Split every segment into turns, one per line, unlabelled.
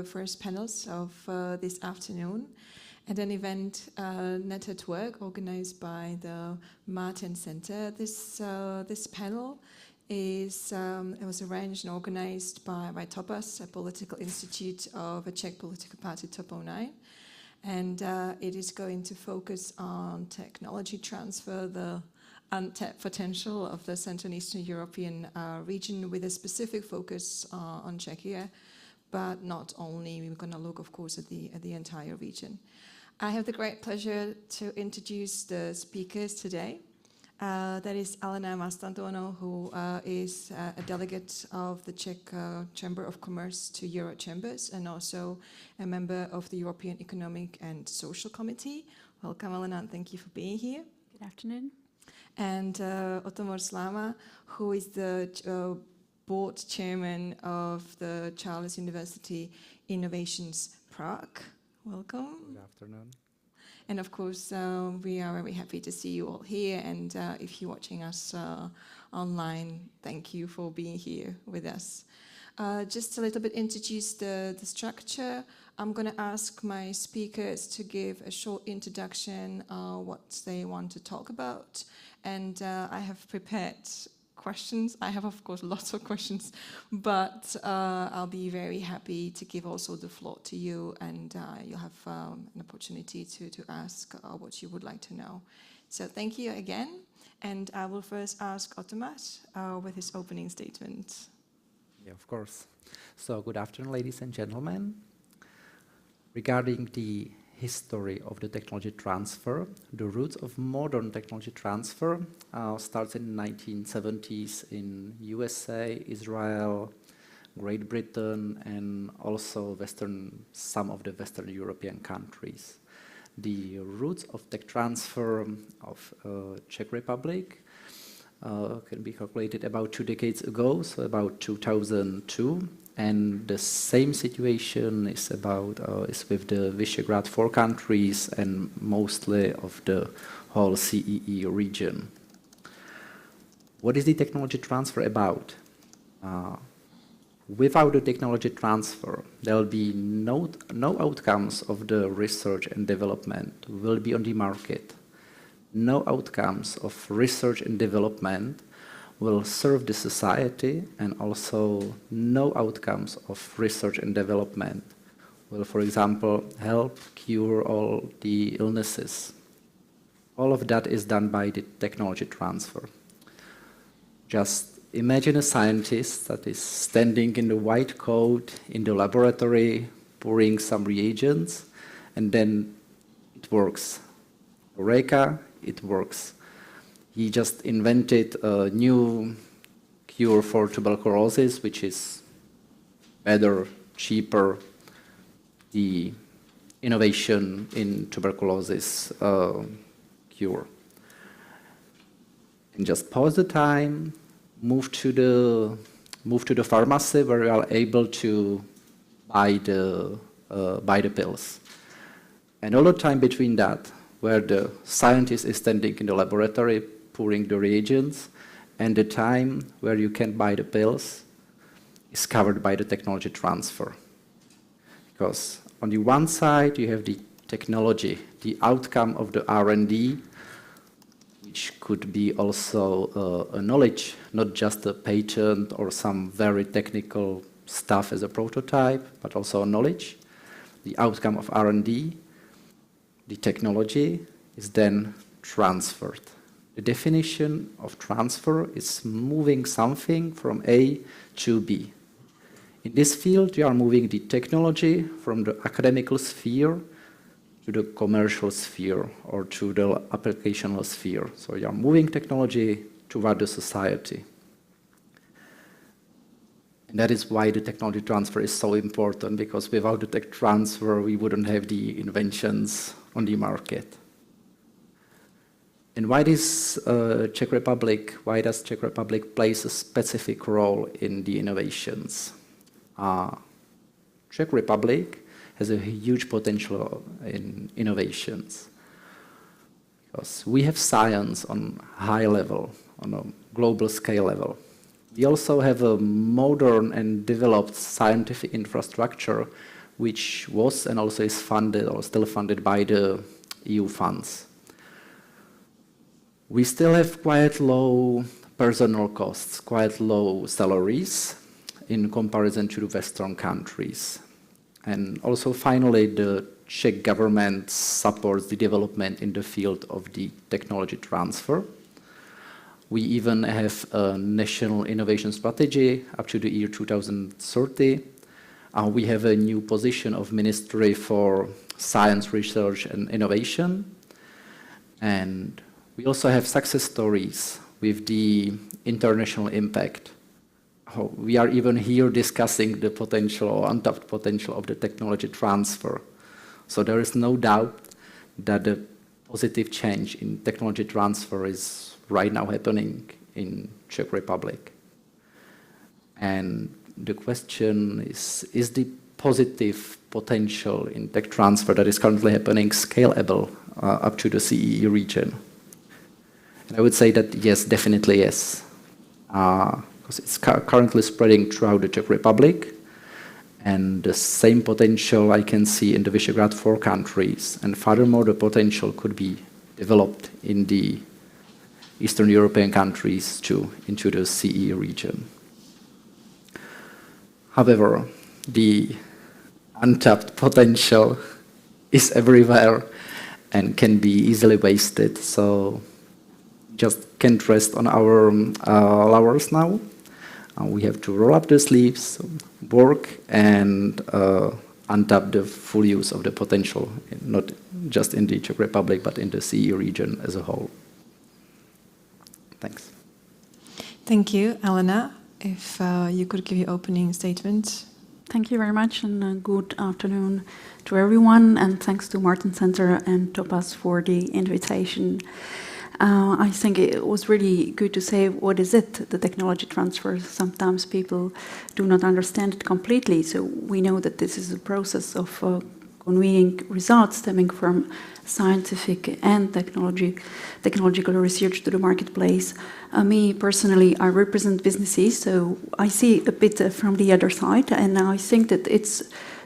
first panels of this afternoon at an event net at work organized by the Martin Center. This panel it was arranged and organized by Topas, a political institute of a Czech political party, TOP 09. And it is going to focus on technology transfer, the untapped potential of the Central and Eastern European region with a specific focus on Czechia, but not only. We're going to look, of course, at the entire region. I have the great pleasure to introduce the speakers today. That is Alena Mastantuono, who is a delegate of the Czech Chamber of Commerce to Euro Chambers and also a member of the European Economic and Social Committee. Welcome, Alena, and thank you for being here.
Good afternoon.
And Otomor Slama, who is the board chairman of the Charles University Innovations Prague. Welcome.
Good afternoon.
And of course, we are very happy to see you all here. And if you're watching us online, thank you for being here with us. Just a little bit introduce the structure. I'm going to ask my speakers to give a short introduction what they want to talk about. And I have prepared questions. I have, of course, lots of questions, but I'll be very happy to give also the floor to you, and you'll have an opportunity to ask what you would like to know. So thank you again, and I will first ask Otomas with his opening statement.
Yeah, of course. So good afternoon, ladies and gentlemen. Regarding the history of the technology transfer, the roots of modern technology transfer starts in the 1970s in USA, Israel, Great Britain, and also some of the Western European countries. The roots of tech transfer of Czech Republic can be calculated about 2 decades ago, so about 2002. And the same situation is with the Visegrad 4 countries and mostly of the whole CEE region. What is the technology transfer about? Without the technology transfer, there will be no outcomes of the research and development will be on the market. No outcomes of research and development will serve the society, and also no outcomes of research and development will, for example, help cure all the illnesses. All of that is done by the technology transfer. Just imagine a scientist that is standing in the white coat in the laboratory, pouring some reagents, and then it works. Eureka, it works. He just invented a new cure for tuberculosis, which is better, cheaper, the innovation in tuberculosis cure. And just pause the time, move to the pharmacy where you are able to buy the pills. And all the time between that, where the scientist is standing in the laboratory pouring the reagents, and the time where you can buy the pills is covered by the technology transfer. Because on the one side, you have the technology, the outcome of the R&D, which could be also a knowledge, not just a patent or some very technical stuff as a prototype, but also a knowledge. The outcome of R&D, the technology, is then transferred. The definition of transfer is moving something from A to B. In this field, you are moving the technology from the academical sphere to the commercial sphere or to the applicational sphere. So you are moving technology toward the society. And that is why the technology transfer is so important, because without the tech transfer, we wouldn't have the inventions on the market. And why does Czech Republic plays a specific role in the innovations? Czech Republic has a huge potential in innovations, because we have science on high level, on a global scale level. We also have a modern and developed scientific infrastructure which was and also is funded or still funded by the EU funds. We still have quite low personnel costs, quite low salaries in comparison to the Western countries. And also finally, the Czech government supports the development in the field of the technology transfer. We even have a national innovation strategy up to the year 2030. We have a new position of Ministry for Science, Research and Innovation. And we also have success stories with the international impact. We are even here discussing the potential or untapped potential of the technology transfer. So there is no doubt that the positive change in technology transfer is right now happening in Czech Republic. And the question is the positive potential in tech transfer that is currently happening scalable up to the CEE region? And I would say that yes, definitely yes. Because it's currently spreading throughout the Czech Republic. And the same potential I can see in the Visegrad 4 countries. And furthermore, the potential could be developed in the Eastern European countries too, into the CE region. However, the untapped potential is everywhere and can be easily wasted. So just can't rest on our laurels now. We have to roll up the sleeves, work, and untap the full use of the potential, not just in the Czech Republic, but in the CE region as a whole. Thanks.
Thank you, Elena. If you could give your opening statement.
Thank you very much, and good afternoon to everyone, and thanks to Martin Center and Topaz for the invitation. I think it was really good to say, what is it, the technology transfer? Sometimes people do not understand it completely, so we know that this is a process of convening results stemming from scientific and technological research to the marketplace. Me personally, I represent businesses, so I see a bit from the other side, and I think that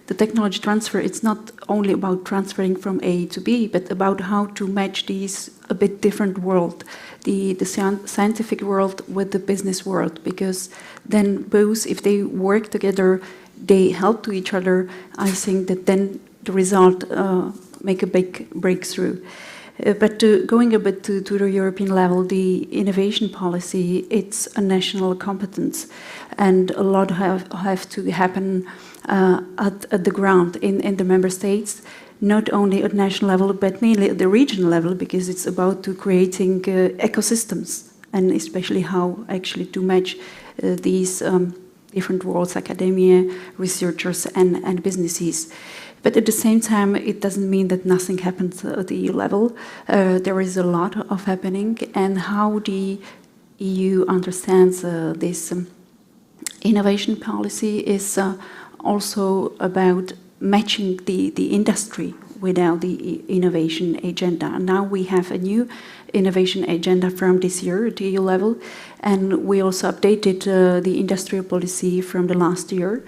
the technology transfer, it's not only about transferring from A to B, but about how to match these a bit different world, the scientific world with the business world, because then both, if they work together, they help to each other. I think that then the result make a big breakthrough. But going a bit to the European level, the innovation policy, it's a national competence, and a lot have to happen at the ground in the member states, not only at national level, but mainly at the regional level, because it's about to creating ecosystems, and especially how actually to match these different worlds, academia, researchers, and businesses. But at the same time, it doesn't mean that nothing happens at the EU level. There is a lot of happening, and how the EU understands this innovation policy is also about matching the industry without the innovation agenda. Now we have a new innovation agenda from this year at the EU level, and we also updated the industrial policy from the last year.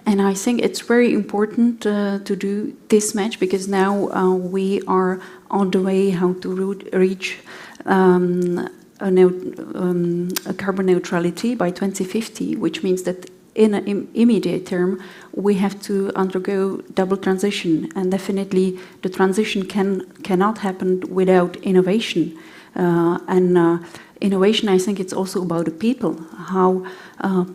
And I think it's very important to do this match, because now we are on the way how to reach a carbon neutrality by 2050, which means that in an immediate term, we have to undergo double transition, and definitely the transition cannot happen without innovation. Innovation, I think it's also about the people, how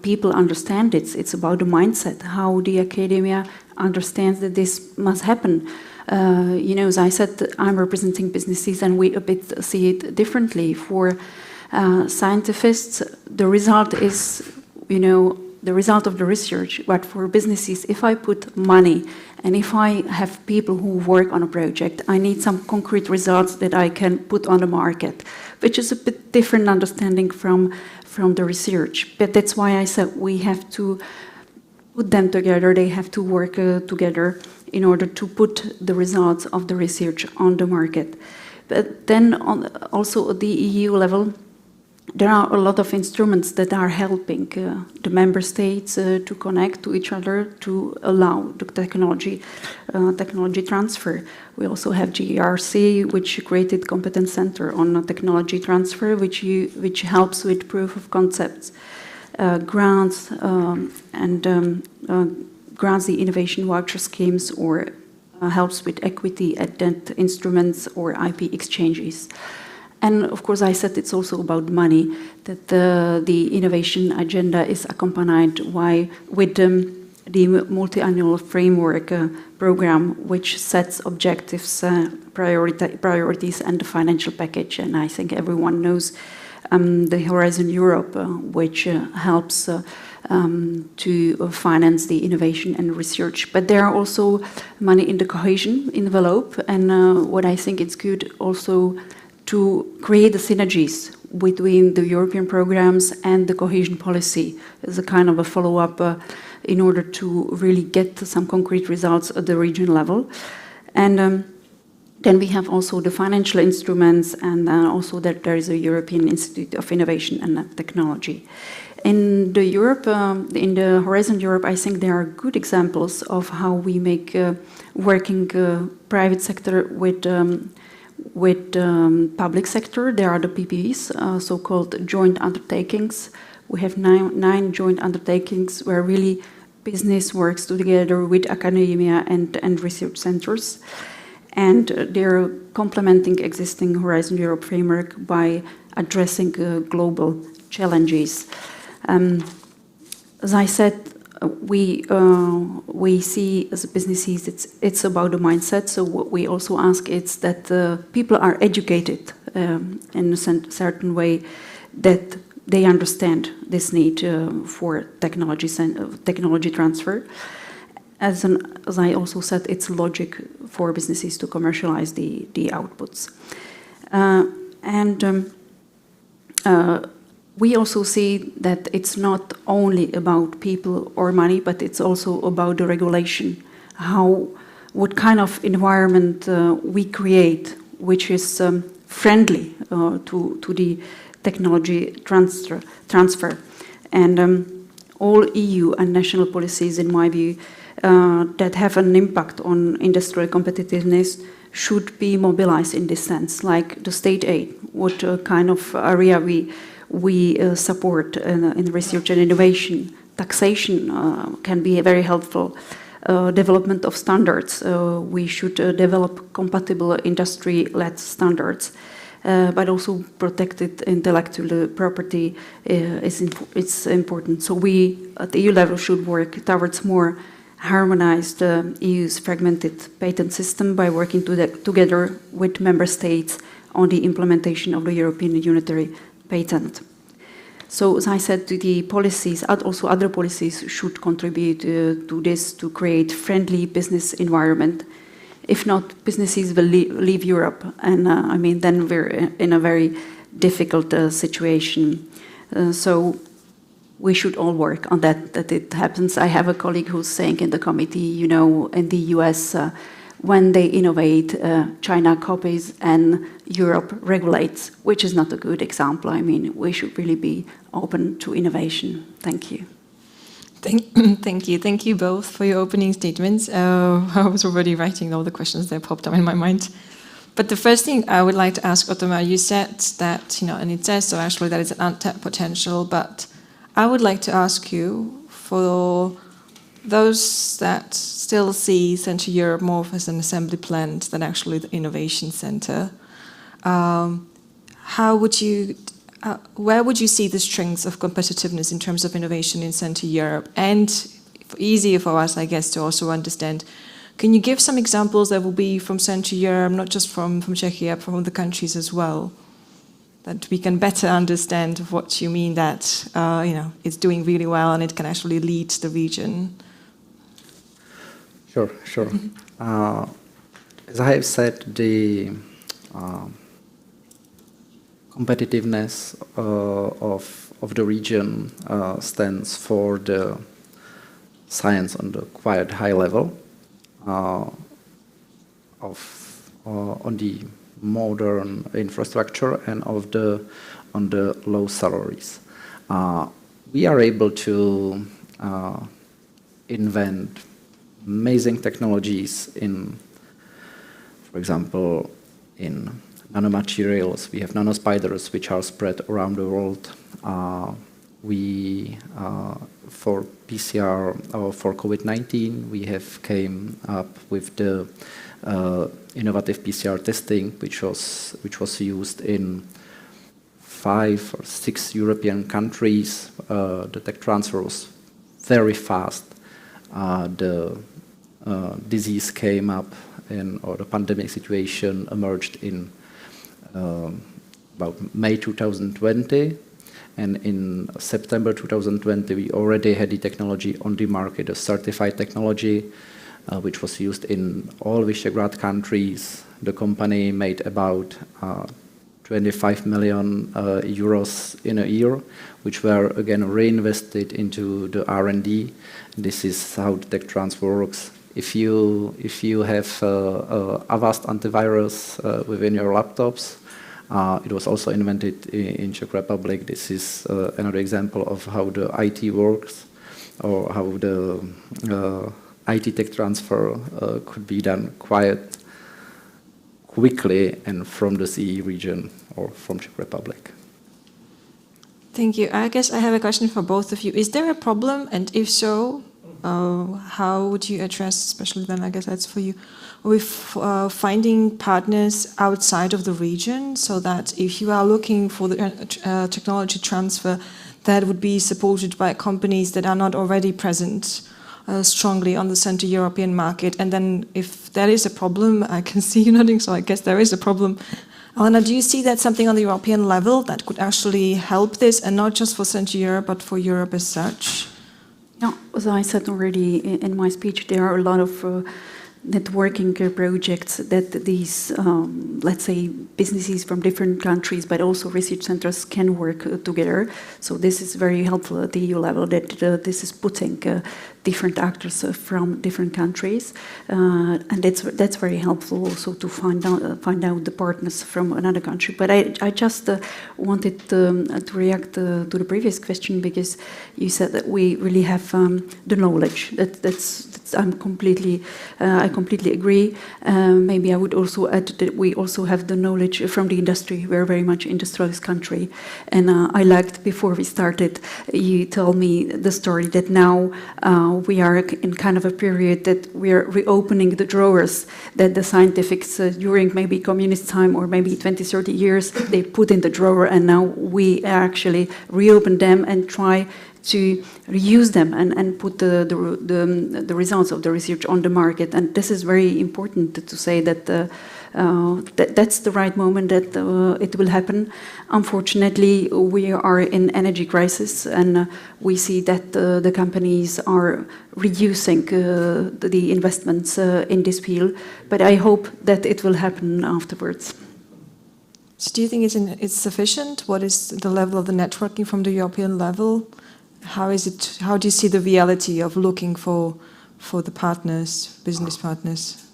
people understand it. It's about the mindset, how the academia understands that this must happen. As I said, I'm representing businesses, and we a bit see it differently. For scientists, the result is, the result of the research. But for businesses, if I put money and if I have people who work on a project, I need some concrete results that I can put on the market, which is a bit different understanding from the research. But that's why I said we have to put them together. They have to work together in order to put the results of the research on the market. But then also at the EU level, there are a lot of instruments that are helping the member states to connect to each other to allow the technology transfer. We also have GERC, which created competence center on technology transfer, which helps with proof of concepts, grants and grants the innovation voucher schemes, or helps with equity at debt instruments or IP exchanges. And of course, I said it's also about money, that the innovation agenda is accompanied with the multi-annual framework program, which sets objectives, priorities, and the financial package. And I think everyone knows the Horizon Europe, which helps to finance the innovation and research. But there are also money in the cohesion envelope, and what I think it's good also to create the synergies between the European programs and the cohesion policy as a kind of a follow-up in order to really get some concrete results at the region level. And then we have also the financial instruments, and also that there is a European Institute of Innovation and Technology. In the Horizon Europe, I think there are good examples of how we make working private sector with public sector. There are the PPPs, so-called joint undertakings. We have nine joint undertakings where really business works together with academia and research centers. And they're complementing existing Horizon Europe framework by addressing global challenges. As I said, we see as businesses it's about the mindset. So what we also ask is that people are educated in a certain way, that they understand this need for technology transfer. As I also said, it's logic for businesses to commercialize the outputs. We also see that it's not only about people or money, but it's also about the regulation. What kind of environment we create, which is friendly to the technology transfer. And all EU and national policies, in my view, that have an impact on industrial competitiveness should be mobilized in this sense, like the state aid, what kind of area we support in research and innovation. Taxation can be very helpful. Development of standards. We should develop compatible industry-led standards, but also protected intellectual property is important. So we, at the EU level, should work towards more harmonized EU's fragmented patent system by working together with member states on the implementation of the European unitary patent. So, as I said, the policies, also other policies, should contribute to this, to create friendly business environment. If not, businesses will leave Europe, and I mean, then we're in a very difficult situation. So we should all work on that it happens. I have a colleague who's saying in the committee, you know, in the US, when they innovate, China copies and Europe regulates, which is not a good example. I mean, we should really be open to innovation. Thank you.
Thank you both for your opening statements. I was already writing all the questions that popped up in my mind. But the first thing I would like to ask, Ottomar, you said that, you know, and it says so actually that it's an untapped potential, but I would like to ask you, for those that still see Central Europe more as an assembly plant than actually the innovation center, where would you see the strengths of competitiveness in terms of innovation in Central Europe? And easier for us, I guess, to also understand, can you give some examples that will be from Central Europe, not just from Czechia, but from other countries as well, that we can better understand what you mean that you know, it's doing really well and it can actually lead the region?
Sure. As I have said, the competitiveness of the region stands for the science on the quite high level on the modern infrastructure and on the low salaries. We are able to invent amazing technologies in, for example, in nanomaterials. We have nanospiders which are spread around the world. For PCR or for COVID-19, we have came up with the innovative PCR testing, which was used in 5 or 6 European countries. The tech transfer was very fast. The disease came up or the pandemic situation emerged in about May 2020. And in September 2020, we already had the technology on the market, a certified technology, which was used in all Visegrad countries. The company made about 25 million euros in a year, which were again reinvested into the R&D. This is how the tech transfer works. If you have Avast antivirus within your laptops, it was also invented in Czech Republic. This is another example of how the IT works, or how the IT tech transfer could be done quite quickly and from the CE region or from Czech Republic.
Thank you. I guess I have a question for both of you. Is there a problem, and if so, how would you address, especially then I guess that's for you, with finding partners outside of the region, so that if you are looking for the technology transfer, that would be supported by companies that are not already present strongly on the Central European market? And then if there is a problem, I can see you nodding, so I guess there is a problem. Alena, do you see that something on the European level that could actually help this, and not just for Central Europe, but for Europe as such?
Yeah, as I said already in my speech, there are a lot of networking projects that these, let's say, businesses from different countries, but also research centers can work together. So this is very helpful at the EU level, that this is putting different actors from different countries, and that's very helpful also to find out the partners from another country. But I just wanted to react to the previous question, because you said that we really have the knowledge. That's I completely agree. Maybe I would also add that we also have the knowledge from the industry. We're very much industrialist country, and I liked before we started, you told me the story that now we are in kind of a period that we are reopening the drawers that the scientifics during maybe communist time or maybe 20, 30 years, they put in the drawer, and now we actually reopen them and try to reuse them and put the results of the research on the market. And this is very important to say that that's the right moment that it will happen. Unfortunately, we are in energy crisis, and we see that the companies are reducing the investments in this field, but I hope that it will happen afterwards.
So do you think it's sufficient? What is the level of the networking from the European level? How do you see the reality of looking for the partners, business partners?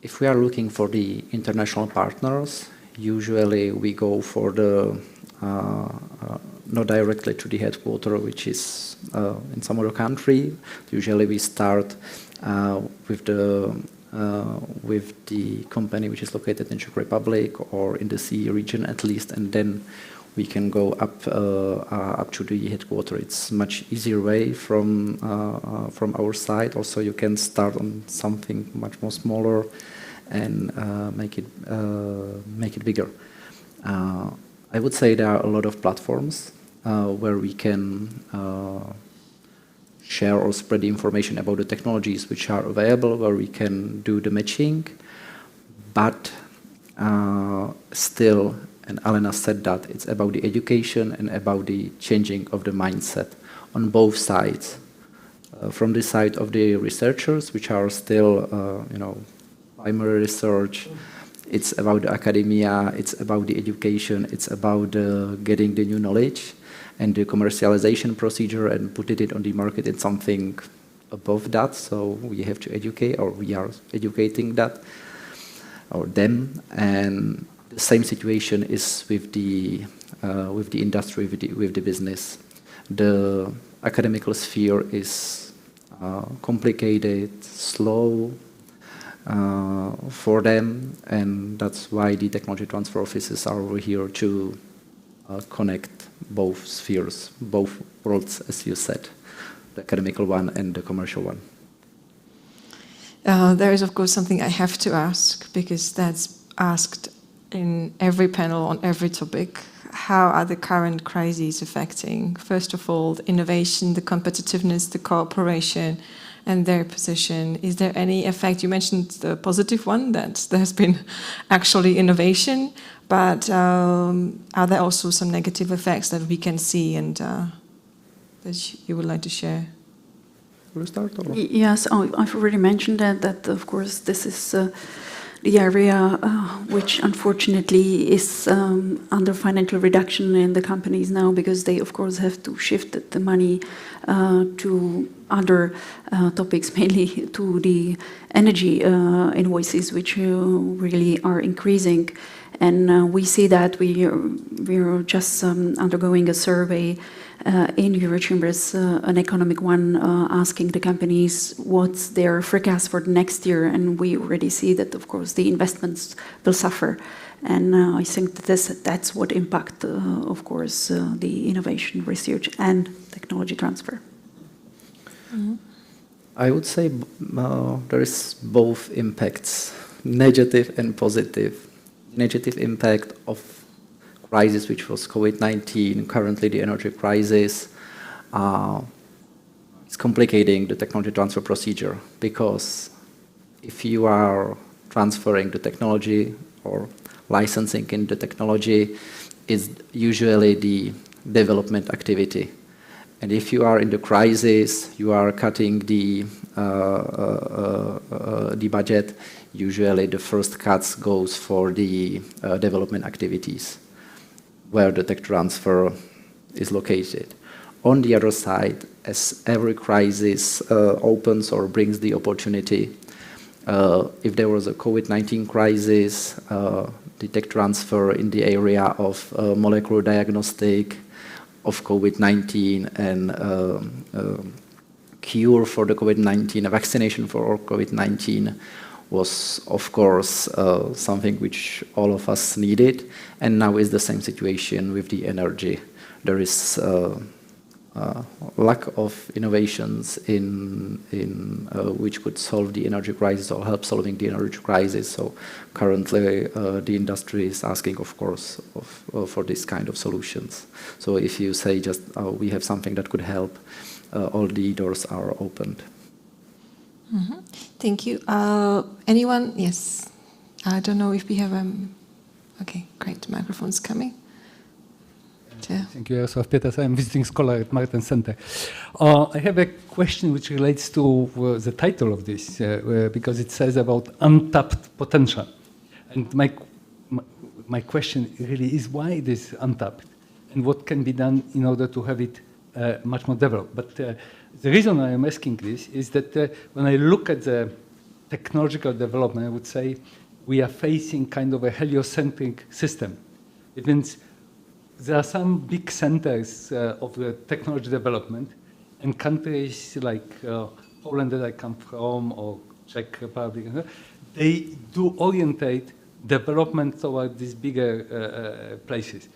If we are looking for the international partners, usually we go for the not directly to the headquarters, which is in some other country. Usually we start with the company which is located in Czech Republic or in the CE region at least, and then we can go up to the headquarters. It's much easier way from our side. Also, you can start on something much more smaller and make it bigger. I would say there are a lot of platforms where we can share or spread the information about the technologies which are available, where we can do the matching, but still, and Alena said that, it's about the education and about the changing of the mindset on both sides. From the side of the researchers, which are still, primary research, it's about the academia, it's about the education, it's about getting the new knowledge, and the commercialization procedure and putting it on the market. It's something above that, so we have to educate, or we are educating that, or them. And the same situation is with the industry, with the business. The academical sphere is complicated, slow for them, and that's why the technology transfer offices are over here to connect both spheres, both worlds, as you said, the academical one and the commercial one.
There is, of course, something I have to ask, because that's asked in every panel on every topic. How are the current crises affecting, first of all, the innovation, the competitiveness, the cooperation, and their position? Is there any effect? You mentioned the positive one, that there has been actually innovation, but are there also some negative effects that we can see and that you would like to share?
Will you start? Or?
Yes, I've already mentioned that of course, this is the area which unfortunately is under financial reduction in the companies now, because they, of course, have to shift the money to other topics, mainly to the energy invoices, which really are increasing. And we see that we're just undergoing a survey in Eurochambers, an economic one, asking the companies what's their forecast for the next year, and we already see that, of course, the investments will suffer. And I think that that's what impact, of course, the innovation, research, and technology transfer.
Mm-hmm.
I would say there is both impacts, negative and positive. Negative impact of crisis, which was COVID-19, currently the energy crisis, is complicating the technology transfer procedure, because if you are transferring the technology or licensing in the technology, is usually the development activity. And if you are in the crisis, you are cutting the budget. Usually the first cuts goes for the development activities, where the tech transfer is located. On the other side, as every crisis opens or brings the opportunity, if there was a COVID-19 crisis, the tech transfer in the area of molecular diagnostic of COVID-19 and cure for the COVID-19, a vaccination for COVID-19, was, of course, something which all of us needed. And now is the same situation with the energy. There is lack of innovations in which could solve the energy crisis or help solving the energy crisis. So currently, the industry is asking, of course, for this kind of solutions. So if you say just we have something that could help, all the doors are opened.
Mm-hmm. Thank you. Anyone? Yes. I don't know if we have okay, great. The microphone's coming.
Thank you, Jarosław Pietas. I'm visiting scholar at Martin Center. I have a question which relates to the title of this, because it says about untapped potential. And my question really is, why it is untapped, and what can be done in order to have it much more developed? But the reason I am asking this is that when I look at the technological development, I would say we are facing kind of a heliocentric system. It means there are some big centers of the technology development, and countries like Poland that I come from, or Czech Republic, they do orientate development toward these bigger places.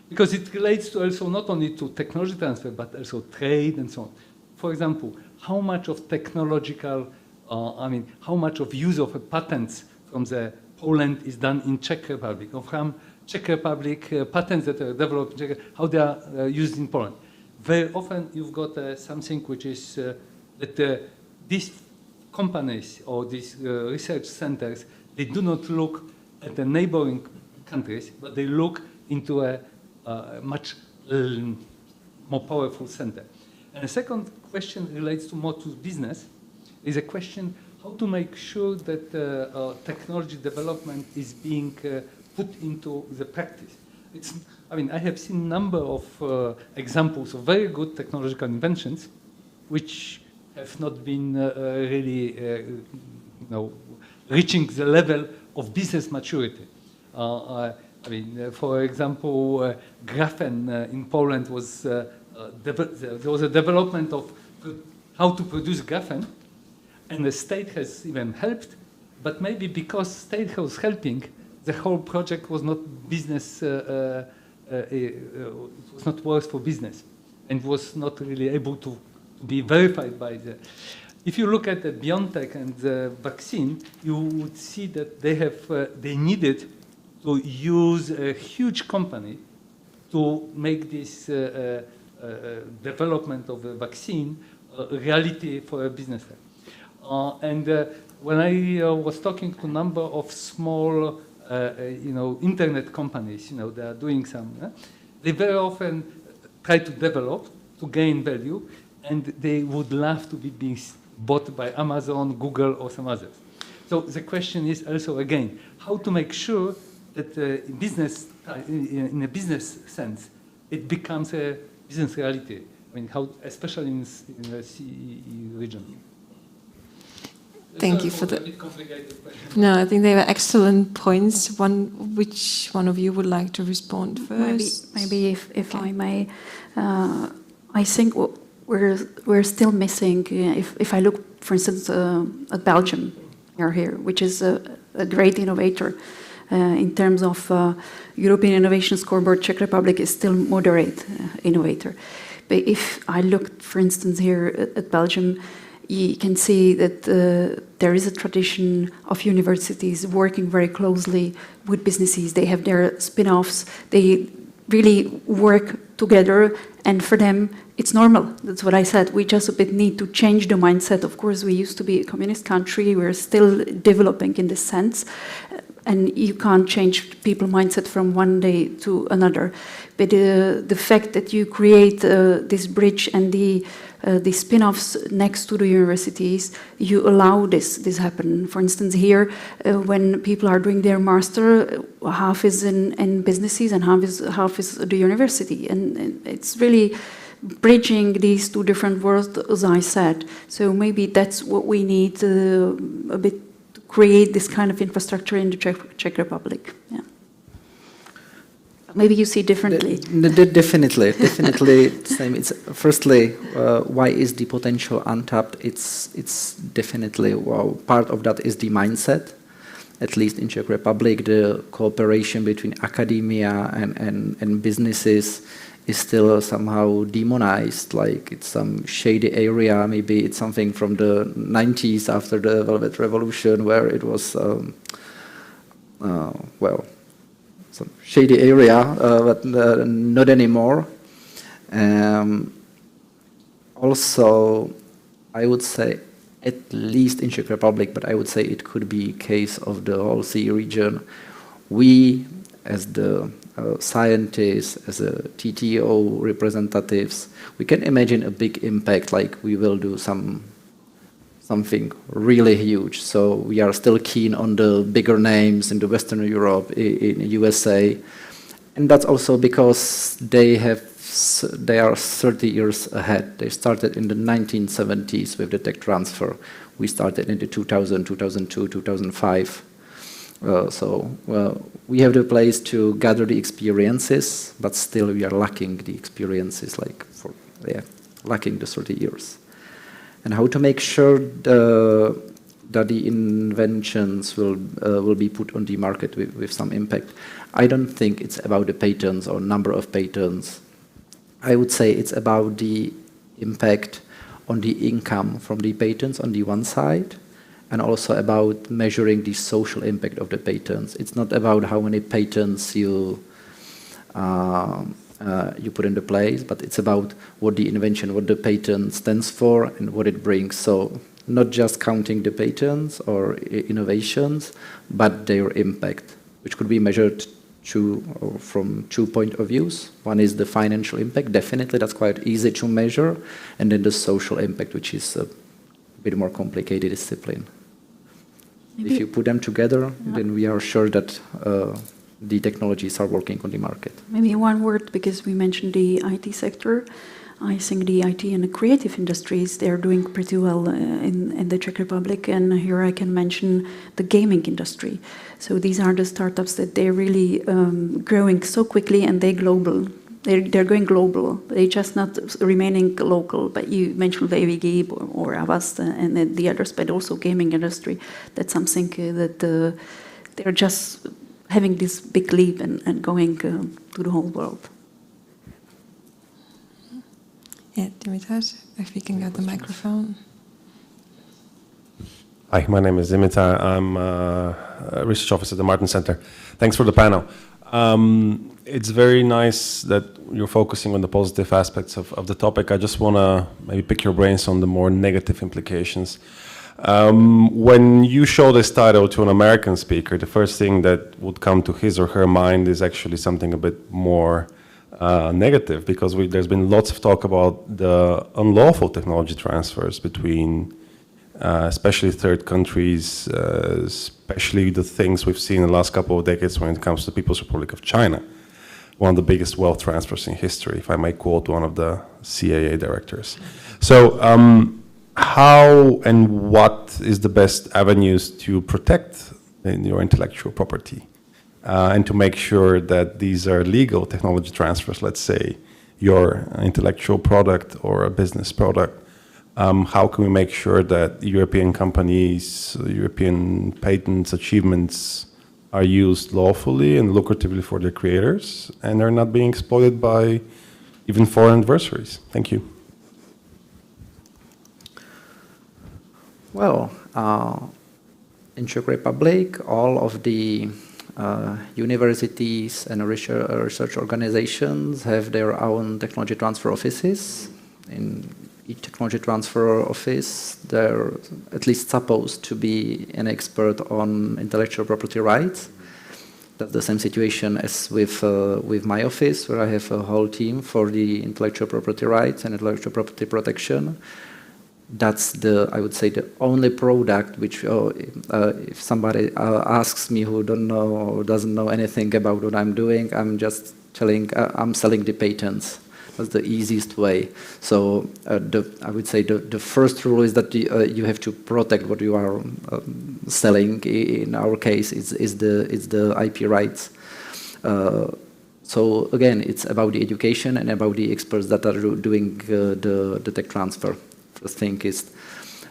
Because it relates to also not only to technology transfer, but also trade and so on. For example, how much of technological, how much of use of patents from the Poland is done in Czech Republic, or from Czech Republic patents that are developed, how they are used in Poland. Very often you've got something which is that these companies or these research centers, they do not look at the neighboring countries, but they look into a much more powerful center. And the second question relates to more to business, is a question how to make sure that technology development is being put into the practice. I have seen a number of examples of very good technological inventions, which have not been really reaching the level of business maturity. I mean, for example, graphene in Poland was, there was a development of how to produce graphene, and the state has even helped, but maybe because state was helping, the whole project was not business, it was not worth for business, and was not really able to be verified by the. If you look at the BioNTech and the vaccine, you would see that they needed to use a huge company to make this development of the vaccine a reality for a business. When I was talking to a number of small, internet companies, they are doing some, they very often try to develop to gain value, and they would love to be being bought by Amazon, Google, or some others. So the question is also, again, how to make sure that business, in a business sense, it becomes a business reality. I mean, how, especially in the CEE region.
Thank you for the. No, I think they were excellent points. Which one of you would like to respond first?
Maybe if I may, I think we're still missing. If I look, for instance, at Belgium, here, which is a great innovator in terms of European Innovation Scoreboard, Czech Republic is still moderate innovator. But if I look, for instance, here at Belgium, you can see that there is a tradition of universities working very closely with businesses. They have their spin-offs. They really work together, and for them, it's normal. That's what I said. We just a bit need to change the mindset. Of course, we used to be a communist country. We're still developing in this sense. And you can't change people's mindset from one day to another. But the fact that you create this bridge and the spin-offs next to the universities, you allow this happen. For instance, here, when people are doing their master, half is in businesses and half is the university. And it's really bridging these two different worlds, as I said. So maybe that's what we need a bit to create this kind of infrastructure in the Czech Republic. Yeah. Maybe you see differently.
Definitely. Same. It's firstly, why is the potential untapped? It's definitely part of that is the mindset. At least in Czech Republic, the cooperation between academia and businesses is still somehow demonized, like it's some shady area. Maybe it's something from the 90s after the Velvet Revolution, where it was, some shady area, but not anymore. Also, I would say, at least in Czech Republic, but I would say it could be case of the whole CEE region, we, as the scientists, as a TTO representatives, we can imagine a big impact, like we will do something really huge. So we are still keen on the bigger names in the Western Europe, in USA. And that's also because they are 30 years ahead. They started in the 1970s with the tech transfer. We started in the 2000, 2002, 2005. We have the place to gather the experiences, but still we are lacking the experiences, lacking the 30 years. And how to make sure that the inventions will be put on the market with some impact. I don't think it's about the patents or number of patents. I would say it's about the impact on the income from the patents on the one side, and also about measuring the social impact of the patents. It's not about how many patents you put into place, but it's about what the invention, what the patent stands for, and what it brings. So not just counting the patents or innovations, but their impact, which could be measured from 2 points of views. One is the financial impact, definitely, that's quite easy to measure, and then the social impact, which is a bit more complicated discipline. Maybe if you put them together, then we are sure that the technologies are working on the market.
Maybe one word, because we mentioned the IT sector. I think the IT and the creative industries, they're doing pretty well in the Czech Republic. And here I can mention the gaming industry. So these are the startups that they're really growing so quickly, and they're global. They're going global. They're just not remaining local. But you mentioned VVG or Avast and the others, but also gaming industry. That's something that they're just having this big leap and going to the whole world.
Yeah, Dimitar, if we can get the microphone.
Hi, my name is Dimitar. I'm a research officer at the Martin Center. Thanks for the panel. It's very nice that you're focusing on the positive aspects of the topic. I just want to maybe pick your brains on the more negative implications. When you show this title to an American speaker, the first thing that would come to his or her mind is actually something a bit more negative, because there's been lots of talk about the unlawful technology transfers between especially third countries, especially the things we've seen in the last couple of decades when it comes to the People's Republic of China, one of the biggest wealth transfers in history, if I may quote one of the CAA directors. So how and what is the best avenues to protect your intellectual property and to make sure that these are legal technology transfers, let's say your intellectual product or a business product? How can we make sure that European companies, European patents, achievements are used lawfully and lucratively for their creators and are not being exploited by even foreign adversaries? Thank you.
Well, in Czech Republic, all of the universities and research organizations have their own technology transfer offices. In each technology transfer office, they're at least supposed to be an expert on intellectual property rights. That's the same situation as with my office, where I have a whole team for the intellectual property rights and intellectual property protection. That's I would say, the only product which, if somebody asks me who don't know or doesn't know anything about what I'm doing, I'm just telling, I'm selling the patents. That's the easiest way. So I would say the first rule is that you have to protect what you are selling. In our case, it's the IP rights. So again, it's about the education and about the experts that are doing the tech transfer. First thing is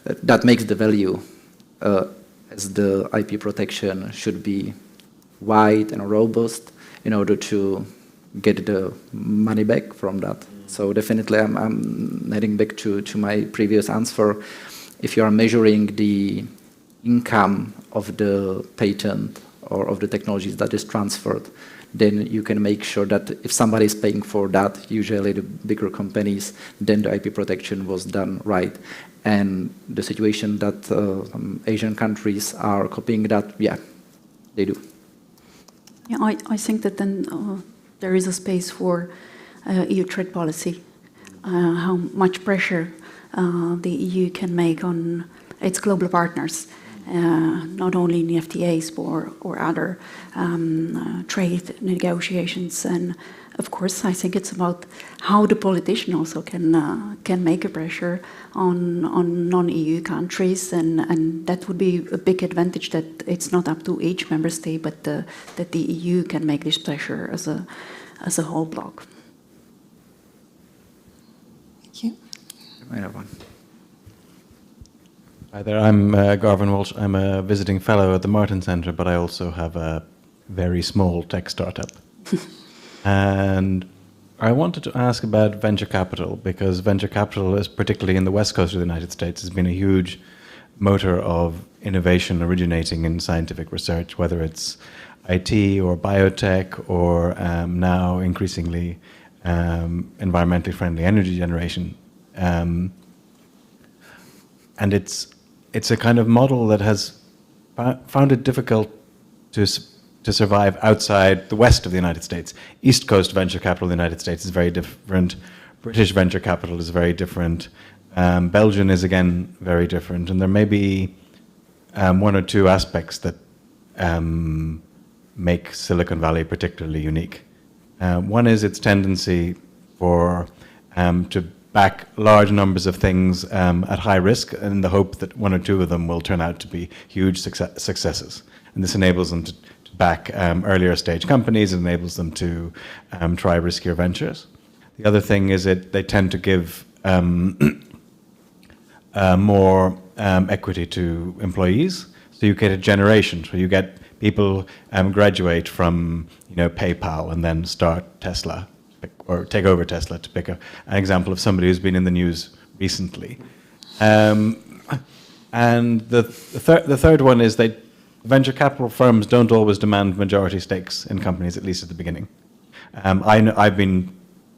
that makes the value as the IP protection should be wide and robust in order to get the money back from that. So definitely I'm heading back to my previous answer. If you are measuring the income of the patent or of the technologies that is transferred, then you can make sure that if somebody is paying for that, usually the bigger companies, then the IP protection was done right. And the situation that Asian countries are copying that, yeah, they do.
Yeah, I think that then there is a space for EU trade policy, how much pressure the EU can make on its global partners. Not only in the FTAs or other trade negotiations. And of course, I think it's about how the politician also can make a pressure on non-EU countries, and that would be a big advantage, that it's not up to each member state, but that the EU can make this pressure as a whole bloc.
Thank you.
I have one.
Hi there, I'm Garvin Walsh. I'm a visiting fellow at the Martin Center, but I also have a very small tech startup. And I wanted to ask about venture capital, because venture capital, is particularly in the west coast of the United States, has been a huge motor of innovation originating in scientific research, whether it's IT or biotech or now increasingly environmentally friendly energy generation. And it's a kind of model that has found it difficult to survive outside the west of the United States. East Coast venture capital in the United States is very different. British venture capital is very different. Belgian is, again, very different. And there may be one or two aspects that make Silicon Valley particularly unique. One is its tendency for to back large numbers of things at high risk in the hope that one or two of them will turn out to be huge successes. And this enables them to back earlier stage companies, it enables them to try riskier ventures. The other thing is they tend to give more equity to employees. So you get a generation, so you get people graduate from PayPal and then start Tesla, or take over Tesla, to pick an example of somebody who's been in the news recently. And the third one is venture capital firms don't always demand majority stakes in companies, at least at the beginning. I've been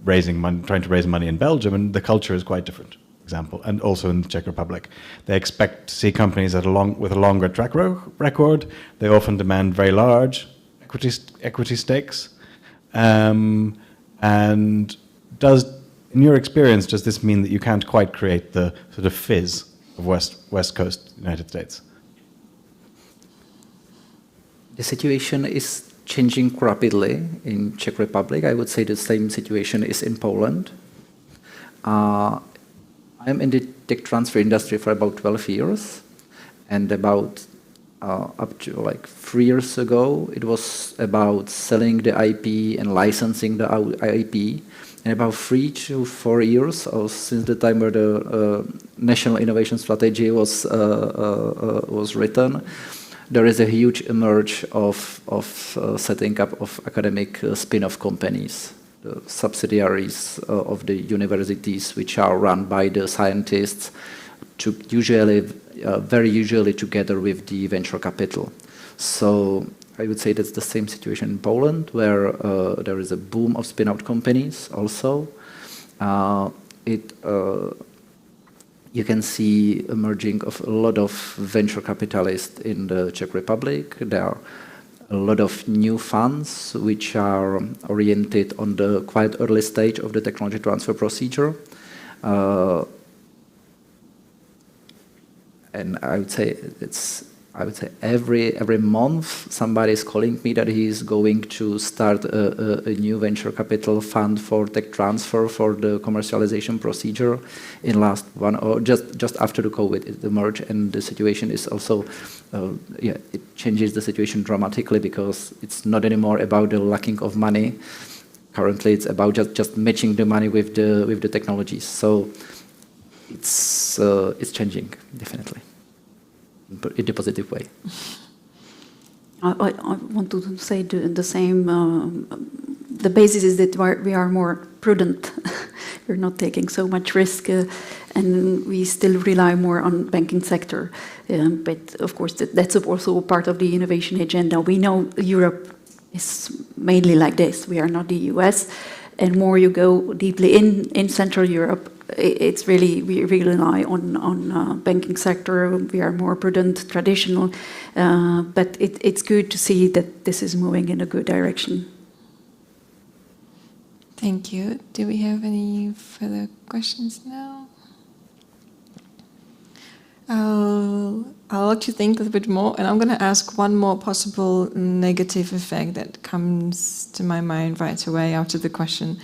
trying to raise money in Belgium, and the culture is quite different. Example, and also in the Czech Republic, they expect to see companies with a longer track record. They often demand very large equity stakes. And in your experience, does this mean that you can't quite create the sort of fizz of West Coast United States?
The situation is changing rapidly in Czech Republic. I would say the same situation is in Poland. I'm in the tech transfer industry for about 12 years, and about up to like 3 years ago, it was about selling the IP and licensing the IP. And about 3 to 4 years, or since the time where the National Innovation Strategy was written, there is a huge emerge of setting up of academic spin-off companies. The subsidiaries of the universities, which are run by the scientists, very usually together with the venture capital. So I would say that's the same situation in Poland, where there is a boom of spin-out companies also. You can see emerging of a lot of venture capitalists in the Czech Republic. There are a lot of new funds which are oriented on the quite early stage of the technology transfer procedure. And I would say every month somebody is calling me that he is going to start a new venture capital fund for tech transfer for the commercialization procedure in last one, or just after the COVID it emerged, and the situation is also it changes the situation dramatically, because it's not anymore about the lacking of money. Currently it's about just matching the money with the technologies. So it's changing definitely, but in a positive way.
I want to say the same. The basis is that we are more prudent. We're not taking so much risk, and we still rely more on banking sector. But of course, that's also part of the innovation agenda. We know Europe is mainly like this. We are not the US, and more you go deeply in Central Europe, it's really, we rely on banking sector. We are more prudent, traditional, but it's good to see that this is moving in a good direction.
Thank you. Do we have any further questions now? I'll let you think a little bit more, and I'm going to ask one more possible negative effect that comes to my mind right away after the question.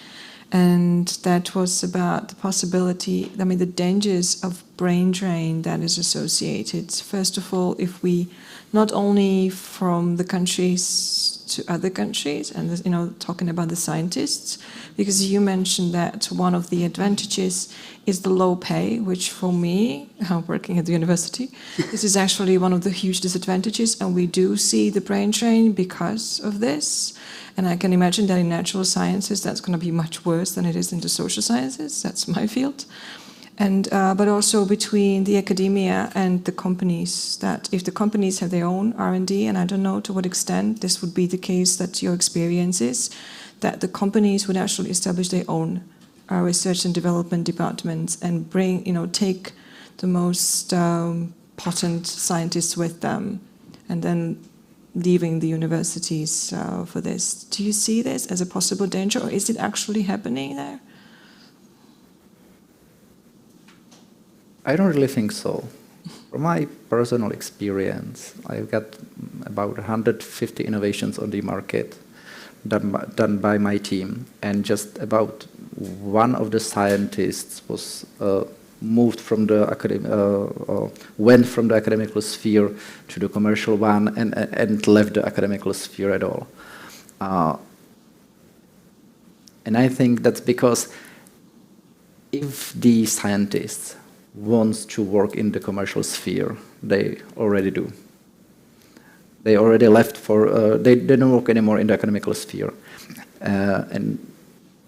And that was about the possibility, the dangers of brain drain that is associated. First of all, if we, not only from the countries to other countries, and talking about the scientists, because you mentioned that one of the advantages is the low pay, which for me, working at the university, this is actually one of the huge disadvantages, and we do see the brain drain because of this. And I can imagine that in natural sciences, that's going to be much worse than it is in the social sciences. That's my field. And but also between the academia and the companies, that if the companies have their own R&D, and I don't know to what extent this would be the case, that your experience is, that the companies would actually establish their own research and development departments and take the most potent scientists with them, and then leaving the universities for this. Do you see this as a possible danger, or is it actually happening there?
I don't really think so. From my personal experience, I've got about 150 innovations on the market. done by my team, and just about one of the scientists was moved from the went from the academical sphere to the commercial one and left the academical sphere at all. And I think that's because if the scientists want to work in the commercial sphere, they already do. They already left for, they don't work anymore in the academical sphere. And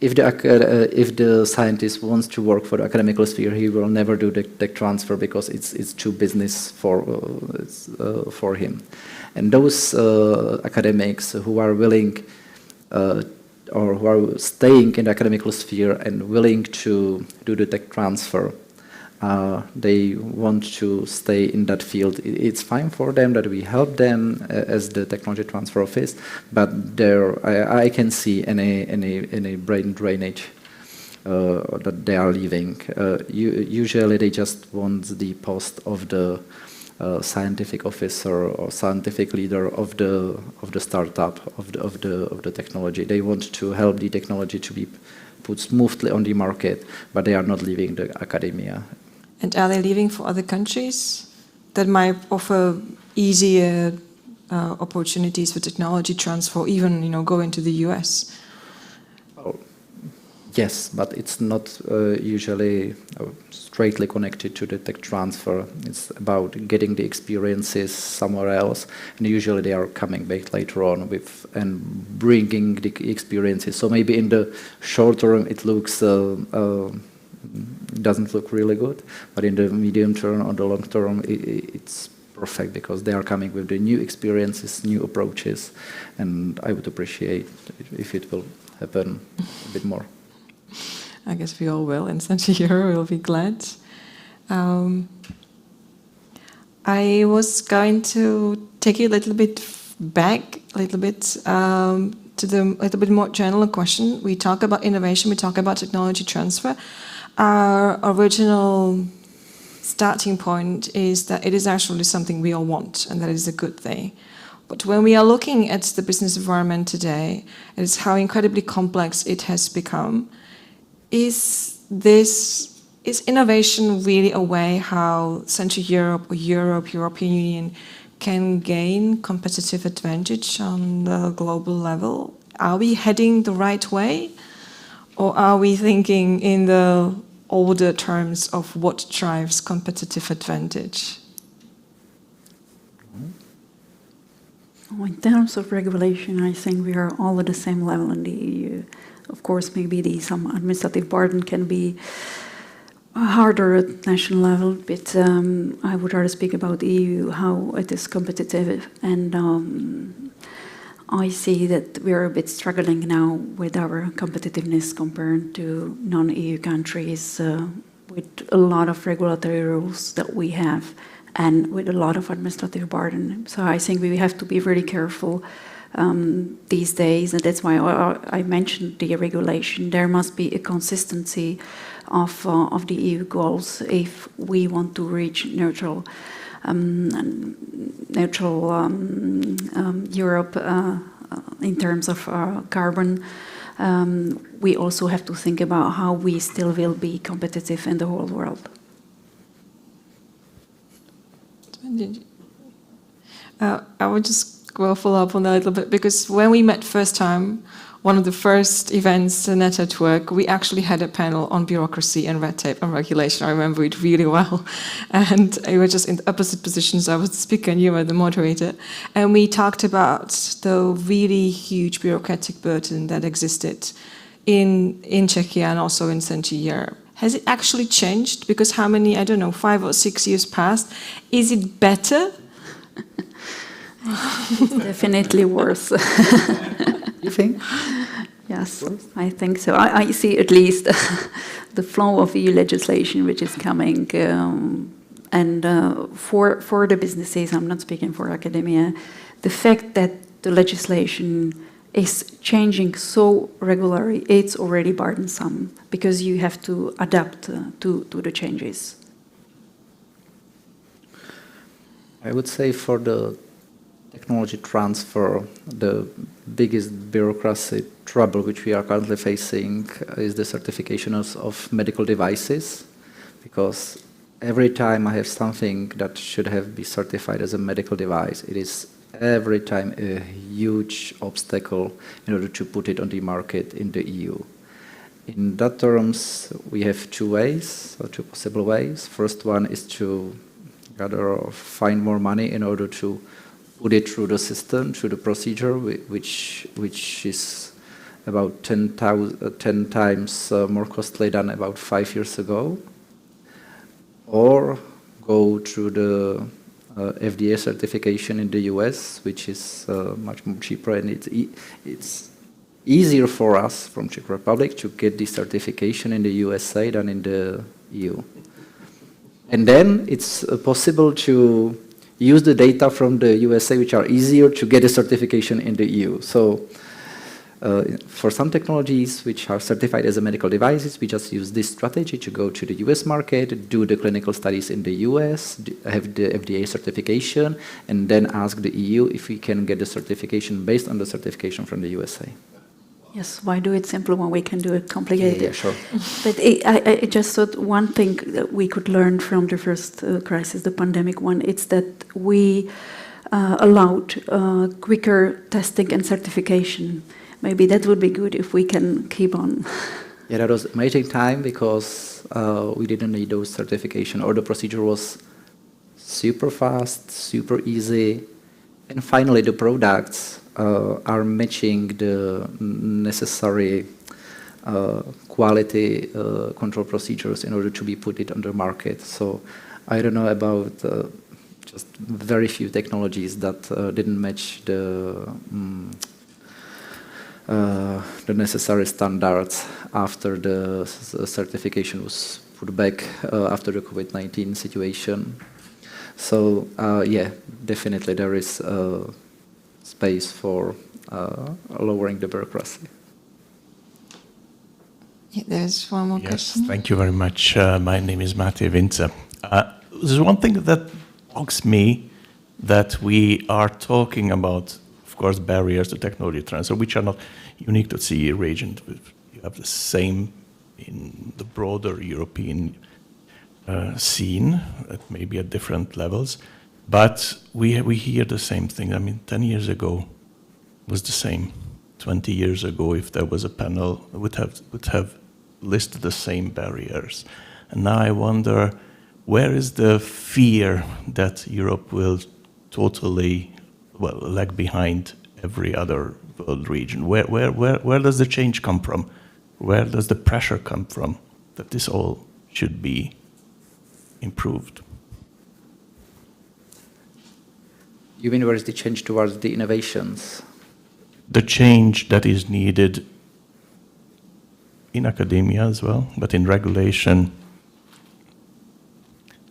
if the scientist wants to work for the academical sphere, he will never do the tech transfer because it's too business for him. And those academics who are willing or who are staying in the academical sphere and willing to do the tech transfer, they want to stay in that field. It's fine for them that we help them as the technology transfer office, but I can see any brain drainage that they are leaving. Usually they just want the post of the scientific officer or scientific leader of the startup of the technology. They want to help the technology to be put smoothly on the market, but they are not leaving the academia.
And are they leaving for other countries that might offer easier opportunities for technology transfer, even go into the US?
Oh, yes, but it's not usually straightly connected to the tech transfer. It's about getting the experiences somewhere else, and usually they are coming back later on and bringing the experiences. So maybe in the short term it looks doesn't look really good, but in the medium term or the long term it's perfect because they are coming with the new experiences, new approaches, and I would appreciate if it will happen a bit more.
I guess we all will, and Central Europe will be glad. I was going to take you a little bit back, a little bit to the little bit more general question. We talk about innovation, we talk about technology transfer. Our original starting point is that it is actually something we all want, and that is a good thing. But when we are looking at the business environment today, it's how incredibly complex it has become. Is innovation really a way how Central Europe or European Union can gain competitive advantage on the global level? Are we heading the right way? Or are we thinking in the older terms of what drives competitive advantage?
In terms of regulation, I think we are all at the same level in the EU. Of course, maybe some administrative burden can be harder at national level, but I would rather speak about the EU, how it is competitive. And I see that we are a bit struggling now with our competitiveness compared to non-EU countries with a lot of regulatory rules that we have and with a lot of administrative burden. So I think we have to be very careful these days, and that's why I mentioned the regulation. There must be a consistency of the EU goals if we want to reach neutral Europe in terms of carbon. We also have to think about how we still will be competitive in the whole world.
I would just follow up on that a little bit, because when we met first time, one of the first events in Net at Work, we actually had a panel on bureaucracy and red tape and regulation. I remember it really well. And we were just in opposite positions. I was the speaker and you were the moderator. And we talked about the really huge bureaucratic burden that existed in Czechia and also in Central Europe. Has it actually changed? Because how many, I don't know, 5 or 6 years passed. Is it better?
It's definitely worse.
You think?
Yes, I think so. I see at least the flow of EU legislation which is coming, and for the businesses, I'm not speaking for academia, the fact that the legislation is changing so regularly, it's already burdensome because you have to adapt to the changes.
I would say for the technology transfer, the biggest bureaucracy trouble which we are currently facing is the certification of medical devices, because every time I have something that should have been certified as a medical device, it is every time a huge obstacle in order to put it on the market in the EU. In that terms, we have two ways, or two possible ways. First one is to gather or find more money in order to put it through the system, through the procedure, which is about 10 times more costly than about 5 years ago, or go through the FDA certification in the US, which is much more cheaper, and it's easier for us from Czech Republic to get the certification in the USA than in the EU. And then it's possible to use the data from the USA, which are easier to get a certification in the EU. So for some technologies which are certified as a medical devices, we just use this strategy to go to the US market, do the clinical studies in the US, have the FDA certification, and then ask the EU if we can get the certification based on the certification from the USA.
Yes, why do it simple when we can do it complicated?
Yeah, sure.
But I just thought one thing that we could learn from the first crisis, the pandemic one, it's that we allowed quicker testing and certification. Maybe that would be good if we can keep on.
Yeah, that was amazing time because we didn't need those certification, or the procedure was super fast, super easy, and finally the products are matching the necessary quality control procedures in order to be put it on the market. So I don't know about just very few technologies that didn't match the necessary standards after the certification was put back after the COVID-19 situation. So yeah, definitely there is space for lowering the bureaucracy.
Yeah, there's one more question.
Yes, thank you very much. My name is Mate Vince. There's one thing that bugs me, that we are talking about, of course, barriers to technology transfer, which are not unique to CE region. You have the same in the broader European scene, maybe at different levels. But we hear the same thing. I mean, 10 years ago was the same. 20 years ago, if there was a panel, would have listed the same barriers. And now I wonder, where is the fear that Europe will totally, well, lag behind every other world region? Where does the change come from? Where does the pressure come from that this all should be improved?
You mean where is the change towards the innovations?
The change that is needed in academia as well, but in regulation,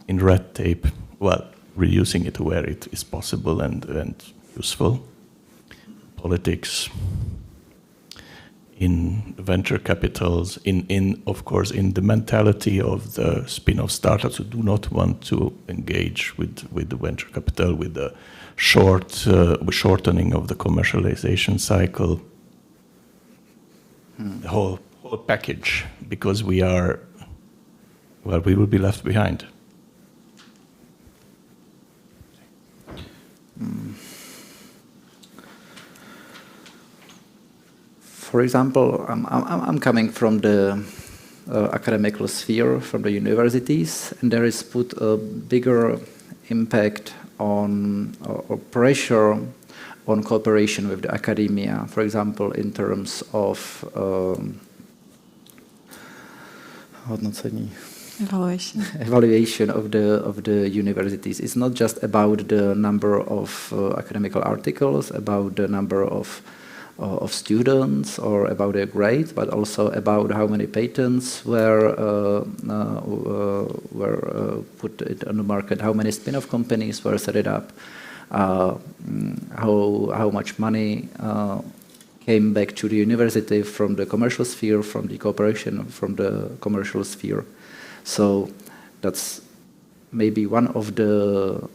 in red tape, well, reducing it where it is possible and useful. Politics, in venture capitals, in of course, in the mentality of the spin-off startups who do not want to engage with the venture capital, with the shortening of the commercialization cycle, the whole package, because we will be left behind.
For example, I'm coming from the academical sphere, from the universities, and there is put a bigger impact on or pressure on cooperation with the academia. For example, in terms of evaluation of the universities. It's not just about the number of academical articles, about the number of students, or about their grades, but also about how many patents were put on the market, how many spin-off companies were set up, how much money came back to the university from the commercial sphere, from the cooperation from the commercial sphere. So that's maybe one of the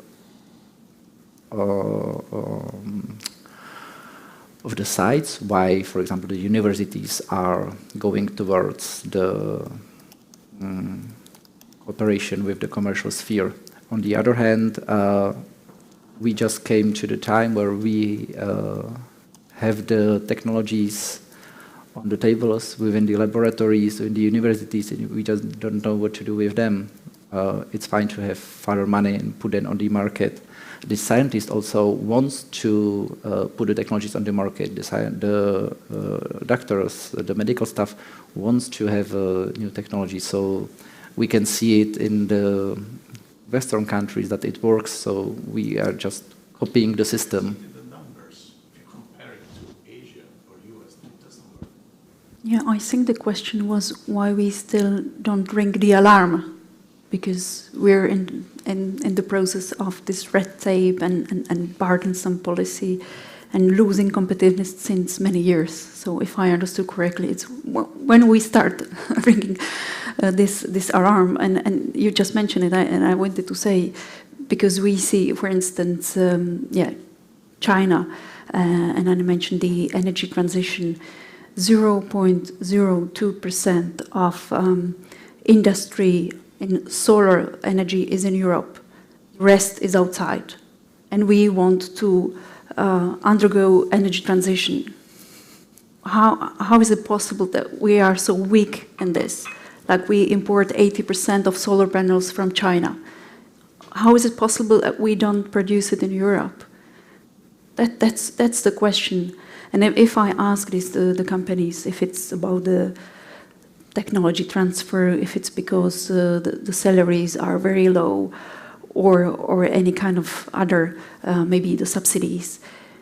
sides why, for example, the universities are going towards the cooperation with the commercial sphere. On the other hand, we just came to the time where we have the technologies on the tables within the laboratories, in the universities, and we just don't know what to do with them. It's fine to have further money and put them on the market. The scientist also wants to put the technologies on the market. The doctors, the medical staff wants to have new technology. So we can see it in the Western countries that it works. So we are just copying the system.
The numbers, if you compare it to Asia or US, it doesn't work.
Yeah, I think the question was why we still don't ring the alarm, because we're in the process of this red tape and burdensome policy and losing competitiveness since many years. So if I understood correctly, it's when we start ringing this alarm, and you just mentioned it, and I wanted to say, because we see, for instance, China, and I mentioned the energy transition, 0.02% of industry in solar energy is in Europe. The rest is outside. And we want to undergo energy transition. How is it possible that we are so weak in this? Like we import 80% of solar panels from China. How is it possible that we don't produce it in Europe? That's the question. And if I ask this to the companies, if it's about the technology transfer, if it's because the salaries are very low, or any kind of other, maybe the subsidies.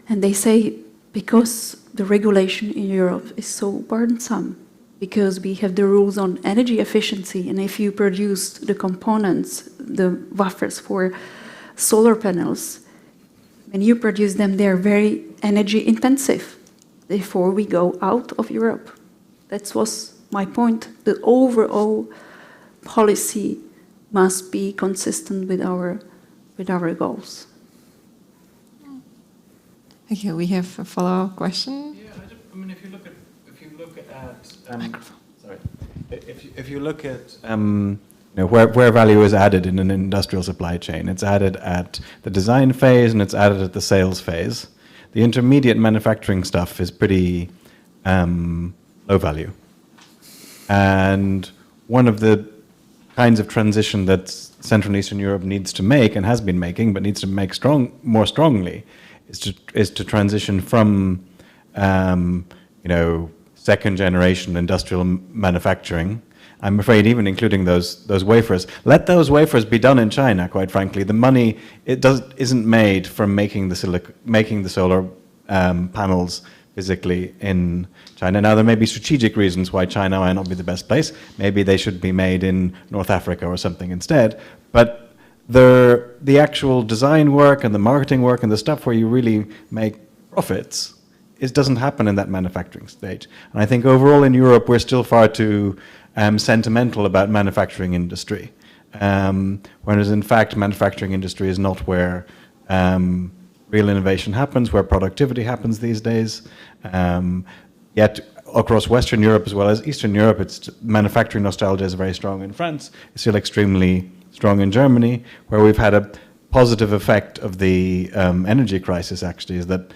And they say, because the regulation in Europe is so burdensome, because we have the rules on energy efficiency, and if you produce the components, the wafers for solar panels, when you produce them, they're very energy intensive. Therefore, we go out of Europe. That was my point. The overall policy must be consistent with our goals.
Okay, we have a follow-up question.
Yeah, I mean, if you look at where value is added in an industrial supply chain, it's added at the design phase and it's added at the sales phase. The intermediate manufacturing stuff is pretty low value. And one of the kinds of transition that Central and Eastern Europe needs to make, and has been making, but needs to make more strongly, is to transition from second generation industrial manufacturing. I'm afraid even including those wafers. Let those wafers be done in China, quite frankly. The money isn't made from making the solar panels physically in China. Now, there may be strategic reasons why China might not be the best place. Maybe they should be made in North Africa or something instead. But the actual design work and the marketing work and the stuff where you really make profits, it doesn't happen in that manufacturing stage. And I think overall in Europe, we're still far too sentimental about manufacturing industry. Whereas in fact, manufacturing industry is not where real innovation happens, where productivity happens these days. Yet across Western Europe as well as Eastern Europe, manufacturing nostalgia is very strong in France. It's still extremely strong in Germany, where we've had a positive effect of the energy crisis, actually, is that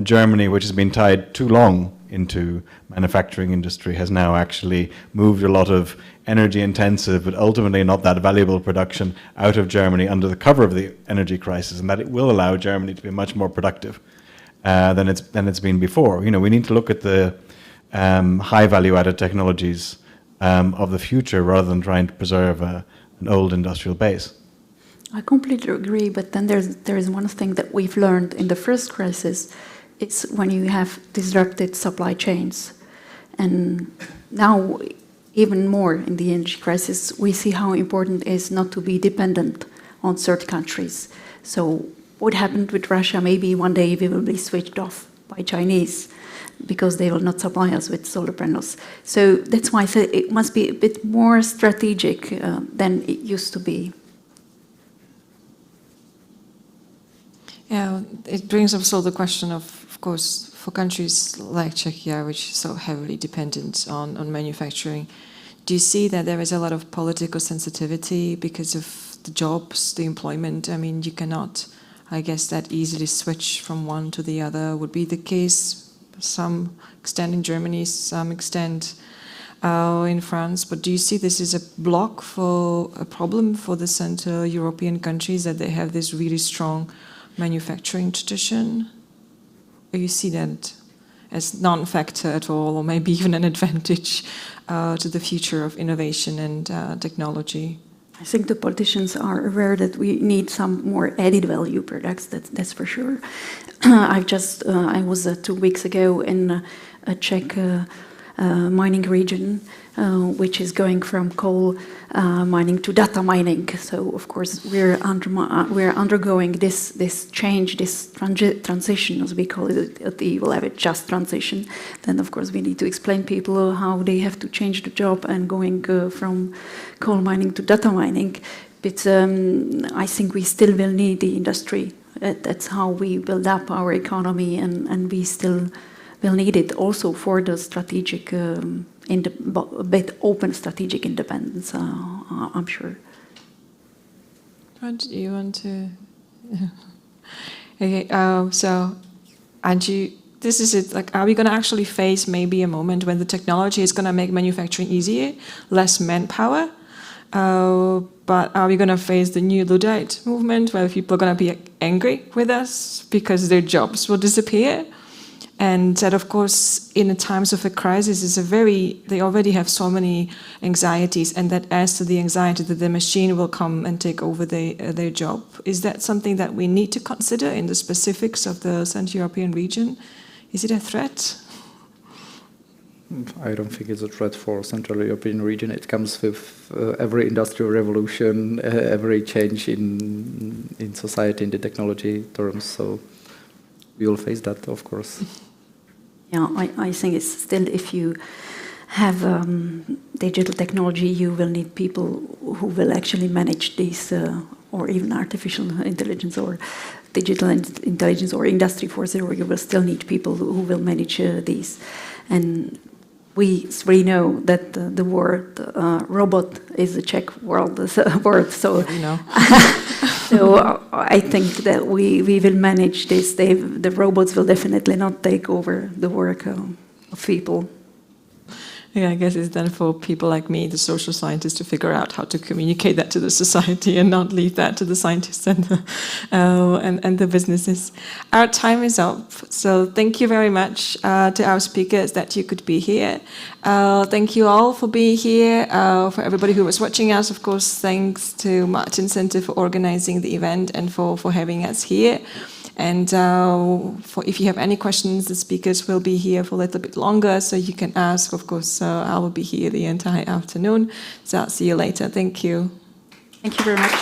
Germany, which has been tied too long into manufacturing industry, has now actually moved a lot of energy-intensive, but ultimately not that valuable production out of Germany under the cover of the energy crisis, and that it will allow Germany to be much more productive than it's been before. We need to look at the high value-added technologies of the future rather than trying to preserve an old industrial base.
I completely agree, but then there is one thing that we've learned in the first crisis. It's when you have disrupted supply chains. And now, even more in the energy crisis, we see how important it is not to be dependent on certain countries. So what happened with Russia? Maybe one day we will be switched off by Chinese because they will not supply us with solar panels. So that's why I said it must be a bit more strategic than it used to be.
Yeah, it brings up also the question of course, for countries like Czechia, which is so heavily dependent on manufacturing, do you see that there is a lot of political sensitivity because of the jobs, the employment? I mean, you cannot, I guess, that easily switch from one to the other. Would be the case some extent in Germany, some extent in France. But do you see this as a block for a problem for the Central European countries, that they have this really strong manufacturing tradition? Or you see that as non-factor at all, or maybe even an advantage to the future of innovation and technology?
I think the politicians are aware that we need some more added value products, that's for sure. I was 2 weeks ago in a Czech mining region, which is going from coal mining to data mining. So of course we're undergoing this change, this transition, as we call it. We will have a just transition. Then of course we need to explain people how they have to change the job and going from coal mining to data mining. But I think we still will need the industry. That's how we build up our economy, and we still will need it also for the strategic, a bit open strategic independence, I'm sure.
Do you want to? Okay, so, Angie, this is it. Like, are we going to actually face maybe a moment when the technology is going to make manufacturing easier, less manpower? But are we going to face the new Luddite movement, where people are going to be angry with us because their jobs will disappear? And that, of course, in the times of a crisis, they already have so many anxieties, and that adds to the anxiety that the machine will come and take over their job. Is that something that we need to consider in the specifics of the Central European region? Is it a threat?
I don't think it's a threat for Central European region. It comes with every industrial revolution, every change in society, in the technology terms. So we will face that, of course.
Yeah, I think it's still, if you have digital technology, you will need people who will actually manage these, or even artificial intelligence or digital intelligence or Industry 4.0. You will still need people who will manage these. And we three know that the word robot is a Czech word, so so I think that we will manage this. The robots will definitely not take over the work of people.
Yeah, I guess it's then for people like me, the social scientists, to figure out how to communicate that to the society and not leave that to the scientists and the businesses. Our time is up, so thank you very much to our speakers that you could be here. Thank you all for being here. For everybody who was watching us, of course, thanks to Martin Center for organizing the event and for having us here. And if you have any questions, the speakers will be here for a little bit longer, so you can ask. Of course, I will be here the entire afternoon. So I'll see you later. Thank you.
Thank you very much.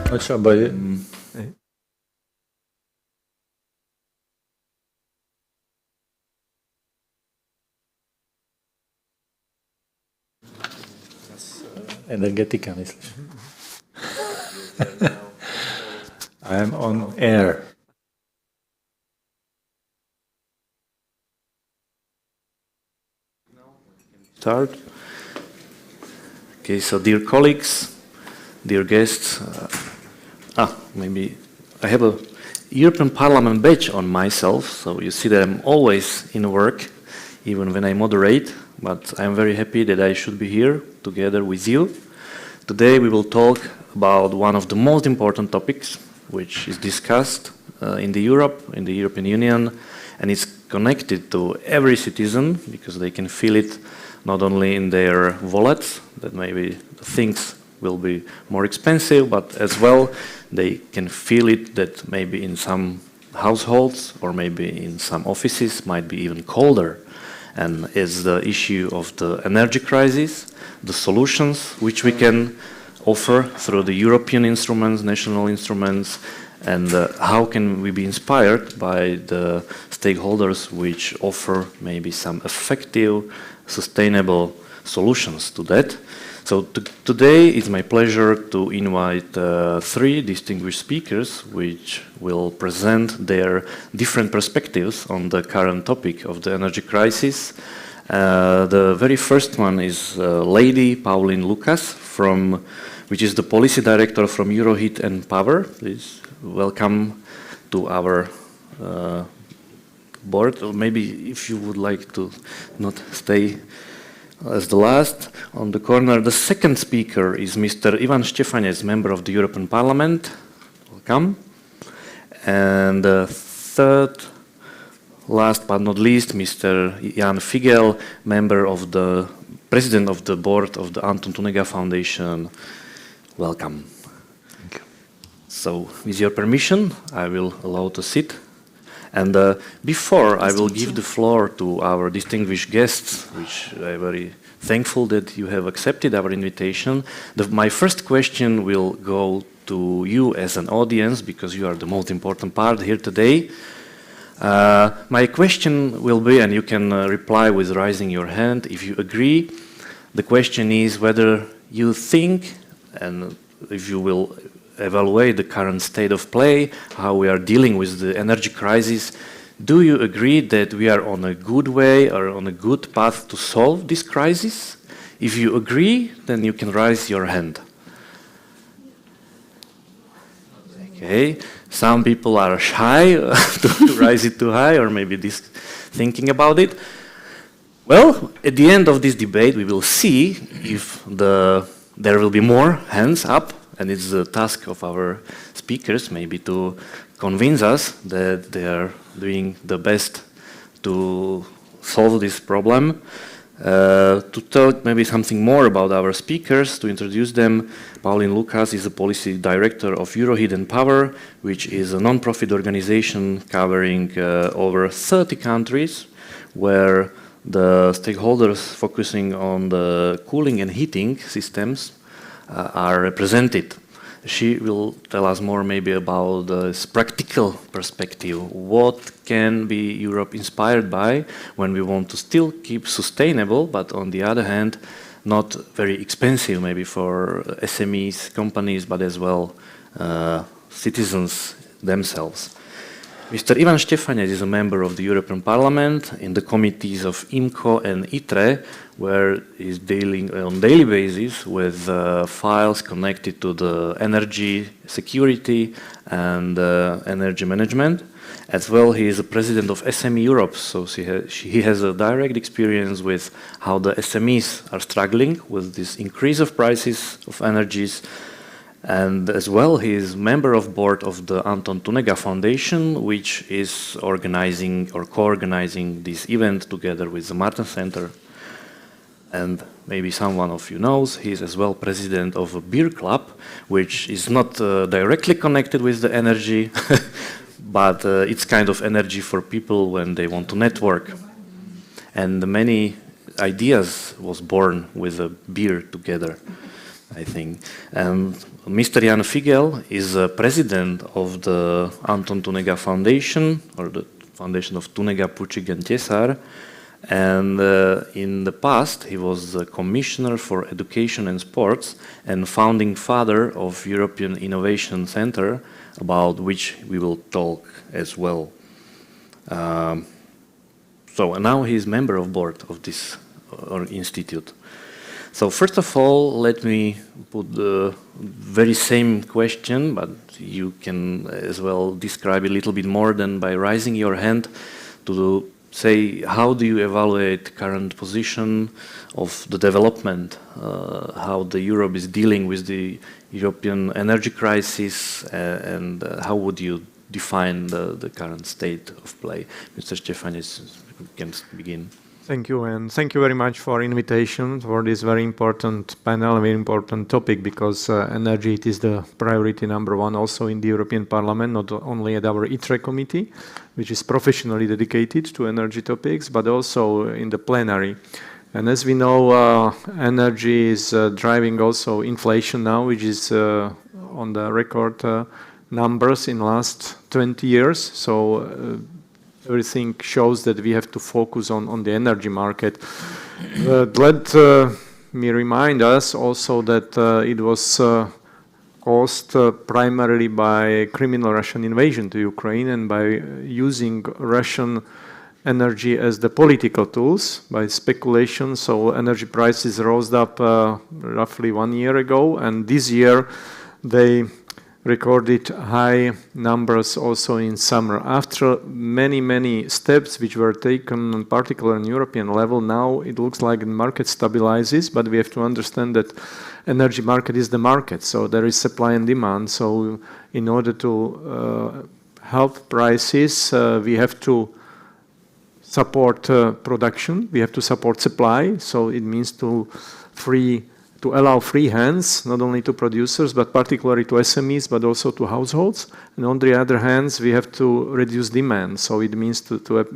Nagy Csaba, energetika, myslíš? I'm on air.
Start. Okay, so dear colleagues, dear guests, maybe I have a European Parliament badge on myself, so you see that I'm always in work, even when I moderate, but I'm very happy that I should be here together with you. Today we will talk about one of the most important topics which is discussed in the European Union, and it's connected to every citizen because they can feel it not only in their wallets, that maybe things will be more expensive, but as well they can feel it that maybe in some households or maybe in some offices might be even colder. And it's the issue of the energy crisis, the solutions which we can offer through the European instruments, national instruments, and how can we be inspired by the stakeholders which offer maybe some effective, sustainable solutions to that. So today it's my pleasure to invite three distinguished speakers which will present their different perspectives on the current topic of the energy crisis. The very first one is Lady Pauline Lucas, which is the policy director from Euroheat and Power. Please welcome to our board. Or maybe if you would like to not stay as the last on the corner. The second speaker is Mr. Ivan Štefanec, member of the European Parliament. Welcome. And the third, last but not least, Mr. Jan Figel, president of the board of the Anton Tunega Foundation. Welcome.
Thank you.
So, with your permission, I will allow to sit. And before I will give the floor to our distinguished guests, which I'm very thankful that you have accepted our invitation, my first question will go to you as an audience, because you are the most important part here today. My question will be, and you can reply with raising your hand if you agree. The question is whether you think, and if you will evaluate the current state of play, how we are dealing with the energy crisis, do you agree that we are on a good way or on a good path to solve this crisis? If you agree, then you can raise your hand. Okay, some people are shy to raise it too high, or maybe thinking about it. Well, at the end of this debate, we will see if there will be more hands up. And it's the task of our speakers maybe to convince us that they are doing the best to solve this problem. To talk maybe something more about our speakers, to introduce them, Pauline Lucas is the policy director of Euroheat and Power, which is a non-profit organization covering over 30 countries, where the stakeholders focusing on the cooling and heating systems are represented. She will tell us more maybe about this practical perspective. What can be Europe inspired by when we want to still keep sustainable, but on the other hand, not very expensive maybe for SMEs, companies, but as well citizens themselves. Mr. Ivan Štefanec is a member of the European Parliament in the committees of IMCO and ITRE, where he's dealing on daily basis with files connected to the energy security and energy management. As well, he is the president of SME Europe, so he has a direct experience with how the SMEs are struggling with this increase of prices of energies. And as well, he is member of board of the Anton Tunega Foundation, which is organizing or co-organizing this event together with the Martin Center. And maybe someone of you knows, he is as well president of a beer club, which is not directly connected with the energy, but it's kind of energy for people when they want to network. And many ideas was born with a beer together. I think. And Mr. Jan Figel is president of the Anton Tunega Foundation, or the Foundation of Tunega, Pučik and Tesar. And in the past, he was the Commissioner for Education and Sports and founding father of European Innovation Center, about which we will talk as well. So now he is member of board of this institute. So first of all, let me put the very same question, but you can as well describe a little bit more than by raising your hand to say, how do you evaluate current position of the development, how the Europe is dealing with the European energy crisis, and how would you define the current state of play? Mr. Stefanis, you can begin.
Thank you, and thank you very much for invitation for this very important panel, a very important topic, because energy it is the priority number one also in the European Parliament, not only at our ITRE committee, which is professionally dedicated to energy topics, but also in the plenary. And as we know, energy is driving also inflation now, which is on the record numbers in the last 20 years. So everything shows that we have to focus on the energy market. Let me remind us also that it was caused primarily by criminal Russian invasion to Ukraine and by using Russian energy as the political tools, by speculation. So energy prices rose up roughly 1 year ago, and this year they recorded high numbers also in summer. After many steps which were taken, in particular on European level, now it looks like the market stabilizes, but we have to understand that energy market is the market, so there is supply and demand. So in order to help prices, we have to support production, we have to support supply, so it means to allow free hands, not only to producers, but particularly to SMEs, but also to households. And on the other hand, we have to reduce demand. So it means to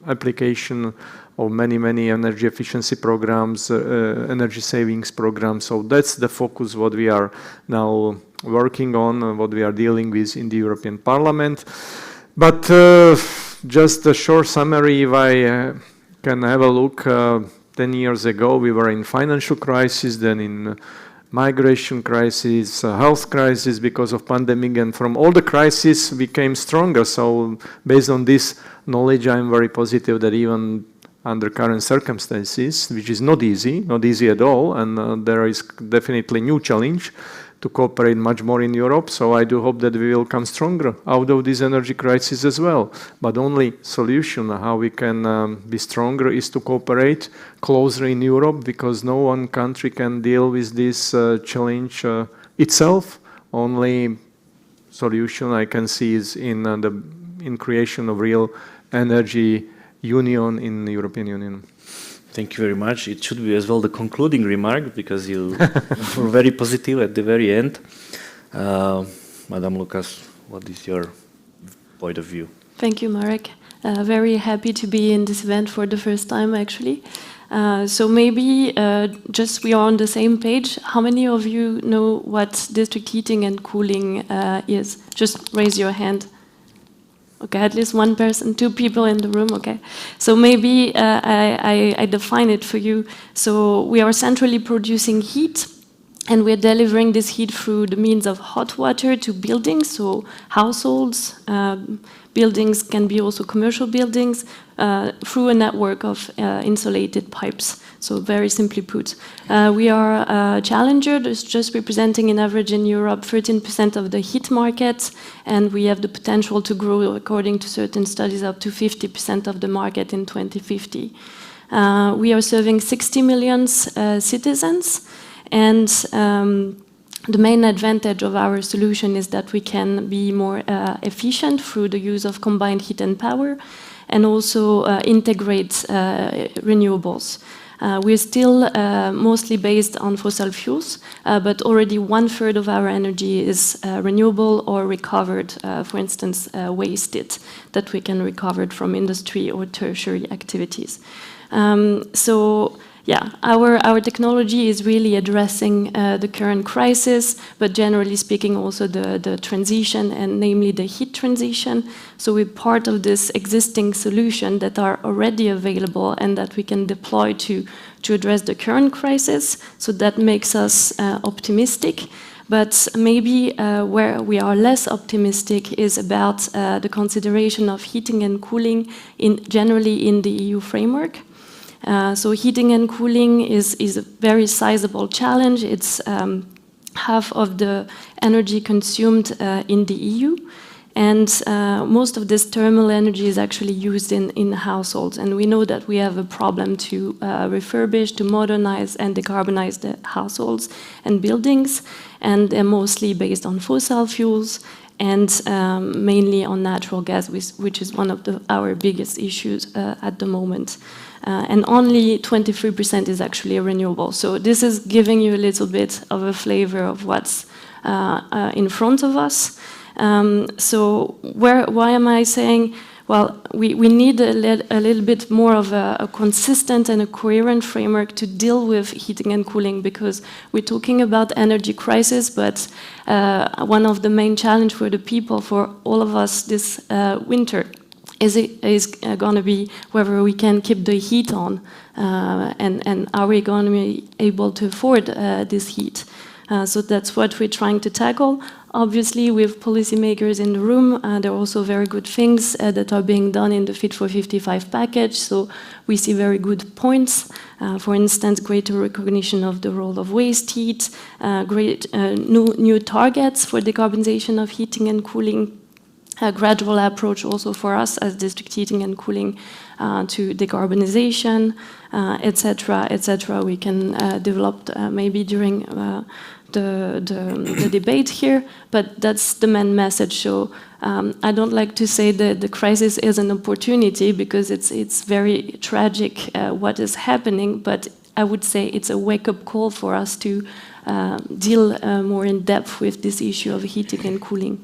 application of many energy efficiency programs, energy savings programs. So that's the focus what we are now working on, what we are dealing with in the European Parliament. But just a short summary, if I can have a look, 10 years ago, we were in financial crisis, then in migration crisis, health crisis because of pandemic, and from all the crises we came stronger. So based on this knowledge, I'm very positive that even under current circumstances, which is not easy at all, and there is definitely new challenge to cooperate much more in Europe. So I do hope that we will come stronger out of this energy crisis as well. But only solution how we can be stronger is to cooperate closer in Europe, because no one country can deal with this challenge itself. Only solution I can see is in creation of real energy union in the European Union.
Thank you very much. It should be as well the concluding remark, because you were very positive at the very end. Madam Lucas, what is your point of view?
Thank you, Marek. Very happy to be in this event for the first time, actually. So maybe just we are on the same page. How many of you know what district heating and cooling is? Just raise your hand. Okay, at least one person, 2 people in the room, okay. So maybe I define it for you. So we are centrally producing heat, and we're delivering this heat through the means of hot water to buildings, so households, buildings can be also commercial buildings, through a network of insulated pipes. So very simply put, we are a challenger that's just representing in average in Europe 13% of the heat market, and we have the potential to grow, according to certain studies, up to 50% of the market in 2050. We are serving 60 million citizens, and the main advantage of our solution is that we can be more efficient through the use of combined heat and power, and also integrate renewables. We're still mostly based on fossil fuels, but already 1/3 of our energy is renewable or recovered, for instance, wasted, that we can recover from industry or tertiary activities. So yeah, our technology is really addressing the current crisis, but generally speaking also the transition, and namely the heat transition. So we're part of this existing solution that are already available and that we can deploy to address the current crisis. So that makes us optimistic. But maybe where we are less optimistic is about the consideration of heating and cooling generally in the EU framework. So heating and cooling is a very sizable challenge. It's half of the energy consumed in the EU. And most of this thermal energy is actually used in households. And we know that we have a problem to refurbish, to modernize and decarbonize the households and buildings. And they're mostly based on fossil fuels and mainly on natural gas, which is one of our biggest issues at the moment. And only 23% is actually renewable. So this is giving you a little bit of a flavor of what's in front of us. So why am I saying, well, we need a little bit more of a consistent and a coherent framework to deal with heating and cooling, because we're talking about energy crisis, but one of the main challenge for the people, for all of us this winter, is going to be whether we can keep the heat on and are we going to be able to afford this heat. So that's what we're trying to tackle. Obviously, with policymakers in the room, there are also very good things that are being done in the Fit for 55 package. So we see very good points. For instance, greater recognition of the role of waste heat, new targets for decarbonization of heating and cooling, a gradual approach also for us as district heating and cooling to decarbonization, etc., etc. We can develop maybe during the debate here, but that's the main message. So I don't like to say that the crisis is an opportunity, because it's very tragic what is happening, but I would say it's a wake-up call for us to deal more in depth with this issue of heating and cooling.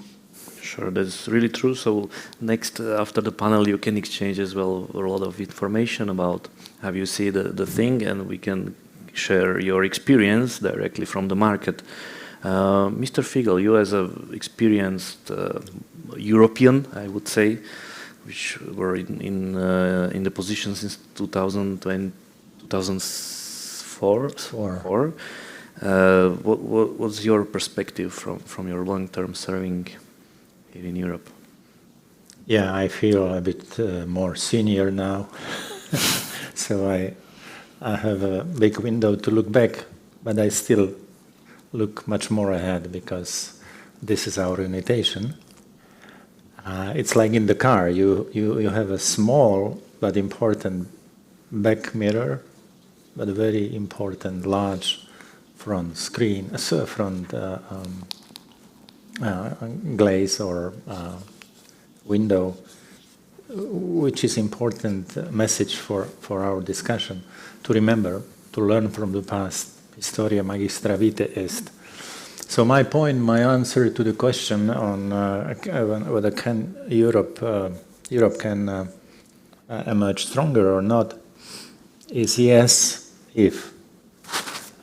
Sure, that's really true. So next, after the panel, you can exchange as well a lot of information about how you see the thing, and we can share your experience directly from the market. Mr. Figel, you as an experienced European, I would say, which were in the position since 2004. What's your perspective from your long-term serving here in Europe?
Yeah, I feel a bit more senior now, so I have a big window to look back, but I still look much more ahead, because this is our invitation. It's like in the car, you have a small but important back mirror, but a very important large front screen, front glaze or window, which is important message for our discussion. To remember, to learn from the past. Historia magistra vitae est. So my point, my answer to the question on whether Europe can emerge stronger or not is yes, if.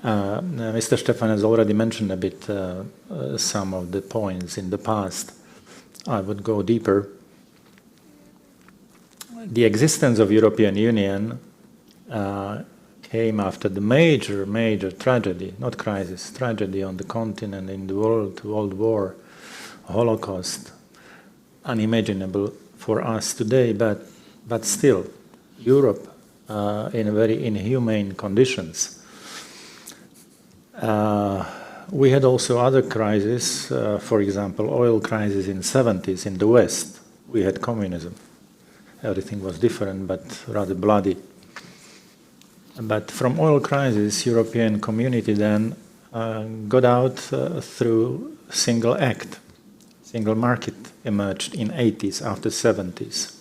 Mr. Stefan has already mentioned a bit some of the points in the past. I would go deeper. The existence of European Union came after the major tragedy, not crisis, tragedy on the continent, in the world war, Holocaust, unimaginable for us today, but still, Europe in very inhumane conditions. We had also other crises, for example, oil crisis in the 70s in the West. We had communism. Everything was different, but rather bloody. But from oil crisis, European community then got out through single act. Single market emerged in 80s, after 70s.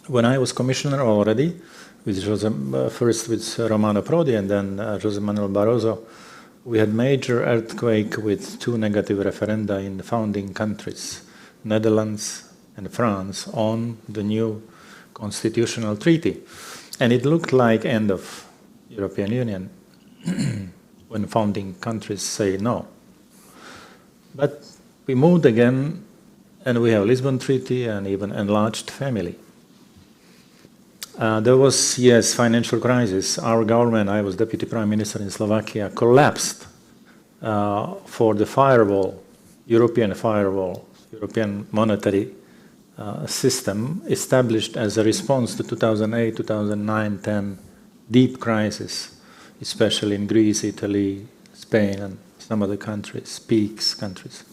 When I was commissioner already, first with Romano Prodi and then José Manuel Barroso, we had major earthquake with 2 negative referenda in the founding countries, Netherlands and France, on the new constitutional treaty. And it looked like end of European Union when founding countries say no. But we moved again, and we have Lisbon Treaty and even enlarged family. There was, yes, financial crisis. Our government, I was Deputy Prime Minister in Slovakia, collapsed for the firewall, European monetary system established as a response to 2008, 2009, 10 deep crisis, especially in Greece, Italy, Spain, and some other countries, peaks countries.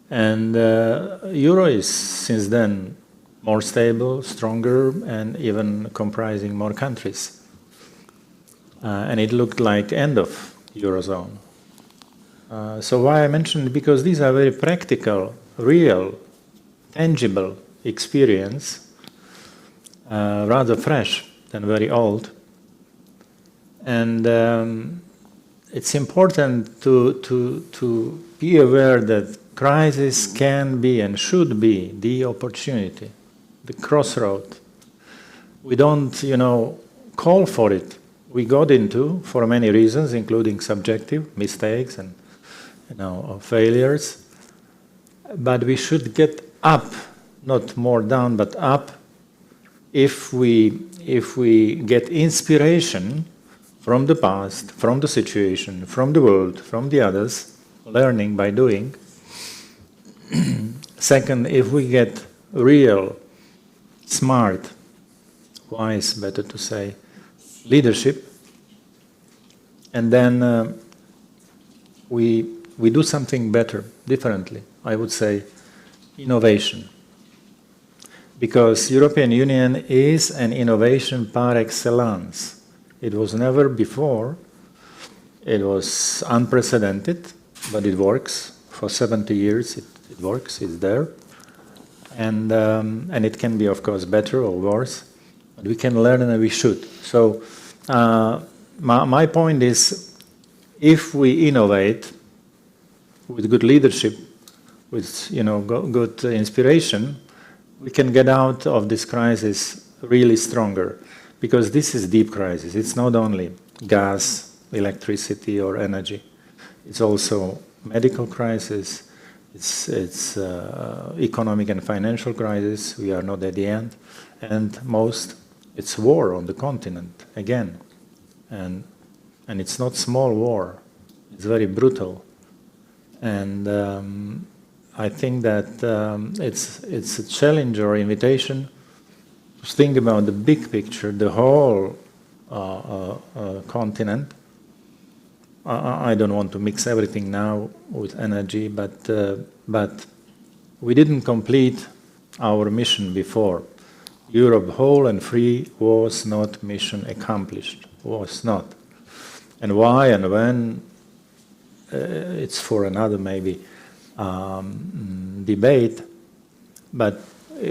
And euro is since then more stable, stronger, and even comprising more countries. And it looked like end of Eurozone. So why I mentioned it? Because these are very practical, real, tangible experience, rather fresh than very old. And it's important to be aware that crisis can be and should be the opportunity, the crossroad. We don't, call for it. We got into for many reasons, including subjective mistakes and, failures. But we should get up, not more down, but up. If we get inspiration from the past, from the situation, from the world, from the others, learning by doing. Second, if we get real, smart, wise, better to say, leadership, and then we do something better, differently, I would say, innovation. Because European Union is an innovation par excellence. It was never before. It was unprecedented, but it works. For 70 years, it works, it's there. And it can be, of course, better or worse. But we can learn and we should. So my point is, if we innovate with good leadership, with good inspiration, we can get out of this crisis really stronger. Because this is deep crisis. It's not only gas, electricity, or energy. It's also medical crisis. It's economic and financial crisis. We are not at the end. And most, it's war on the continent, again. And it's not small war. It's very brutal. And I think that it's a challenge or invitation to think about the big picture, the whole continent. I don't want to mix everything now with energy, but we didn't complete our mission before. Europe whole and free was not mission accomplished, was not. And why and when, it's for another maybe debate, but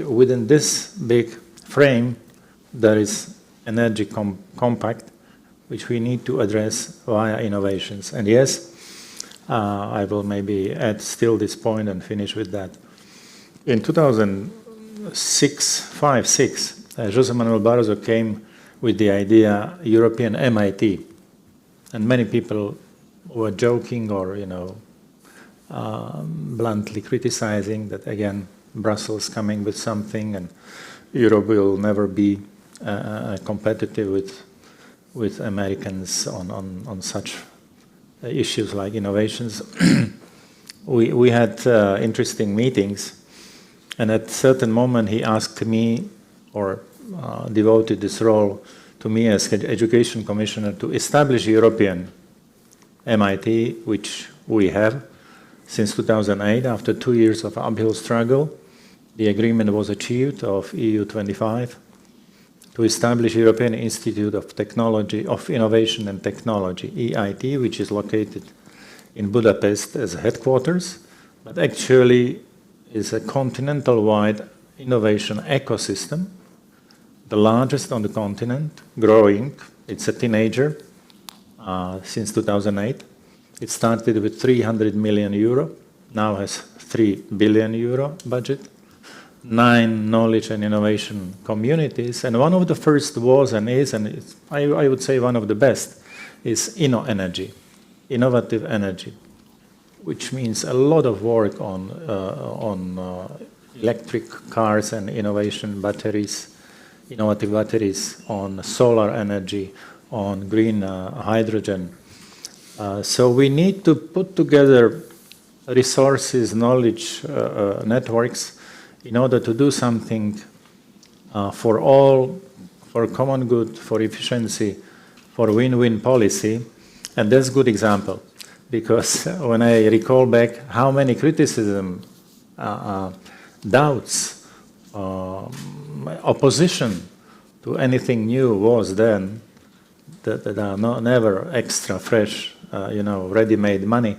within this big frame, there is energy compact, which we need to address via innovations. And yes, I will maybe add still this point and finish with that. In 2006, José Manuel Barroso came with the idea European MIT. And many people were joking or, bluntly criticizing that, again, Brussels coming with something and Europe will never be competitive with Americans on such issues like innovations. We had interesting meetings, and at a certain moment he asked me, or devoted this role to me as Education Commissioner, to establish European MIT, which we have since 2008. After 2 years of uphill struggle, the agreement was achieved of EU25 to establish European Institute of Technology, of Innovation and Technology, EIT, which is located in Budapest as headquarters, but actually is a continental-wide innovation ecosystem, the largest on the continent, growing. It's a teenager since 2008. It started with 300 million euro, now has 3 billion euro budget. 9 knowledge and innovation communities, and one of the first was and is, and I would say one of the best, is InnoEnergy, innovative energy, which means a lot of work on electric cars and innovation batteries, innovative batteries, on solar energy, on green hydrogen. So we need to put together resources, knowledge, networks in order to do something for all, for common good, for efficiency, for win-win policy. And that's a good example, because when I recall back how many criticism, doubts, opposition to anything new was then, that are never extra fresh, ready-made money,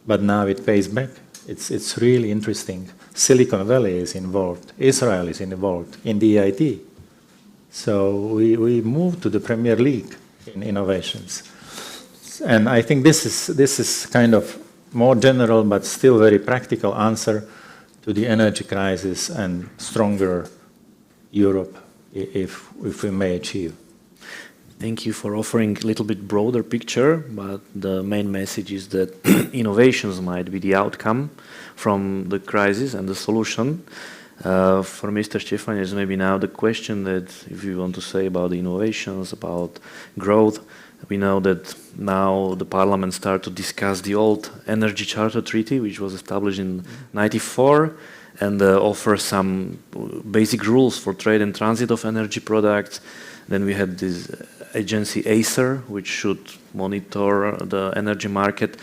but now it pays back. It's really interesting. Silicon Valley is involved. Israel is involved in the EIT. So we moved to the Premier League in innovations. And I think this is kind of more general but still very practical answer to the energy crisis and stronger Europe if we may achieve.
Thank you for offering a little bit broader picture, but the main message is that innovations might be the outcome from the crisis and the solution. For Mr. Stefanic, maybe now the question that if you want to say about the innovations, about growth, we know that now the Parliament started to discuss the old Energy Charter Treaty, which was established in '94, and offer some basic rules for trade and transit of energy products. Then we had this agency ACER, which should monitor the energy market.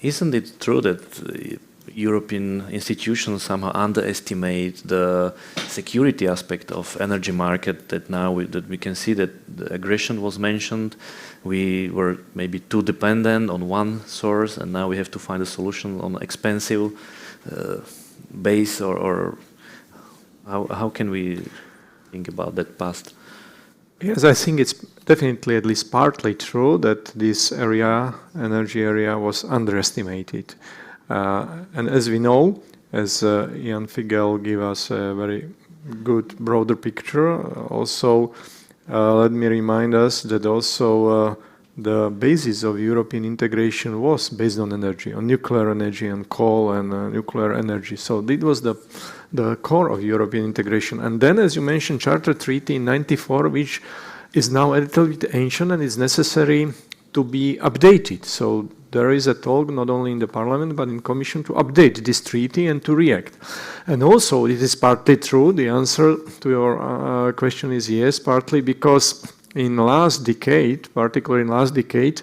Isn't it true that European institutions somehow underestimate the security aspect of energy market, that now that we can see that the aggression was mentioned, we were maybe too dependent on one source, and now we have to find a solution on expensive base, or how can we think about that past?
Yes, I think it's definitely at least partly true that this area, energy area, was underestimated. And as we know, as Jan Figel gave us a very good broader picture, also let me remind us that also the basis of European integration was based on energy, on nuclear energy and coal and nuclear energy. So it was the core of European integration. And then, as you mentioned, Charter Treaty in '94, which is now a little bit ancient and is necessary to be updated. So there is a talk not only in the Parliament but in Commission to update this treaty and to react. And also it is partly true, the answer to your question is yes, partly because in last decade, particularly in last decade,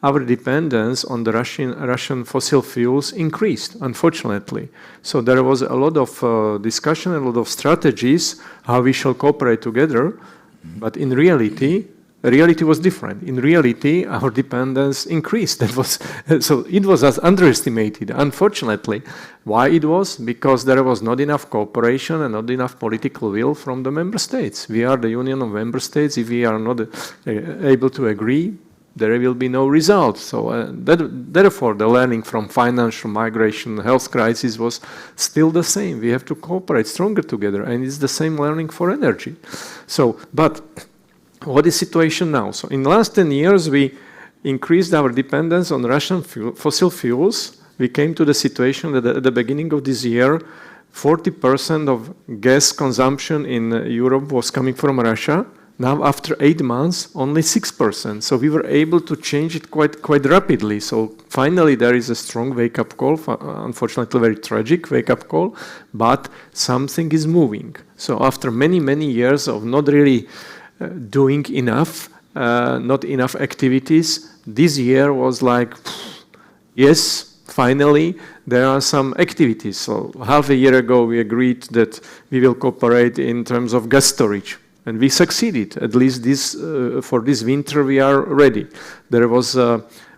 our dependence on the Russian fossil fuels increased, unfortunately. So there was a lot of discussion, a lot of strategies how we shall cooperate together, but in reality was different. In reality, our dependence increased. So it was underestimated, unfortunately. Why it was? Because there was not enough cooperation and not enough political will from the member states. We are the union of member states. If we are not able to agree, there will be no result. So therefore, the learning from financial migration, health crisis was still the same. We have to cooperate stronger together, and it's the same learning for energy. So, but what is the situation now? So in the last 10 years, we increased our dependence on Russian fossil fuels. We came to the situation that at the beginning of this year, 40% of gas consumption in Europe was coming from Russia. Now, after 8 months, only 6%. So we were able to change it quite rapidly. So finally, there is a strong wake-up call, unfortunately a very tragic wake-up call, but something is moving. So after many years of not really doing enough, not enough activities, this year was like, yes, finally, there are some activities. So half a year ago, we agreed that we will cooperate in terms of gas storage. And we succeeded. At least for this winter, we are ready. There was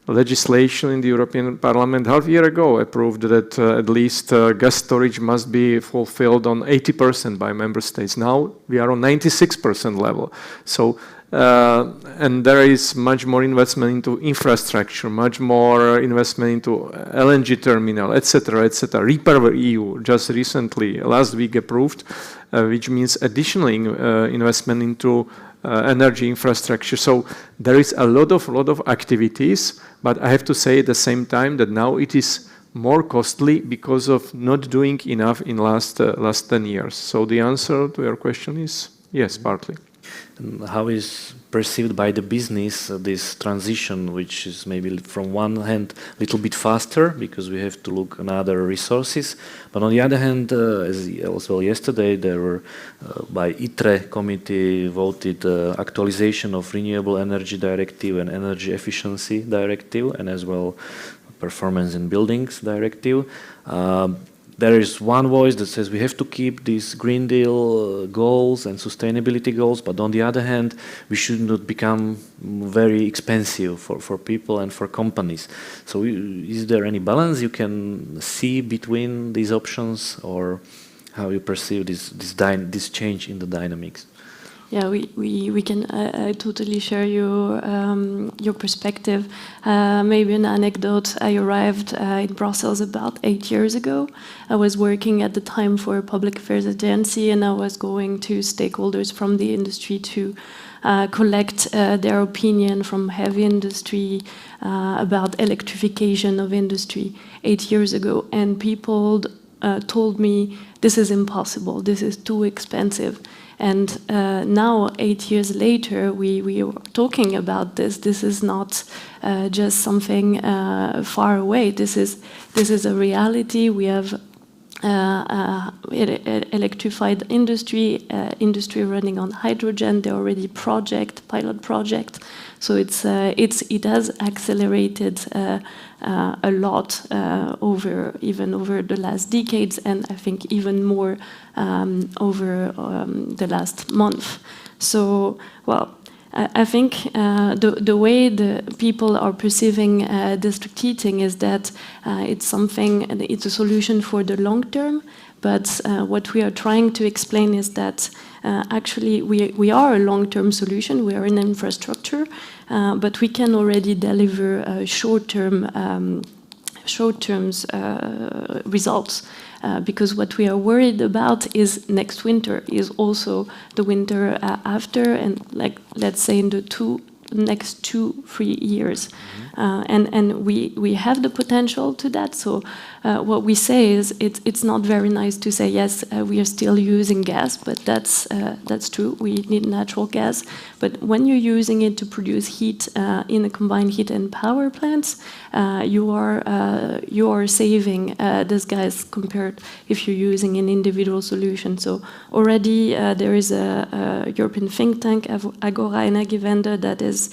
legislation in the European Parliament half a year ago approved that at least gas storage must be fulfilled on 80% by member states. Now we are on 96% level. So and there is much more investment into infrastructure, much more investment into LNG terminal, etc., etc. Repower EU just recently, last week approved, which means additional investment into energy infrastructure. So there is a lot of activities, but I have to say at the same time that now it is more costly because of not doing enough in last 10 years. So the answer to your question is yes, partly.
And how is perceived by the business this transition, which is maybe from one hand a little bit faster because we have to look on other resources, but on the other hand, as also yesterday, there were by ITRE committee voted actualization of Renewable Energy Directive and Energy Efficiency Directive, and as well Performance in Buildings Directive. There is one voice that says we have to keep these Green Deal goals and sustainability goals, but on the other hand, we should not become very expensive for people and for companies. So is there any balance you can see between these options, or how you perceive this change in the dynamics?
Yeah, we can. I totally share your perspective. Maybe an anecdote. I arrived in Brussels about 8 years ago. I was working at the time for a public affairs agency, and I was going to stakeholders from the industry to collect their opinion from heavy industry about electrification of industry 8 years ago. And people told me, this is impossible, this is too expensive. And now, 8 years later, we are talking about this. This is not just something far away. This is a reality. We have electrified industry, industry running on hydrogen. There are already pilot project. So it has accelerated a lot even over the last decades, and I think even more over the last month. So, well, I think the way the people are perceiving district heating is that it's a solution for the long term. But what we are trying to explain is that actually we are a long-term solution. We are an infrastructure, but we can already deliver short-term results. Because what we are worried about is next winter, is also the winter after, and let's say in the next 2-3 years. And we have the potential to that. So what we say is it's not very nice to say, yes, we are still using gas, but that's true. We need natural gas. But when you're using it to produce heat in a combined heat and power plants, you are saving this gas compared if you're using an individual solution. So already there is a European think tank, Agora Energiewende, that is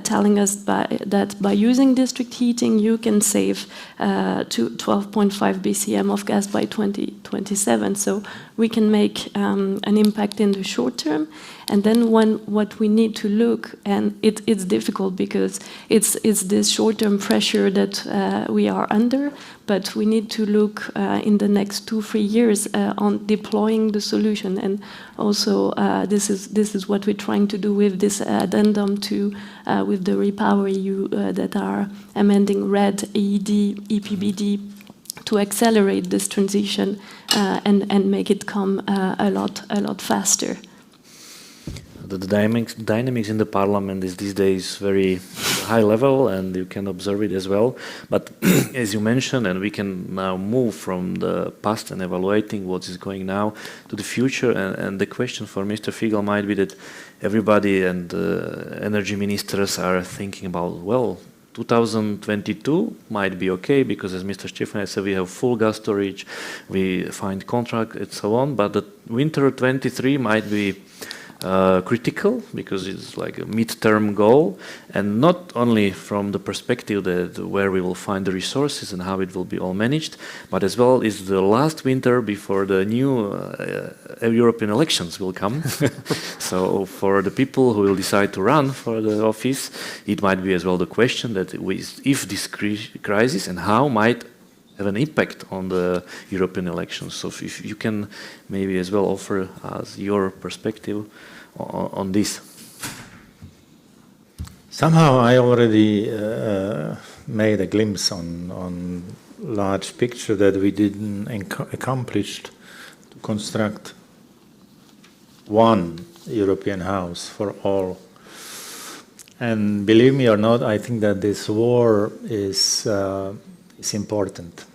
telling us that by using district heating, you can save to 12.5 BCM of gas by 2027. So we can make an impact in the short term. And then what we need to look, and it's difficult because it's this short-term pressure that we are under, but we need to look in the next 2-3 years on deploying the solution. And also this is what we're trying to do with this addendum to with the Repower EU that are amending RED, EED, EPBD to accelerate this transition and make it come a lot faster.
The dynamics in the parliament is these days very high level, and you can observe it as well. But as you mentioned, and we can now move from the past and evaluating what is going now to the future. And the question for Mr. Fiegel might be that everybody and energy ministers are thinking about, well, 2022 might be okay because, as Mr. Stefan said, we have full gas storage, we find contract and so on. But the winter 23 might be critical because it's like a mid-term goal, and not only from the perspective that where we will find the resources and how it will be all managed, but as well is the last winter before the new European elections will come. So for the people who will decide to run for the office, it might be as well the question that if this crisis and how might have an impact on the European elections. So if you can maybe as well offer us your perspective on this.
Somehow I already made a glimpse on large picture that we didn't accomplish to construct one European house for all. And believe me or not, I think that this war is important.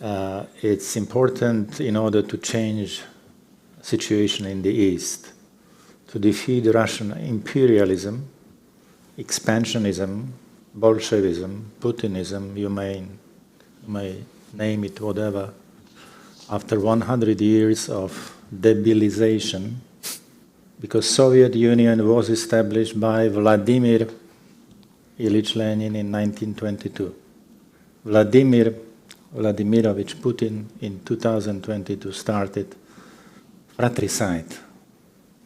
It's important in order to change the situation in the East, to defeat Russian imperialism, expansionism, Bolshevism, Putinism, you may name it whatever. After 100 years of debilization, because Soviet Union was established by Vladimir Ilyich Lenin in 1922. Vladimirovich Putin in 2022 started fratricide,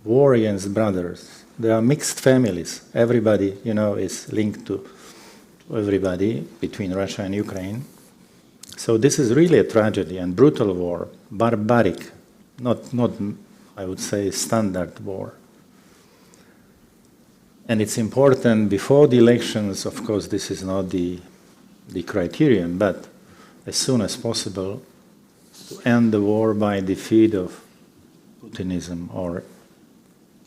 war against brothers. There are mixed families. Everybody, is linked to everybody between Russia and Ukraine. So this is really a tragedy and brutal war, barbaric, not I would say standard war. And it's important before the elections, of course this is not the criterion, but as soon as possible to end the war by defeat of Putinism or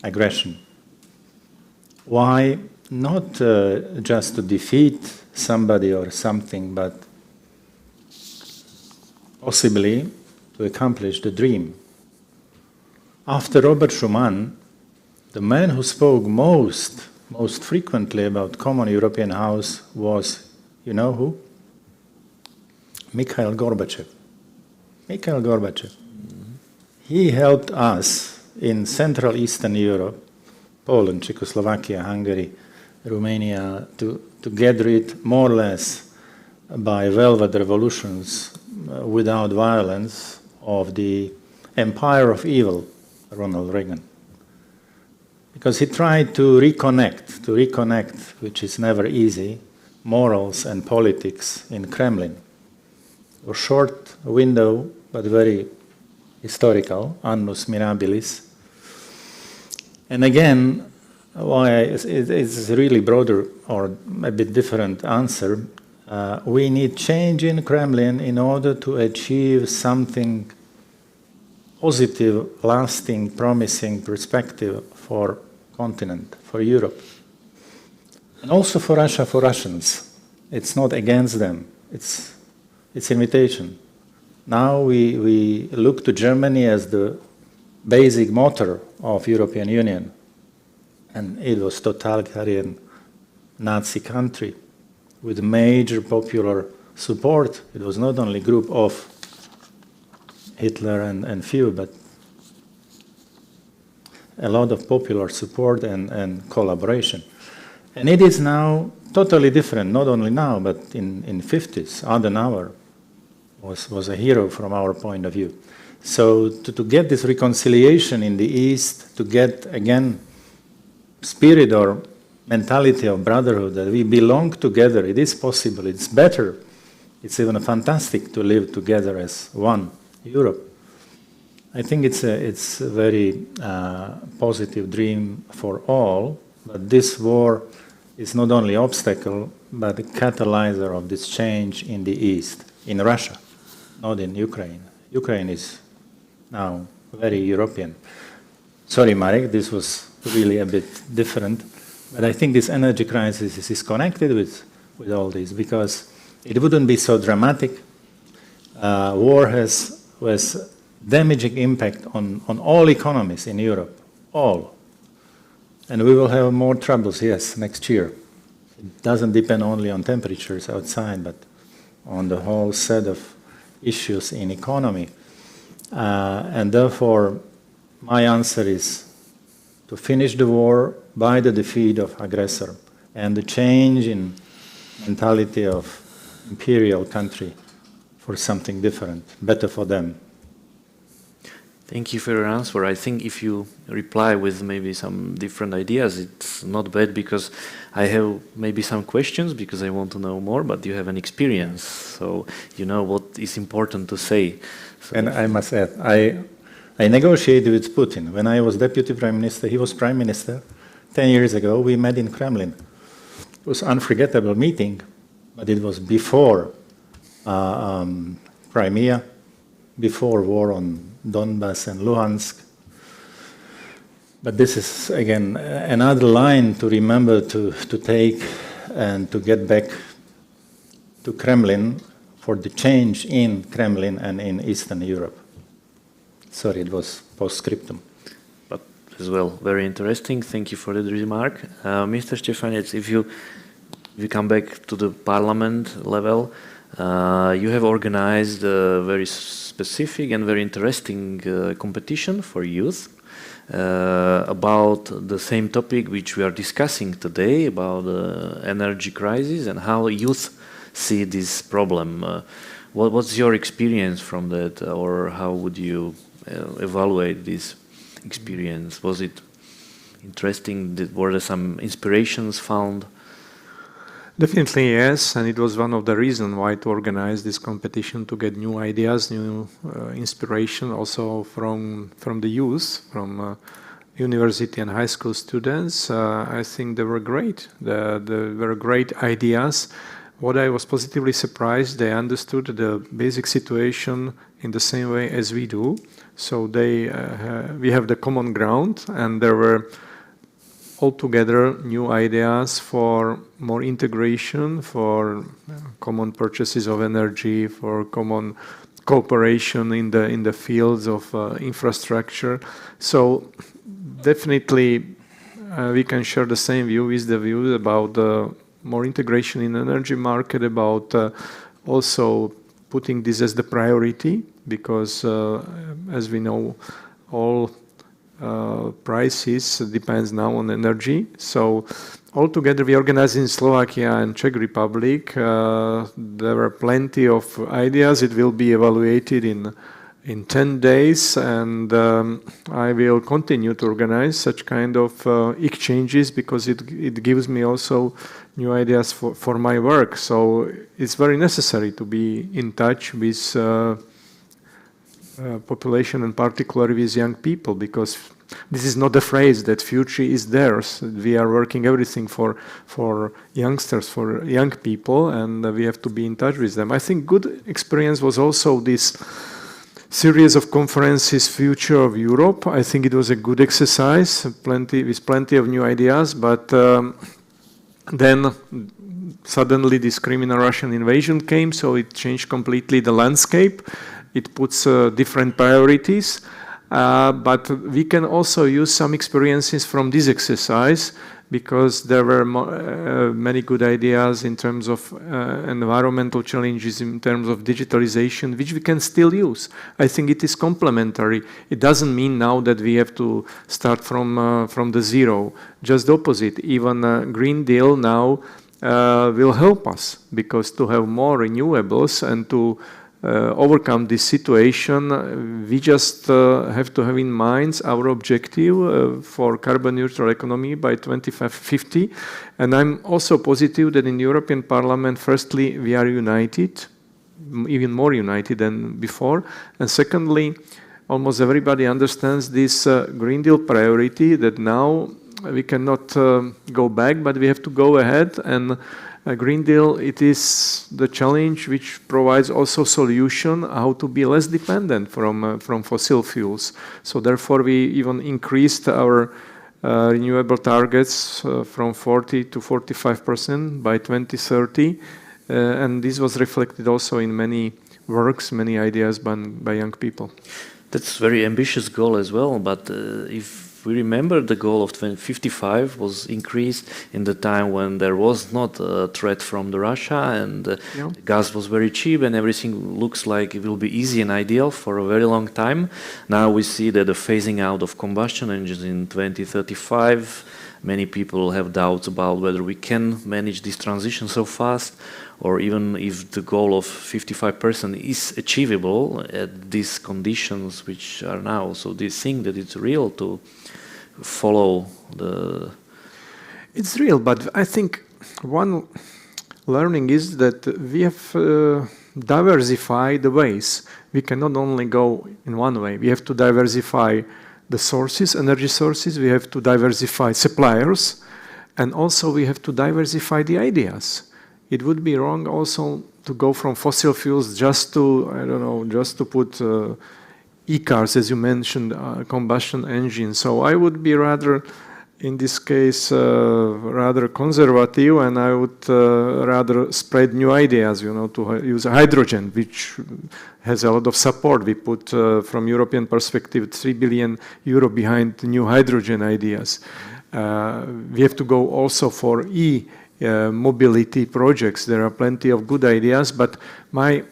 aggression. Why? Not just to defeat somebody or something, but possibly to accomplish the dream. After Robert Schuman, the man who spoke most frequently about common European house was, you know who? Mikhail Gorbachev. Mikhail Gorbachev. He helped us in Central Eastern Europe, Poland, Czechoslovakia, Hungary, Romania, to get rid more or less by velvet revolutions without violence of the empire of evil, Ronald Reagan. Because he tried to reconnect, which is never easy, morals and politics in Kremlin. A short window, but very historical, annus mirabilis. And again, why it's a really broader or a bit different answer. We need change in Kremlin in order to achieve something positive, lasting, promising perspective for continent, for Europe. And also for Russia, for Russians. It's not against them, it's invitation. Now we look to Germany as the basic motor of European Union. And it was totalitarian Nazi country with major popular support. It was not only a group of Hitler and few, but a lot of popular support and collaboration. And it is now totally different, not only now, but in 50s. Adenauer was a hero from our point of view. So to get this reconciliation in the East, to get, again, spirit or mentality of brotherhood, that we belong together, it is possible, it's better, it's even fantastic to live together as one Europe. I think it's a very positive dream for all, but this war is not only obstacle, but a catalyzer of this change in the East, in Russia, not in Ukraine. Ukraine is now very European. Sorry, Marek, this was really a bit different, but I think this energy crisis is connected with all this, because it wouldn't be so dramatic. War has damaging impact on all economies in Europe, all. And we will have more troubles, yes, next year. It doesn't depend only on temperatures outside, but on the whole set of issues in economy. And therefore, my answer is to finish the war by the defeat of aggressor and the change in mentality of imperial country for something different, better for them.
Thank you for your answer. I think if you reply with maybe some different ideas, it's not bad, because I have maybe some questions because I want to know more, but you have an experience, so you know what is important to say. So
and I must add, I negotiated with Putin. When I was deputy prime minister, he was prime minister. 10 years ago, we met in Kremlin. It was an unforgettable meeting, but it was before Crimea, before war on Donbass and Luhansk. But this is, again, another line to remember to take and to get back to Kremlin for the change in Kremlin and in Eastern Europe. Sorry, it was postscriptum.
But as well, very interesting. Thank you for that remark. Mr. Stefanec, if you come back to the parliament level, you have organized a very specific and very interesting competition for youth about the same topic which we are discussing today, about the energy crisis and how youth see this problem. What's your experience from that, or how would you evaluate this experience? Was it interesting? Were there some inspirations found?
Definitely yes, and it was one of the reasons why to organize this competition, to get new ideas, new inspiration also from the youth, from university and high school students. I think they were great. They were great ideas. What I was positively surprised, they understood the basic situation in the same way as we do. So we have the common ground, and there were altogether new ideas for more integration, for common purchases of energy, for common cooperation in the fields of infrastructure. So definitely we can share the same view with the view about more integration in energy market, about also putting this as the priority, because as we know, all prices depends now on energy. So altogether we organized in Slovakia and Czech Republic. There were plenty of ideas. It will be evaluated in 10 days, and I will continue to organize such kind of exchanges, because it gives me also new ideas for my work. So it's very necessary to be in touch with population, and particularly with young people, because this is not a phrase that future is theirs. We are working everything for youngsters, for young people, and we have to be in touch with them. I think good experience was also this series of conferences, Future of Europe. I think it was a good exercise, with plenty of new ideas, but then suddenly this criminal Russian invasion came, so it changed completely the landscape. It puts different priorities, but we can also use some experiences from this exercise, because there were many good ideas in terms of environmental challenges, in terms of digitalization, which we can still use. I think it is complementary. It doesn't mean now that we have to start from the zero. Just the opposite. Even Green Deal now will help us, because to have more renewables and to overcome this situation, we just have to have in mind our objective for carbon neutral economy by 2050. And I'm also positive that in the European Parliament, firstly, we are united, even more united than before. And secondly, almost everybody understands this Green Deal priority, that now we cannot go back, but we have to go ahead. And Green Deal, it is the challenge which provides also solution how to be less dependent from fossil fuels. So therefore we even increased our renewable targets from 40 to 45% by 2030. And this was reflected also in many works, many ideas by young people.
That's a very ambitious goal as well, but if we remember, the goal of 2055 was increased in the time when there was not a threat from the Russia, and gas was very cheap, and everything looks like it will be easy and ideal for a very long time. Now we see that the phasing out of combustion engines in 2035, many people have doubts about whether we can manage this transition so fast, or even if the goal of 55% is achievable at these conditions which are now. So they think that it's real to follow the...
It's real, but I think one learning is that we have diversified the ways. We cannot only go in one way. We have to diversify the sources, energy sources. We have to diversify suppliers, and also we have to diversify the ideas. It would be wrong also to go from fossil fuels just to, I don't know, just to put e-cars, as you mentioned, combustion engines. So I would be rather, in this case, rather conservative, and I would rather spread new ideas, you know, to use hydrogen, which has a lot of support. We put, from European perspective, 3 billion euro behind new hydrogen ideas. We have to go also for mobility projects. There are plenty of good ideas, but my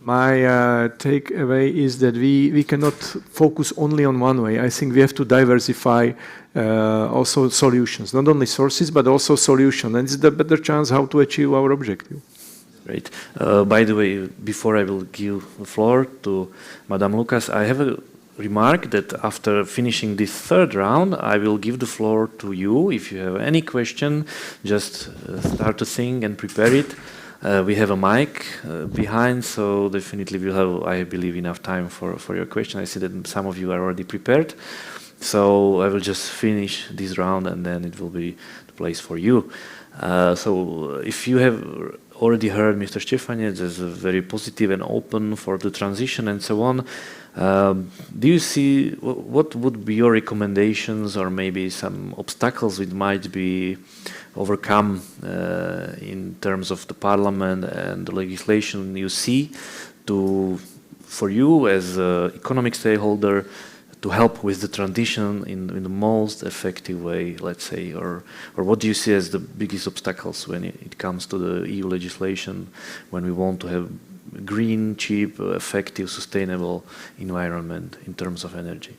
takeaway is that we cannot focus only on one way. I think we have to diversify also solutions, not only sources, but also solutions. And it's the better chance how to achieve our objective.
Great. By the way, before I will give the floor to Madame Lucas, I have a remark that after finishing this third round, I will give the floor to you. If you have any question, just start to think and prepare it. We have a mic behind, so definitely we'll have, I believe, enough time for your question. I see that some of you are already prepared. So I will just finish this round and then it will be the place for you. So if you have already heard Mr. Štefanec as very positive and open for the transition and so on, do you see what would be your recommendations or maybe some obstacles which might be overcome in terms of the parliament and the legislation you see for you as an economic stakeholder to help with the transition in the most effective way, let's say, or what do you see as the biggest obstacles when it comes to the EU legislation, when we want to have green, cheap, effective, sustainable environment in terms of energy?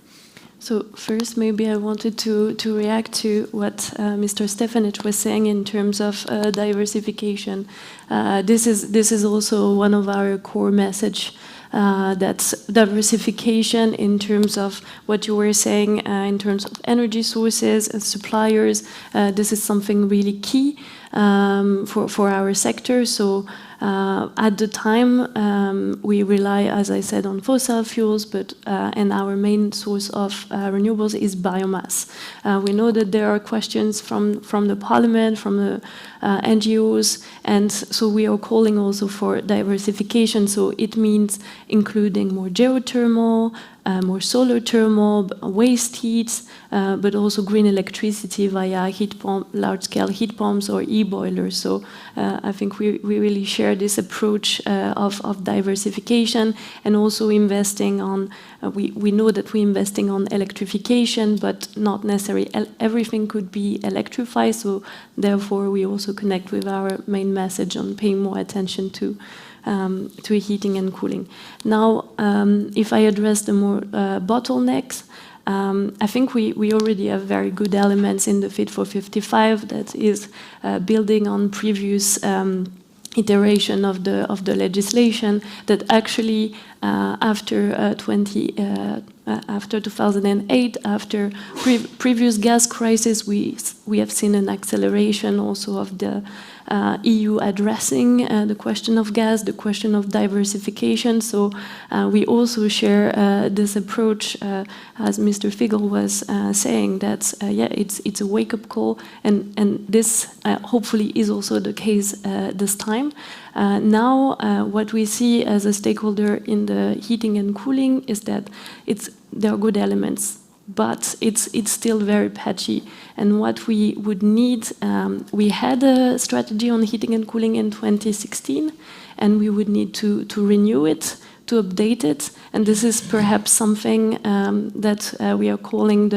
So first, maybe I wanted to react to what Mr. Štefanec was saying in terms of diversification. This is also one of our core message. That's diversification in terms of what you were saying in terms of energy sources and suppliers. This is something really key for our sector. So at the time, we rely, as I said, on fossil fuels, but and our main source of renewables is biomass. We know that there are questions from the parliament, from the NGOs, and so we are calling also for diversification. So it means including more geothermal, more solar thermal, waste heats, but also green electricity via heat pump, large-scale heat pumps or e-boilers. So I think we really share this approach of diversification and also investing on, we know that we're investing on electrification, but not necessarily everything could be electrified. So therefore we also connect with our main message on paying more attention to heating and cooling. Now, if I address the more bottlenecks, I think we already have very good elements in the Fit for 55 that is building on previous iteration of the legislation that actually after 2008, after previous gas crisis, we have seen an acceleration also of the EU addressing the question of gas, the question of diversification. So we also share this approach, as Mr. Figel was saying, that yeah, it's a wake-up call, and this hopefully is also the case this time. Now, what we see as a stakeholder in the heating and cooling is that there are good elements, but it's still very patchy. And what we would need, we had a strategy on heating and cooling in 2016, and we would need to renew it, to update it. And this is perhaps something that we are calling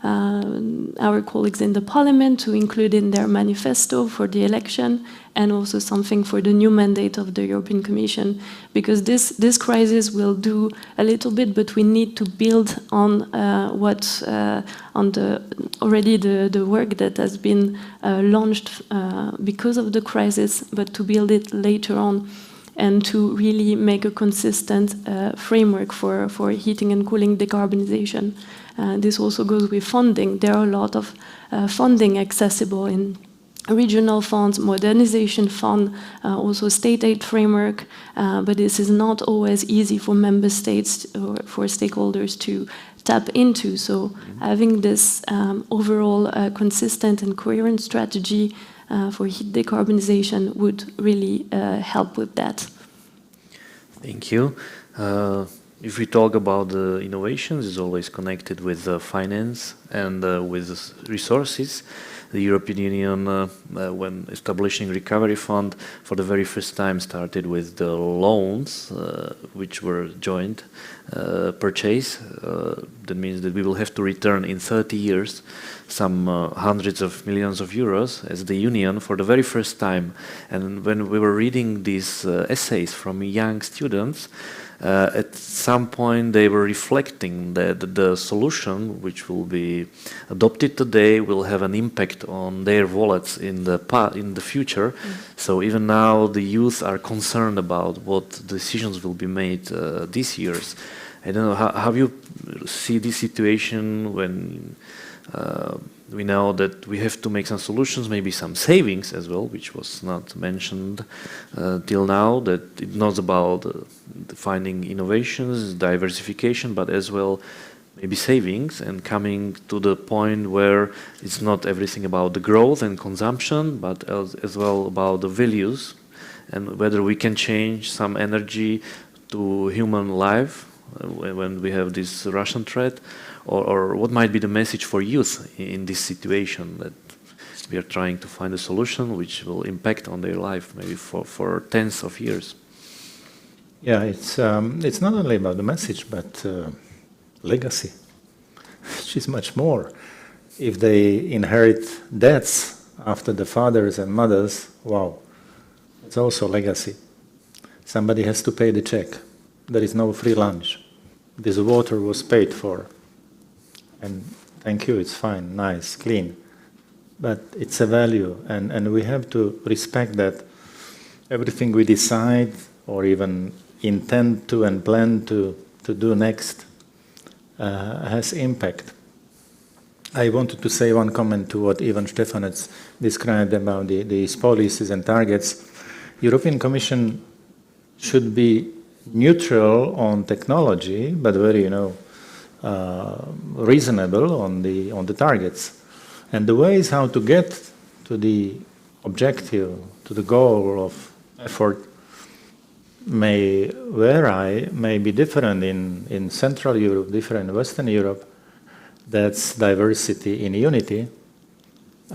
our colleagues in the parliament to include in their manifesto for the election, and also something for the new mandate of the European Commission, because this crisis will do a little bit, but we need to build on the work that has been launched because of the crisis, but to build it later on and to really make a consistent framework for heating and cooling decarbonization. This also goes with funding. There are a lot of funding accessible in regional funds, modernization fund, also state aid framework, but this is not always easy for member states or for stakeholders to tap into. So having this overall consistent and coherent strategy for heat decarbonization would really help with that.
Thank you. If we talk about the innovations, it's always connected with finance and with resources. The European Union, when establishing recovery fund, for the very first time started with the loans, which were joint purchase. That means that we will have to return in 30 years some hundreds of millions of euros as the Union for the very first time. And when we were reading these essays from young students, at some point they were reflecting that the solution which will be adopted today will have an impact on their wallets in the future. So even now the youth are concerned about what decisions will be made these years. I don't know, how you see this situation when we know that we have to make some solutions, maybe some savings as well, which was not mentioned till now, that it's not about finding innovations, diversification, but as well maybe savings and coming to the point where it's not everything about the growth and consumption, but as well about the values and whether we can change some energy to human life when we have this Russian threat. Or what might be the message for youth in this situation, that we are trying to find a solution which will impact on their life maybe for tens of years?
Yeah, it's not only about the message, but legacy, which is much more. If they inherit debts after the fathers and mothers, wow, it's also legacy. Somebody has to pay the check. There is no free lunch. This water was paid for. And thank you, it's fine, nice, clean. But it's a value, and we have to respect that everything we decide or even intend to and plan to do next has impact. I wanted to say one comment to what Ivan Štefanec described about these policies and targets. European Commission should be neutral on technology, but very, reasonable on the targets. And the ways how to get to the objective, to the goal of effort may vary, may be different in Central Europe, different in Western Europe. That's diversity in unity.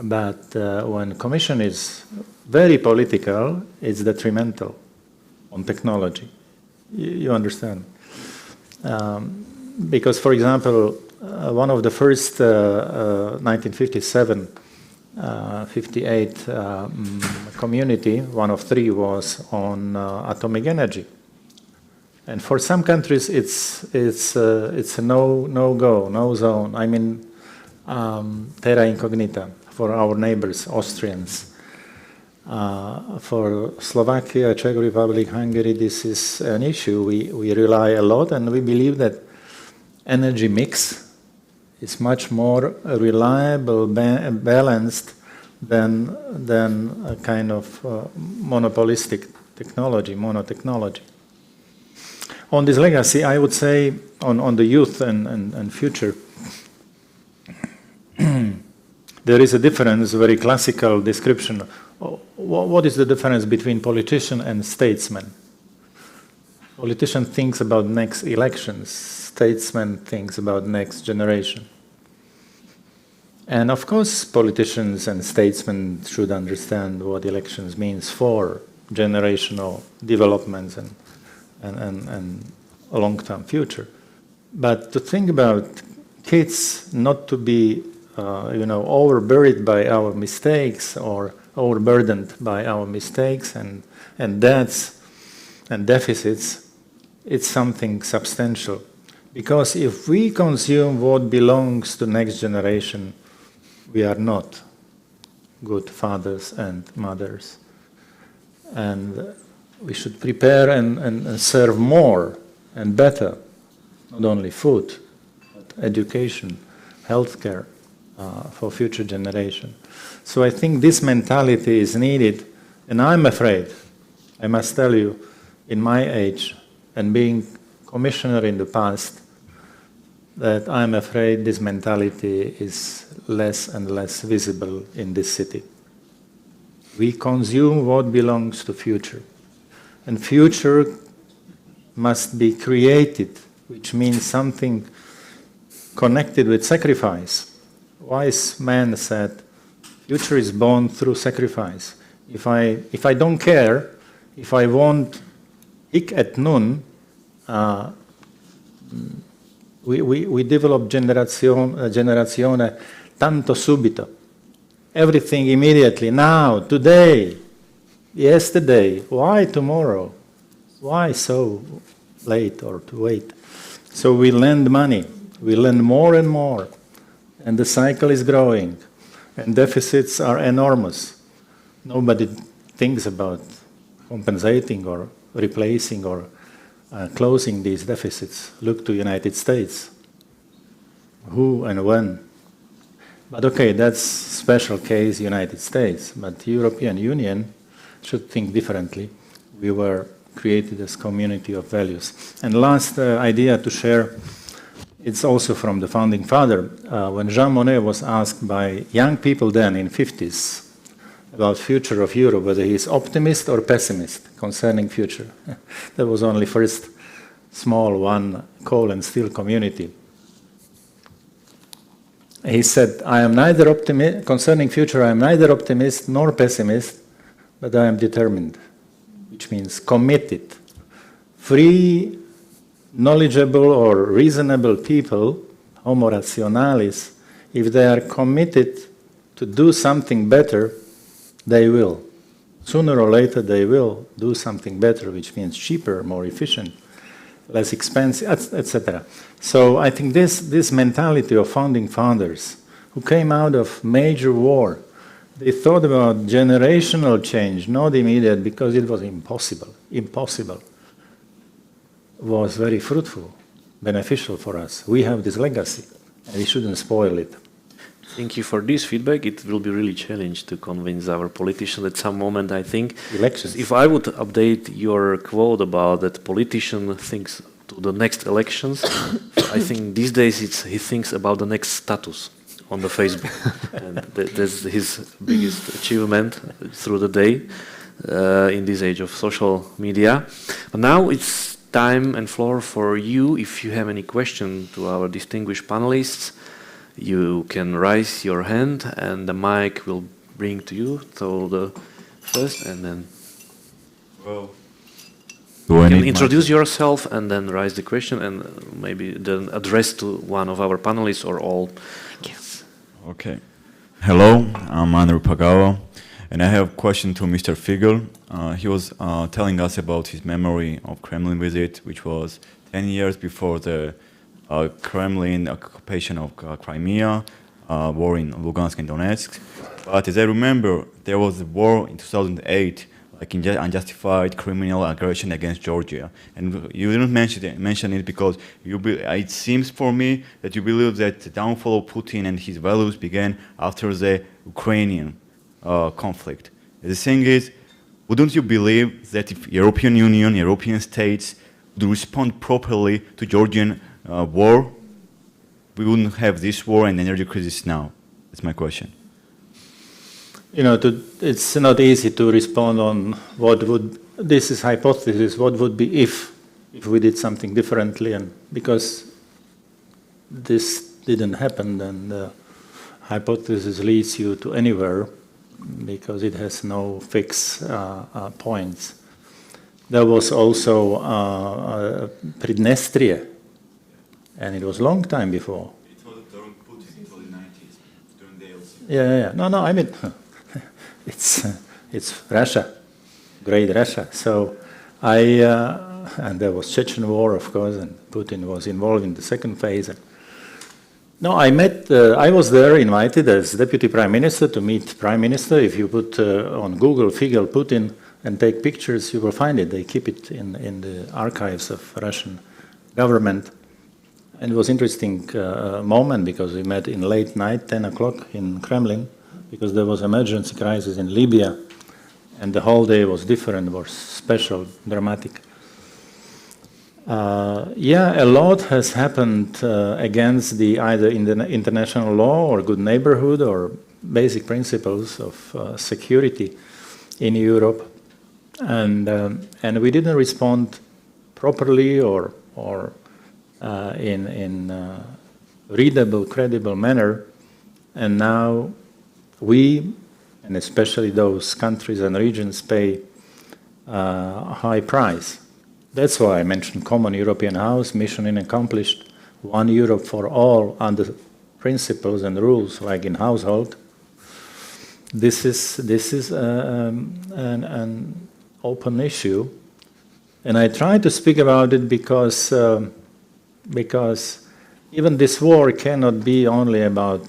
But when Commission is very political, it's detrimental on technology. You understand? Because, for example, one of the first 1957, 58 community, one of three was on atomic energy. And for some countries, it's a no-go, no zone. I mean, terra incognita for our neighbors, Austrians. For Slovakia, Czech Republic, Hungary, this is an issue. We rely a lot, and we believe that energy mix is much more reliable, balanced than a kind of monopolistic technology, monotechnology. On this legacy, I would say on the youth and future, there is a difference, a very classical description. What is the difference between politician and statesman? Politician thinks about next elections, statesman thinks about next generation. And of course, politicians and statesmen should understand what elections means for generational developments and a long-term future. But to think about kids not to be, overburied by our mistakes or overburdened by our mistakes and debts and deficits, it's something substantial. Because if we consume what belongs to next generation, we are not good fathers and mothers. And we should prepare and serve more and better, not only food, but education, healthcare, for future generation. So I think this mentality is needed, and I'm afraid, I must tell you, in my age and being commissioner in the past, that I'm afraid this mentality is less and less visible in this city. We consume what belongs to future, and future must be created, which means something connected with sacrifice. Wise man said, future is born through sacrifice. If I don't care, if I want hic et nun, we develop generazione tanto subito. Everything immediately, now, today, yesterday. Why tomorrow? Why so late or to wait? So we lend money, we lend more and more, and the cycle is growing, and deficits are enormous. Nobody thinks about compensating or replacing or closing these deficits. Look to United States. Who and when? But okay, that's special case United States, but European Union should think differently. We were created as community of values. And last idea to share, it's also from the founding father. When Jean Monnet was asked by young people then in 50s about future of Europe, whether he's optimist or pessimist concerning future. That was only first small one coal and steel community. He said, I am neither optimist, concerning future, I am neither optimist nor pessimist, but I am determined, which means committed. Free, knowledgeable or reasonable people, homo rationalis, if they are committed to do something better, they will. Sooner or later they will do something better, which means cheaper, more efficient, less expensive, etc. So I think this mentality of founding fathers who came out of major war, they thought about generational change, not immediate, because it was impossible. Impossible was very fruitful, beneficial for us. We have this legacy, and we shouldn't spoil it.
Thank you for this feedback. It will be really challenging to convince our politicians at some moment, I think.
Elections.
If I would update your quote about that politician thinks to the next elections, I think these days he thinks about the next status on the Facebook. And that's his biggest achievement through the day in this age of social media. But now it's time and floor for you. If you have any question to our distinguished panelists, you can raise your hand and the mic will bring to you. So the first and then you can introduce yourself and then raise the question and maybe then address to one of our panelists or all. Yes.
Okay. Hello, I'm Andrew Pagao, and I have a question to Mr. Figel. He was telling us about his memory of Kremlin visit, which was 10 years before the Kremlin occupation of Crimea, war in Lugansk and Donetsk. But as I remember, there was a war in 2008, like unjustified criminal aggression against Georgia. And you didn't mention it because it seems for me that you believe that the downfall of Putin and his values began after the Ukrainian conflict. The thing is, wouldn't you believe that if European Union, European states would respond properly to Georgian war, we wouldn't have this war and energy crisis now? That's my question.
You know, it's not easy to respond on what would, this is hypothesis, what would be if we did something differently, and because this didn't happen, then the hypothesis leads you to anywhere because it has no fixed points. There was also Pridnestria, and it was a long time before.
It was during Putin, it was in the 90s, during the LC.
Yeah. No, I mean, it's Russia, great Russia. So and there was Chechen war, of course, and Putin was involved in the second phase. No, I was there invited as deputy prime minister to meet prime minister. If you put on Google Figel Putin and take pictures, you will find it. They keep it in the archives of Russian government. And it was interesting moment because we met in late night, 10 o'clock in Kremlin, because there was emergency crisis in Libya, and the whole day was different, was special, dramatic. Yeah, a lot has happened against the either in the international law or good neighborhood or basic principles of security in Europe, and we didn't respond properly or in readable, credible manner, and now we, and especially those countries and regions, pay a high price. That's why I mentioned Common European House, mission accomplished, one Europe for all under principles and rules like in household. This is an open issue, and I try to speak about it because even this war cannot be only about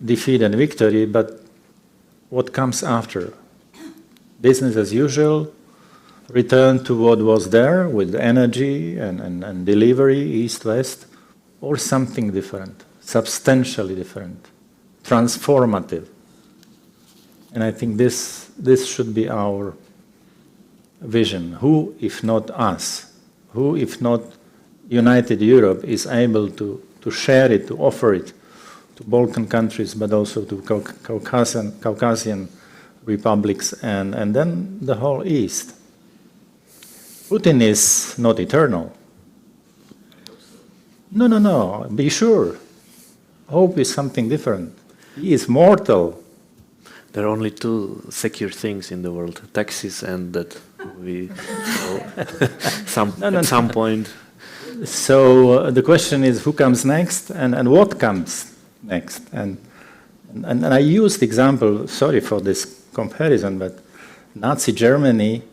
defeat and victory, but what comes after. Business as usual, return to what was there with energy and delivery, east-west, or something different, substantially different, transformative. And I think this should be our vision. Who, if not us, who, if not United Europe, is able to share it, to offer it to Balkan countries, but also to Caucasian republics, and then the whole East. Putin is not eternal. No, be sure. Hope is something different. He is mortal.
There are only two secure things in the world, taxes and that we at some point.
So the question is who comes next and what comes next. And I used example, sorry for this comparison, but Nazi Germany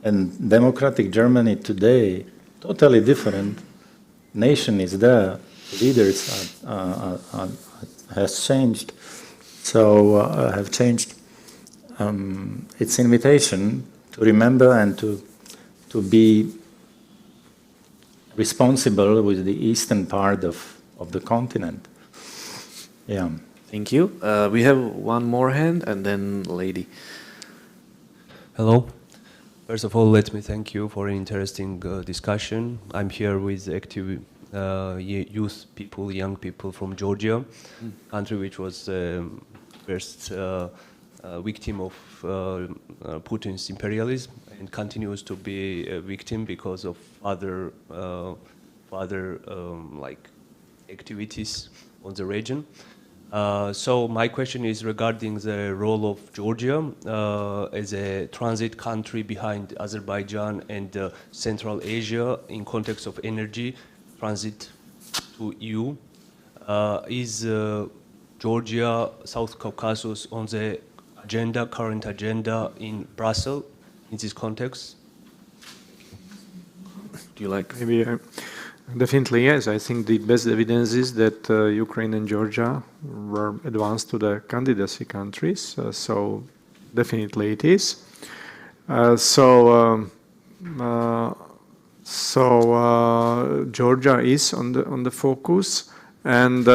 and democratic Germany today, totally different. Nation is there, leaders has changed. So have changed. It's invitation to remember and to be responsible with the eastern part of the continent. Yeah.
Thank you. We have one more hand and then lady.
Hello. First of all, let me thank you for an interesting discussion. I'm here with active youth people, young people from Georgia, country which was first victim of Putin's imperialism and continues to be a victim because of other like activities on the region. So my question is regarding the role of Georgia as a transit country behind Azerbaijan and Central Asia in context of energy transit to EU. Is Georgia, South Caucasus on the agenda, current agenda in Brussels in this context?
Do you like?
Maybe definitely yes. I think the best evidence is that Ukraine and Georgia were advanced to the candidacy countries. So definitely it is. Georgia is on the focus, and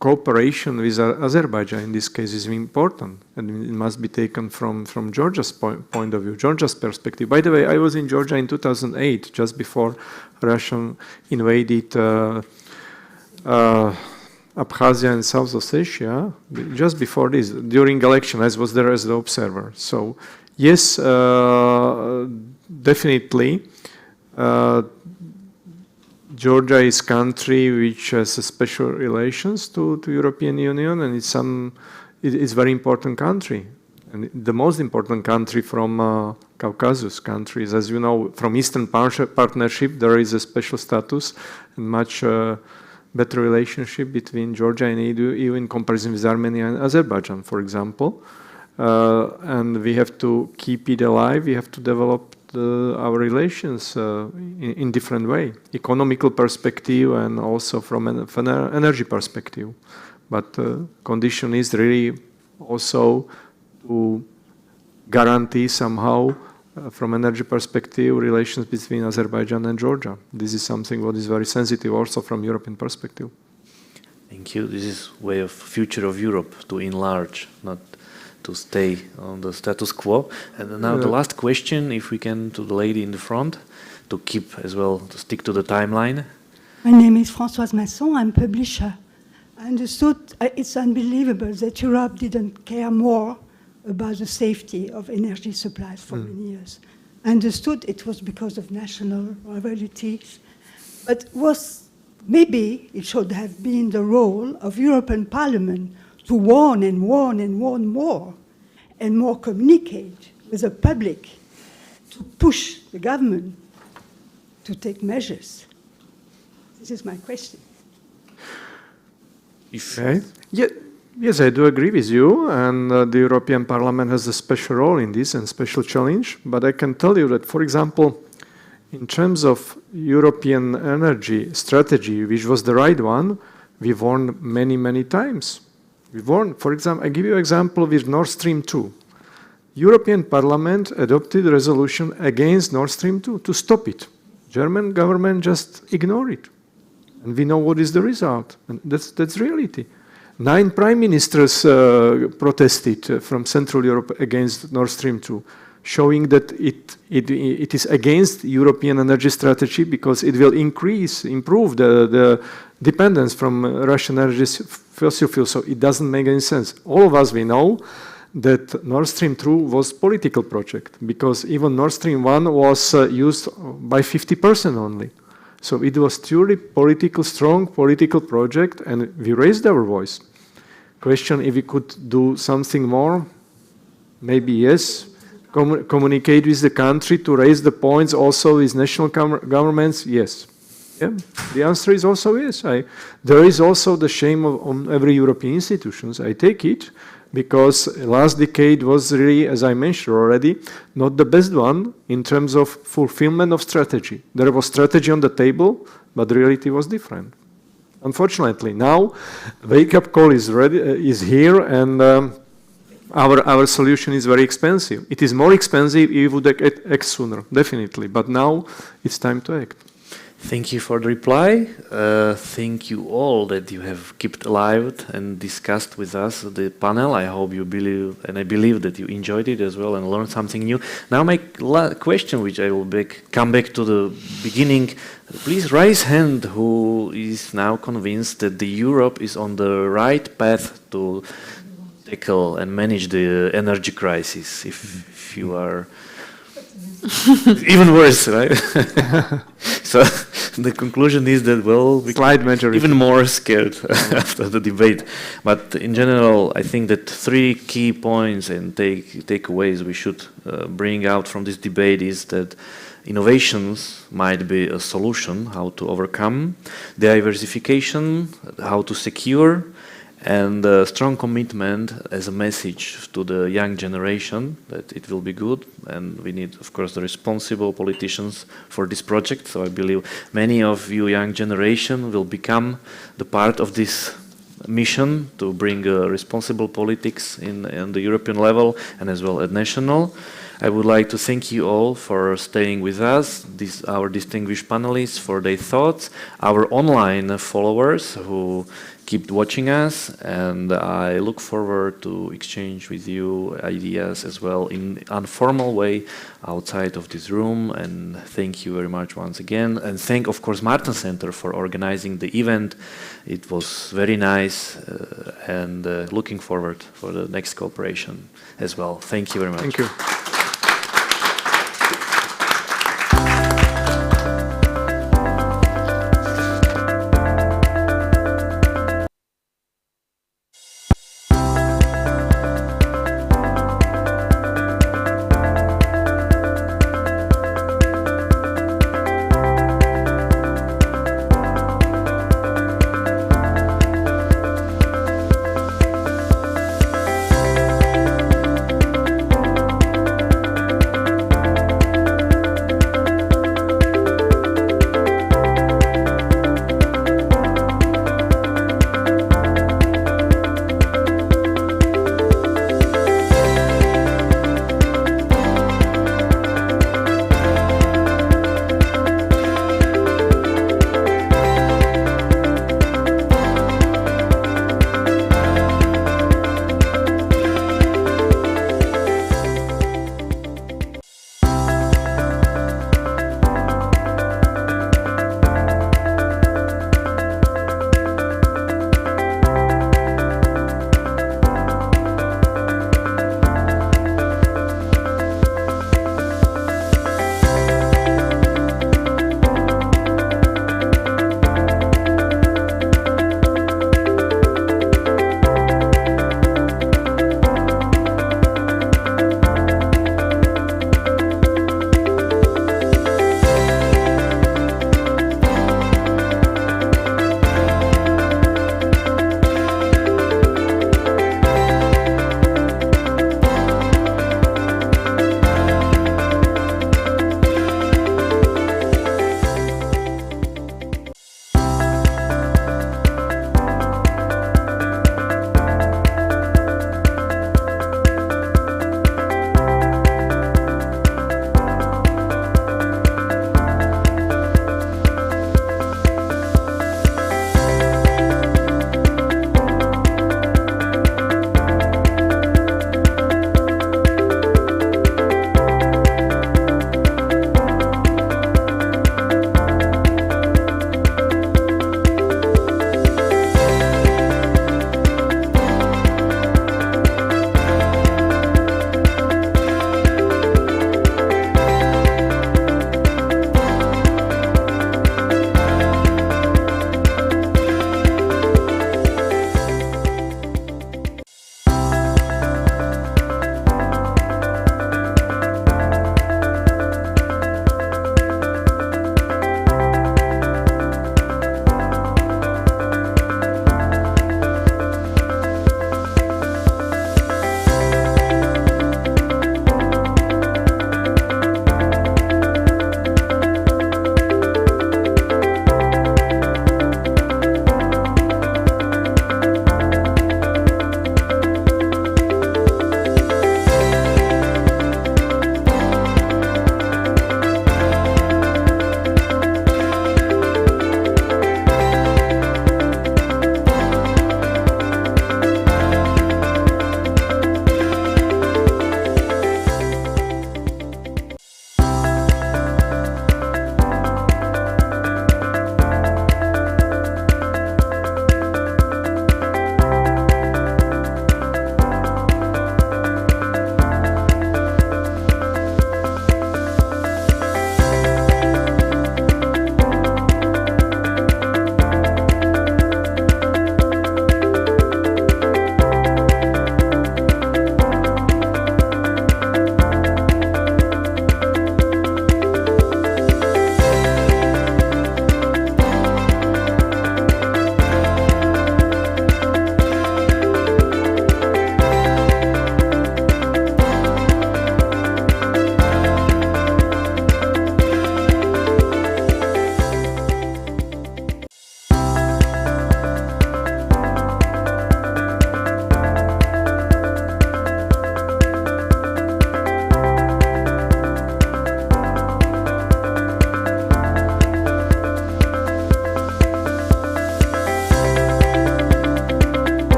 cooperation with Azerbaijan in this case is important, and it must be taken from Georgia's point of view, Georgia's perspective. By the way, I was in Georgia in 2008, just before Russia invaded Abkhazia and South Ossetia. Just before this, during election, I was there as the observer. So yes, definitely. Georgia is country which has a special relations to European Union, and it's very important country, and the most important country from Caucasus countries. As you know, from Eastern Partnership, there is a special status and much better relationship between Georgia and EU in comparison with Armenia and Azerbaijan, for example. And we have to keep it alive. We have to develop our relations in different way, economical perspective and also from an energy perspective. But condition is really also to guarantee somehow from energy perspective, relations between Azerbaijan and Georgia. This is something what is very sensitive also from European perspective.
Thank you. This is way of future of Europe, to enlarge, not to stay on the status quo. And now the last question, if we can, to the lady in the front, to keep as well, to stick to the timeline.
My name is Françoise Masson. I'm a publisher. I understood it's unbelievable that Europe didn't care more about the safety of energy supplies for many years. I understood it was because of national rivalries, but maybe it should have been the role of European Parliament to warn and warn and warn more, and more communicate with the public to push the government to take measures. This is my question.
Okay. Yes, I do agree with you, and the European Parliament has a special role in this and special challenge. But I can tell you that, for example, in terms of European energy strategy, which was the right one, we warned many, many times. We warned, for example, I give you an example with Nord Stream 2. European Parliament adopted a resolution against Nord Stream 2 to stop it. German government just ignored it. And we know what is the result. And that's reality. 9 prime ministers protested from Central Europe against Nord Stream 2, showing that it is against European energy strategy because it will improve the dependence from Russian energy fossil fuels. So it doesn't make any sense. All of us, we know that Nord Stream 2 was political project because even Nord Stream 1 was used by 50% only. So it was truly strong political project, and we raised our voice. Question if we could do something more? Maybe yes. Communicate with the country to raise the points also with national governments? Yes. Yeah. The answer is also yes. There is also the shame on every European institutions. I take it because last decade was really, as I mentioned already, not the best one in terms of fulfillment of strategy. There was strategy on the table, but the reality was different. Unfortunately, now wake-up call is here, and our solution is very expensive. It is more expensive if we would act sooner, definitely. But now it's time to act.
Thank you for the reply. Thank you all that you have kept alive and discussed with us the panel. I hope you believe, and I believe that you enjoyed it as well and learned something new. Now my question, which I will come back to the beginning. Please raise hand who is now convinced that the Europe is on the right path to tackle and manage the energy crisis. If you are even worse, right? So the conclusion is that, well, we're even more scared after the debate. But in general, I think that 3 key points and takeaways we should bring out from this debate is that innovations might be a solution, how to overcome, diversification, how to secure, and a strong commitment as a message to the young generation that it will be good, and we need, of course, the responsible politicians for this project. So I believe many of you young generation will become the part of this mission to bring responsible politics in the European level and as well at national. I would like to thank you all for staying with us, our distinguished panelists for their thoughts, our online followers who keep watching us, and I look forward to exchange with you ideas as well in informal way outside of this room. And thank you very much once again, and thank, of course, Martin Center for organizing the event. It was very nice, and looking forward for the next cooperation as well. Thank you very much.
Thank you.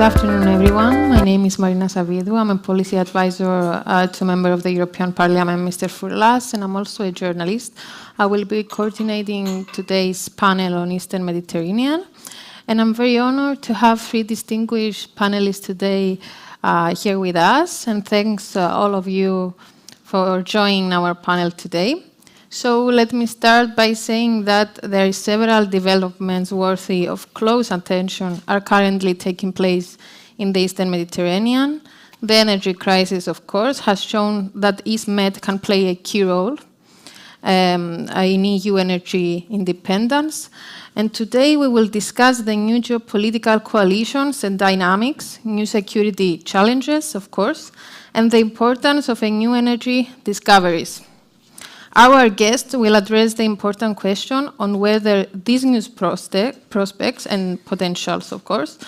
Good afternoon, everyone. My name is Marina Savidou. I'm a policy advisor to a member of the European Parliament, Mr. Furlas, and I'm also a journalist. I will be coordinating today's panel on Eastern Mediterranean. And I'm very honored to have three distinguished panelists today here with us. And thanks all of you for joining our panel today. So let me start by saying that there are several developments worthy of close attention are currently taking place in the Eastern Mediterranean. The energy crisis, of course, has shown that EastMed can play a key role in EU energy independence. And today we will discuss the new geopolitical coalitions and dynamics, new security challenges, of course, and the importance of a new energy discoveries. Our guest will address the important question on whether these new prospects and potentials, of course,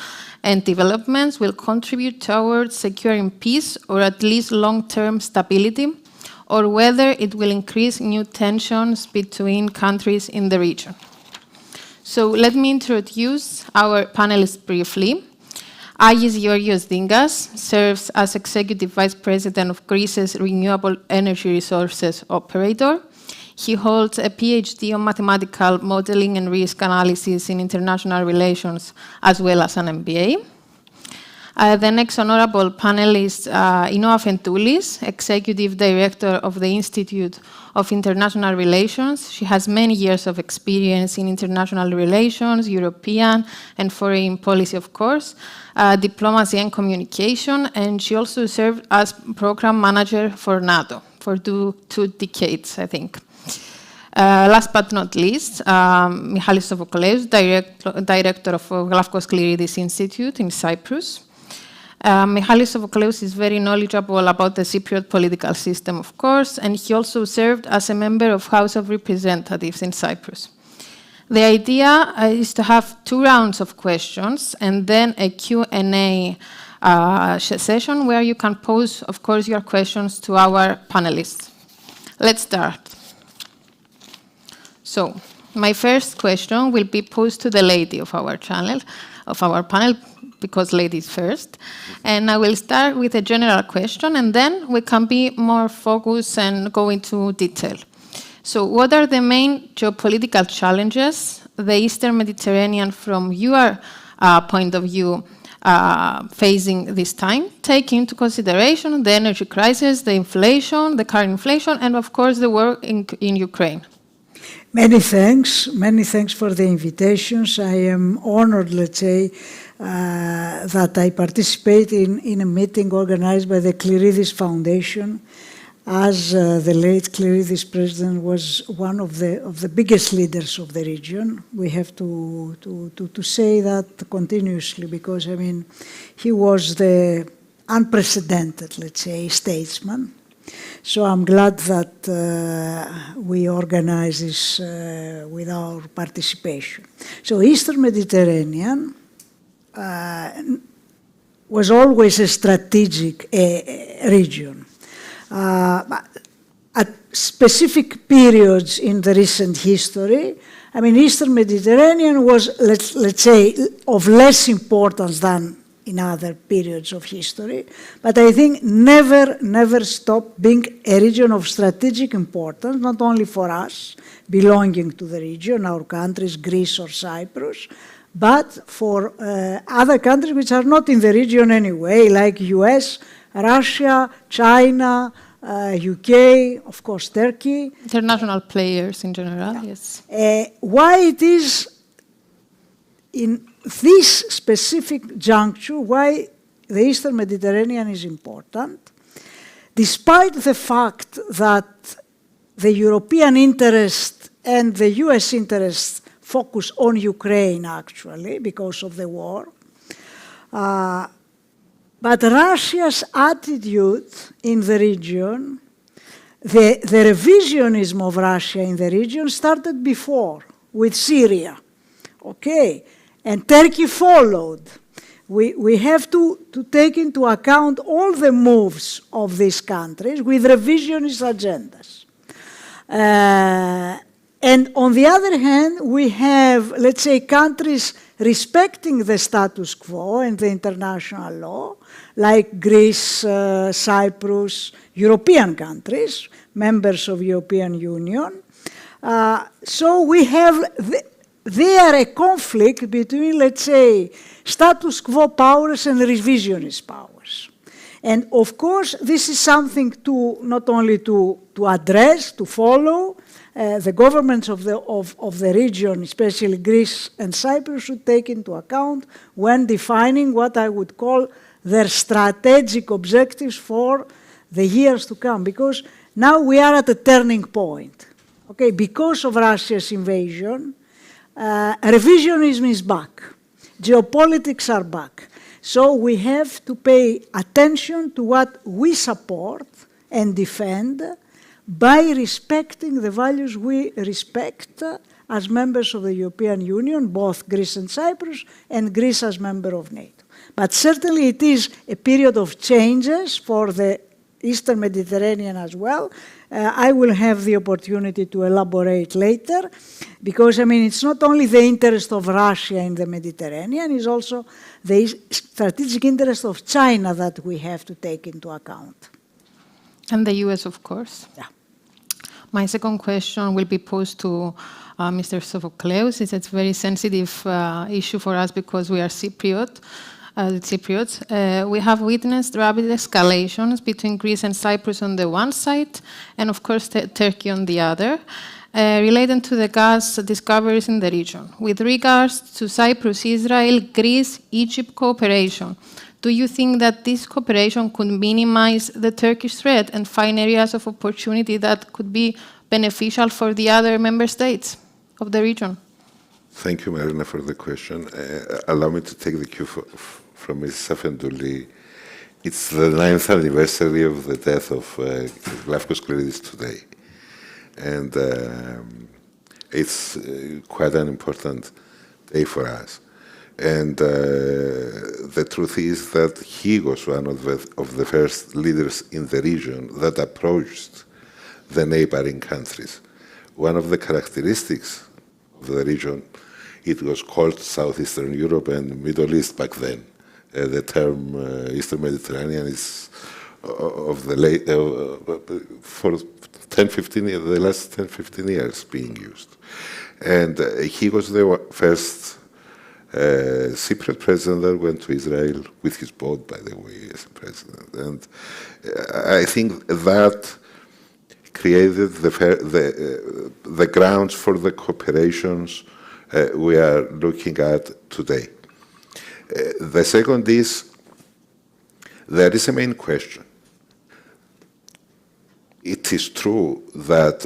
and developments will contribute towards securing peace or at least long-term stability, or whether it will increase new tensions between countries in the region. So let me introduce our panelists briefly. Agis Georgios Dingas serves as Executive Vice President of Greece's Renewable Energy Resources Operator. He holds a PhD on mathematical modeling and risk analysis in international relations, as well as an MBA. The next honorable panel is Inoa Fentoulis, Executive Director of the Institute of International Relations. She has many years of experience in international relations, European and foreign policy, of course, diplomacy and communication, and she also served as program manager for NATO for two decades, I think. Last but not least, Michalis Sophokleous, Director of Glafkos Clearidis Institute in Cyprus. Michalis Sophokleous is very knowledgeable about the Cypriot political system, of course, and he also served as a member of House of Representatives in Cyprus. The idea is to have 2 rounds of questions and then a Q&A session where you can pose, of course, your questions to our panelists. Let's start. So, my first question will be posed to the lady of our panel, because ladies first. And I will start with a general question, and then we can be more focused and go into detail. So what are the main geopolitical challenges the Eastern Mediterranean, from your point of view, facing this time, taking into consideration the energy crisis, the inflation, the current inflation, and of course the war in Ukraine?
Many thanks for the invitations. I am honored, let's say, that I participate in a meeting organized by the Clearidis Foundation, as the late Clearidis president was one of the biggest leaders of the region. We have to say that continuously, because I mean, he was the unprecedented, let's say, statesman. So I'm glad that we organize this with our participation. So Eastern Mediterranean was always a strategic region. At specific periods in the recent history, I mean, Eastern Mediterranean was, let's say, of less importance than in other periods of history, but I think never stopped being a region of strategic importance, not only for us belonging to the region, our countries, Greece or Cyprus, but for other countries which are not in the region anyway, like US, Russia, China, UK, of course, Turkey.
International players in general, yes.
Why it is in this specific juncture, why the Eastern Mediterranean is important, despite the fact that the European interest and the US interest focus on Ukraine, actually, because of the war. But Russia's attitude in the region, the revisionism of Russia in the region started before, with Syria, okay? And Turkey followed. We have to take into account all the moves of these countries with revisionist agendas. And on the other hand, we have, let's say, countries respecting the status quo and the international law, like Greece, Cyprus, European countries, members of European Union. So we have there a conflict between, let's say, status quo powers and revisionist powers. And of course, this is something to not only to address, to follow. The governments of the region, especially Greece and Cyprus, should take into account when defining what I would call their strategic objectives for the years to come. Because now we are at a turning point. Okay, because of Russia's invasion, revisionism is back. Geopolitics are back. So we have to pay attention to what we support and defend by respecting the values we respect as members of the European Union, both Greece and Cyprus, and Greece as member of NATO. But certainly it is a period of changes for the Eastern Mediterranean as well. I will have the opportunity to elaborate later, because, I mean, it's not only the interest of Russia in the Mediterranean, it's also the strategic interest of China that we have to take into account.
And the US, of course.
Yeah.
My second question will be posed to Mr. Sophocleous. It's a very sensitive issue for us because we are Cypriots. We have witnessed rapid escalations between Greece and Cyprus on the one side, and of course Turkey on the other, related to the gas discoveries in the region. With regards to Cyprus, Israel, Greece, Egypt cooperation, do you think that this cooperation could minimize the Turkish threat and find areas of opportunity that could be beneficial for the other member states of the region?
Thank you, Marina, for the question. Allow me to take the cue from Ms. Safendouli. It's the 9th anniversary of the death of Glafkos Cleridis today. And it's quite an important day for us. And the truth is that he was one of the first leaders in the region that approached the neighboring countries. One of the characteristics of the region, it was called Southeastern Europe and Middle East back then. The term Eastern Mediterranean is of the late, for 10-15 years, the last 10-15 years being used. And he was the first Cypriot president that went to Israel with his boat, by the way, as president. And I think that created the grounds for the cooperations we are looking at today. The second is, there is a main question. It is true that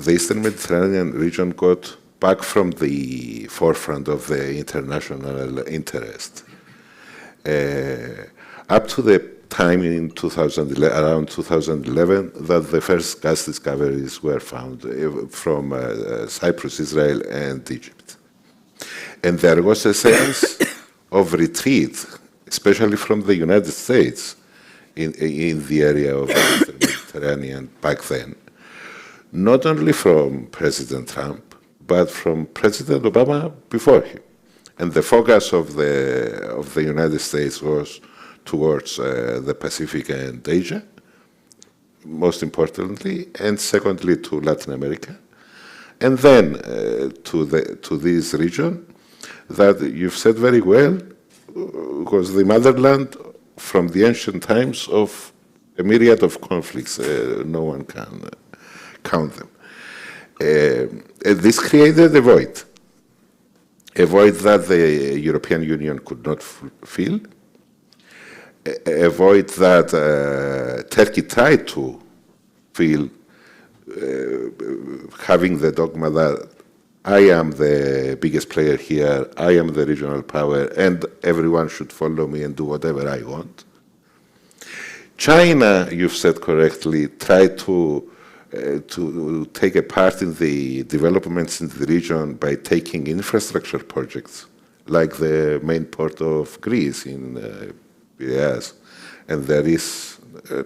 the Eastern Mediterranean region got back from the forefront of the international interest. Up to the time in around 2011, that the first gas discoveries were found from Cyprus, Israel, and Egypt. And there was a sense of retreat, especially from the United States, in the area of the Mediterranean back then. Not only from President Trump, but from President Obama before him. And the focus of the United States was towards the Pacific and Asia, most importantly, and secondly to Latin America, and then to this region that you've said very well was the motherland from the ancient times of a myriad of conflicts. No one can count them. This created a void that the European Union could not fill, a void that Turkey tried to fill, having the dogma that I am the biggest player here, I am the regional power, and everyone should follow me and do whatever I want. China, you've said correctly, tried to take a part in the developments in the region by taking infrastructure projects, like the main port of Greece in Piraeus. And there is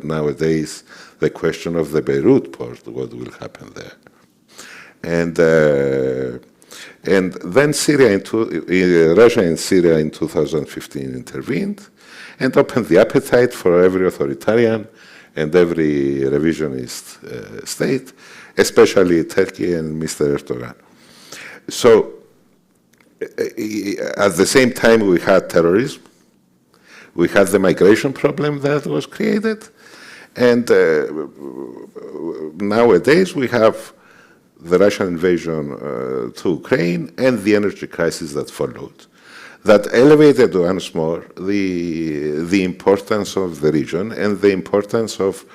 nowadays the question of the Beirut port, what will happen there. And then Russia and Syria in 2015 intervened and opened the appetite for every authoritarian and every revisionist state, especially Turkey and Mr. Erdogan. So at the same time we had terrorism, we had the migration problem that was created, and nowadays we have the Russian invasion to Ukraine and the energy crisis that followed. That elevated once more the importance of the region and the importance of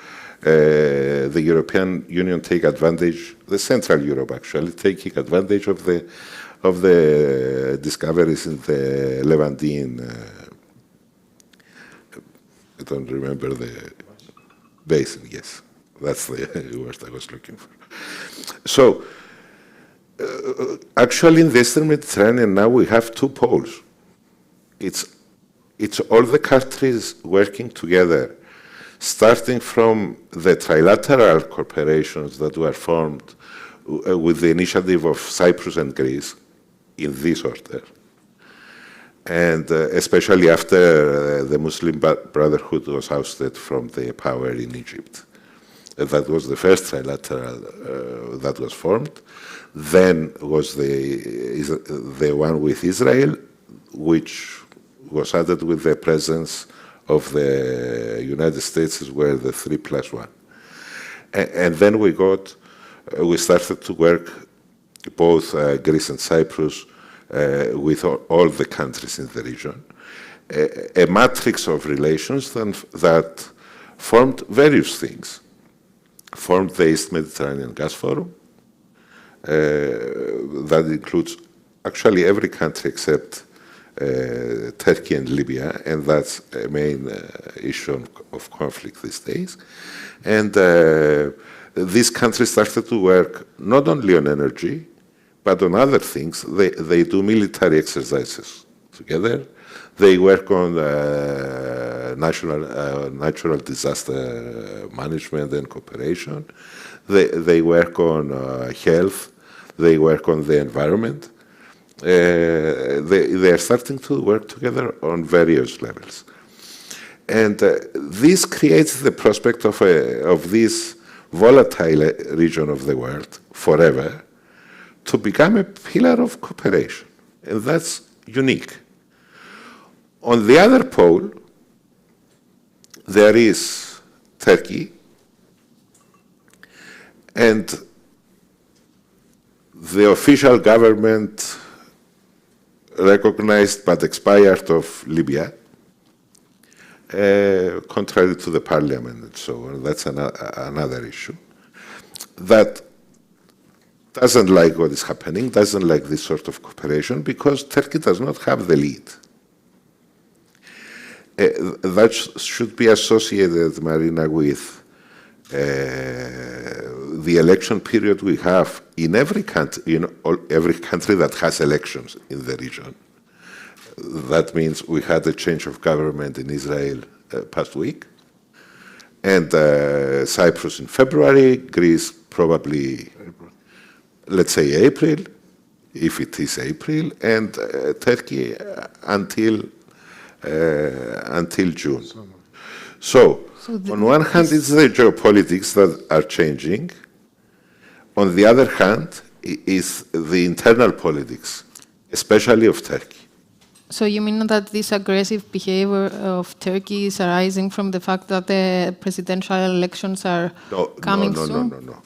the European Union take advantage, the Central Europe actually, taking advantage of the discoveries in the Levantine, I don't remember the basin, yes. That's the word I was looking for. So, actually in the Eastern Mediterranean now we have two poles. It's all the countries working together, starting from the trilateral corporations that were formed with the initiative of Cyprus and Greece, in this order, and especially after the Muslim Brotherhood was ousted from the power in Egypt. That was the first trilateral that was formed. Then was the one with Israel, which was added with the presence of the United States, were the 3+1. And then we started to work, both Greece and Cyprus, with all the countries in the region, a matrix of relations that formed various things. Formed the East Mediterranean Gas Forum, that includes actually every country except Turkey and Libya, and that's a main issue of conflict these days. And these countries started to work not only on energy, but on other things. They do military exercises together. They work on natural disaster management and cooperation. They work on health. They work on the environment. They are starting to work together on various levels. And this creates the prospect of this volatile region of the world forever to become a pillar of cooperation. And that's unique. On the other pole, there is Turkey, and the official government recognized but expired of Libya, contrary to the parliament and so on. That's another issue. That doesn't like what is happening, doesn't like this sort of cooperation, because Turkey does not have the lead. That should be associated, Marina, with the election period we have in every country, every country that has elections in the region. That means we had a change of government in Israel past week, and Cyprus in February, Greece probably, let's say April, if it is April, and Turkey until June. So on one hand, it's the geopolitics that are changing. On the other hand, is the internal politics, especially of Turkey.
So you mean that this aggressive behavior of Turkey is arising from the fact that the presidential elections are coming soon?
No.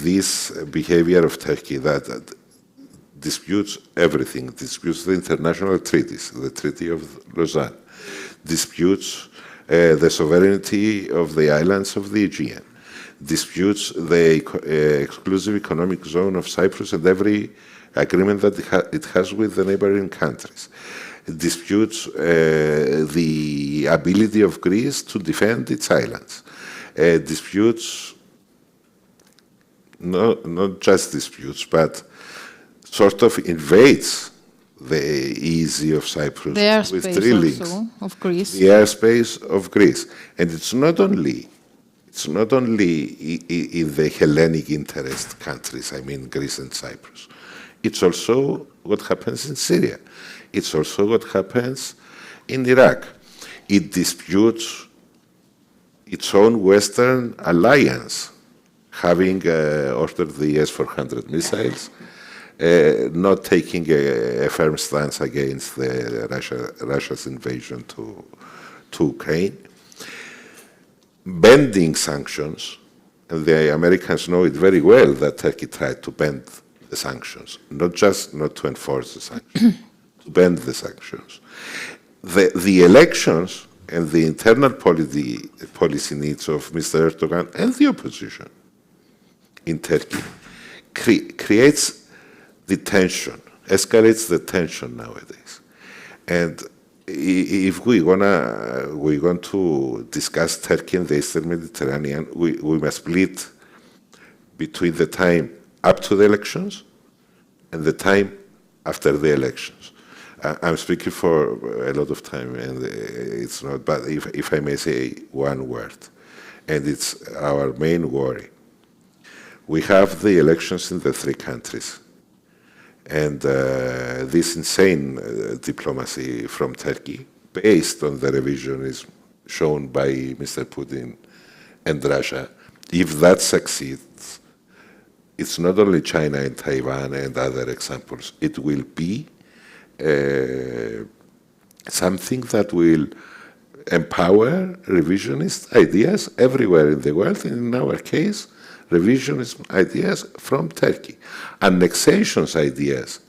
This behavior of Turkey that disputes everything, disputes the international treaties, the Treaty of Lausanne, disputes the sovereignty of the islands of the Aegean, disputes the exclusive economic zone of Cyprus and every agreement that it has with the neighboring countries, disputes the ability of Greece to defend its islands, disputes, not just disputes, but sort of invades the EEZ of Cyprus,
The
with
airspace
drillings.
also of Greece.
The airspace of Greece. And it's not only in the Hellenic interest countries, I mean Greece and Cyprus. It's also what happens in Syria. It's also what happens in Iraq. It disputes its own Western alliance, having ordered the S-400 missiles, not taking a firm stance against Russia's invasion to Ukraine, bending sanctions, and the Americans know it very well that Turkey tried to bend the sanctions, not just not to enforce the sanctions, to bend the sanctions. The elections and the internal policy needs of Mr. Erdogan and the opposition in Turkey creates the tension, escalates the tension nowadays. And if we're going to discuss Turkey and the Eastern Mediterranean, we must split between the time up to the elections and the time after the elections. I'm speaking for a lot of time, and it's not, but if I may say one word, and it's our main worry. We have the elections in the three countries, and this insane diplomacy from Turkey, based on the revisionism shown by Mr. Putin and Russia, if that succeeds, it's not only China and Taiwan and other examples, it will be something that will empower revisionist ideas everywhere in the world, and in our case, revisionist ideas from Turkey, annexations ideas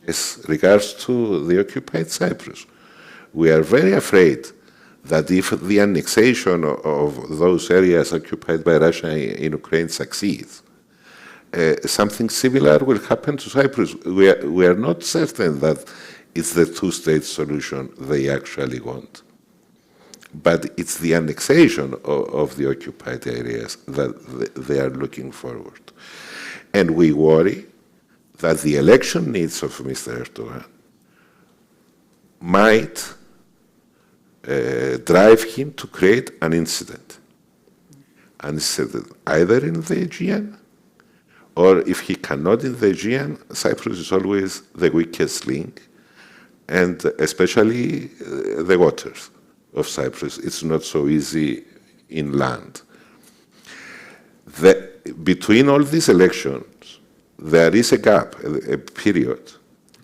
as regards to the occupied Cyprus. We are very afraid that if the annexation of those areas occupied by Russia in Ukraine succeeds, something similar will happen to Cyprus. We are not certain that it's the two-state solution they actually want. But it's the annexation of the occupied areas that they are looking forward. And we worry that the election needs of Mr. Erdogan might drive him to create an incident either in the Aegean, or if he cannot in the Aegean, Cyprus is always the weakest link, and especially the waters of Cyprus. It's not so easy inland. Between all these elections, there is a gap, a period,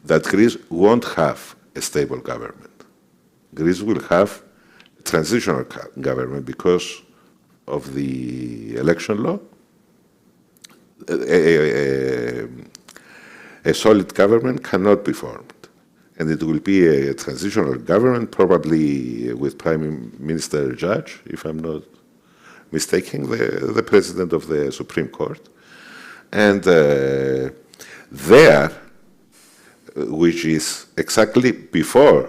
that Greece won't have a stable government. Greece will have a transitional government because of the election law. A solid government cannot be formed. And it will be a transitional government, probably with Prime Minister Judge, if I'm not mistaken, the President of the Supreme Court. And there, which is exactly before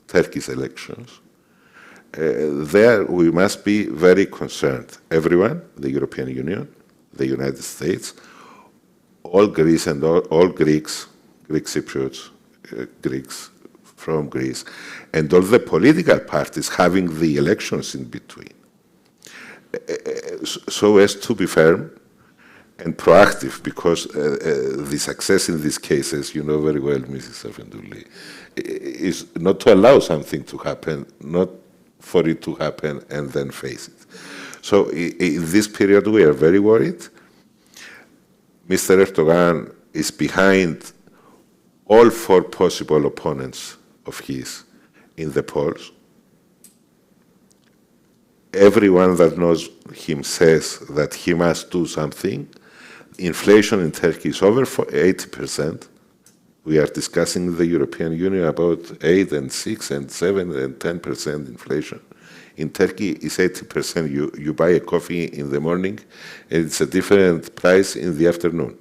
Turkey's elections, there we must be very concerned. Everyone, the European Union, the United States, all Greece and all Greeks, Greek Cypriots, Greeks from Greece, and all the political parties having the elections in between, so as to be firm and proactive, because the success in these cases, you know very well, Mrs. Afendouli, is not to allow something to happen, not for it to happen and then face it. So in this period, we are very worried. Mr. Erdogan is behind all four possible opponents of his in the polls. Everyone that knows him says that he must do something. Inflation in Turkey is over 80%. We are discussing in the European Union about 8 and 6 and 7 and 10% inflation. In Turkey, it's 80%. You buy a coffee in the morning, and it's a different price in the afternoon.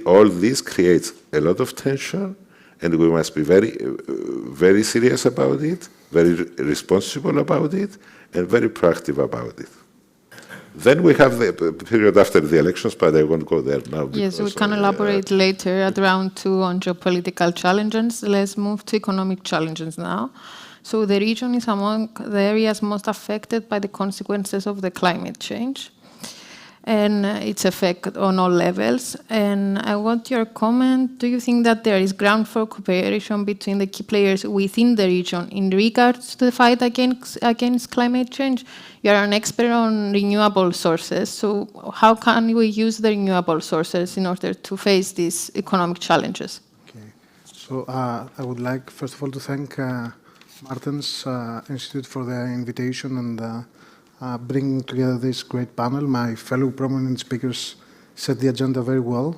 All this creates a lot of tension, and we must be very, very serious about it, very responsible about it, and very proactive about it. Then we have the period after the elections, but I won't go there now.
Yes, we can elaborate later at round 2 on geopolitical challenges. Let's move to economic challenges now. So the region is among the areas most affected by the consequences of the climate change and its effect on all levels. And I want your comment. Do you think that there is ground for cooperation between the key players within the region in regards to the fight against climate change? You are an expert on renewable sources, so how can we use the renewable sources in order to face these economic challenges?
Okay. So I would like, first of all, to thank Martens Institute for the invitation and bringing together this great panel. My fellow prominent speakers set the agenda very well.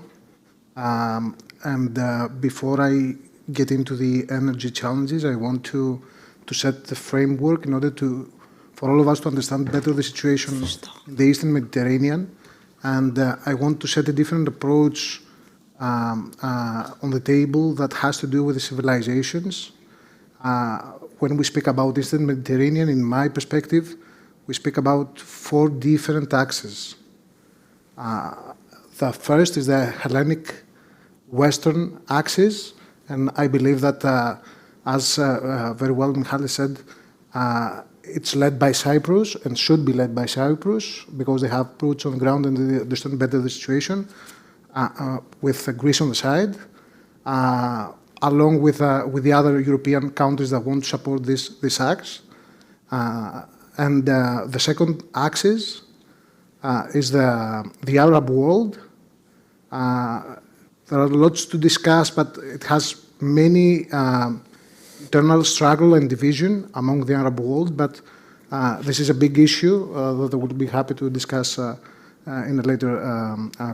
Before I get into the energy challenges, I want to set the framework in order for all of us to understand better the situation in the Eastern Mediterranean. And I want to set a different approach on the table that has to do with the civilizations. When we speak about Eastern Mediterranean, in my perspective, we speak about 4 different axes. The first is the Hellenic Western axis, and I believe that, as very well Michalis said, it's led by Cyprus and should be led by Cyprus because they have roots on the ground and they understand better the situation, with Greece on the side, along with the other European countries that want to support this axe. And the second axis is the Arab world. There are lots to discuss, but it has many internal struggle and division among the Arab world. But this is a big issue that I would be happy to discuss in a later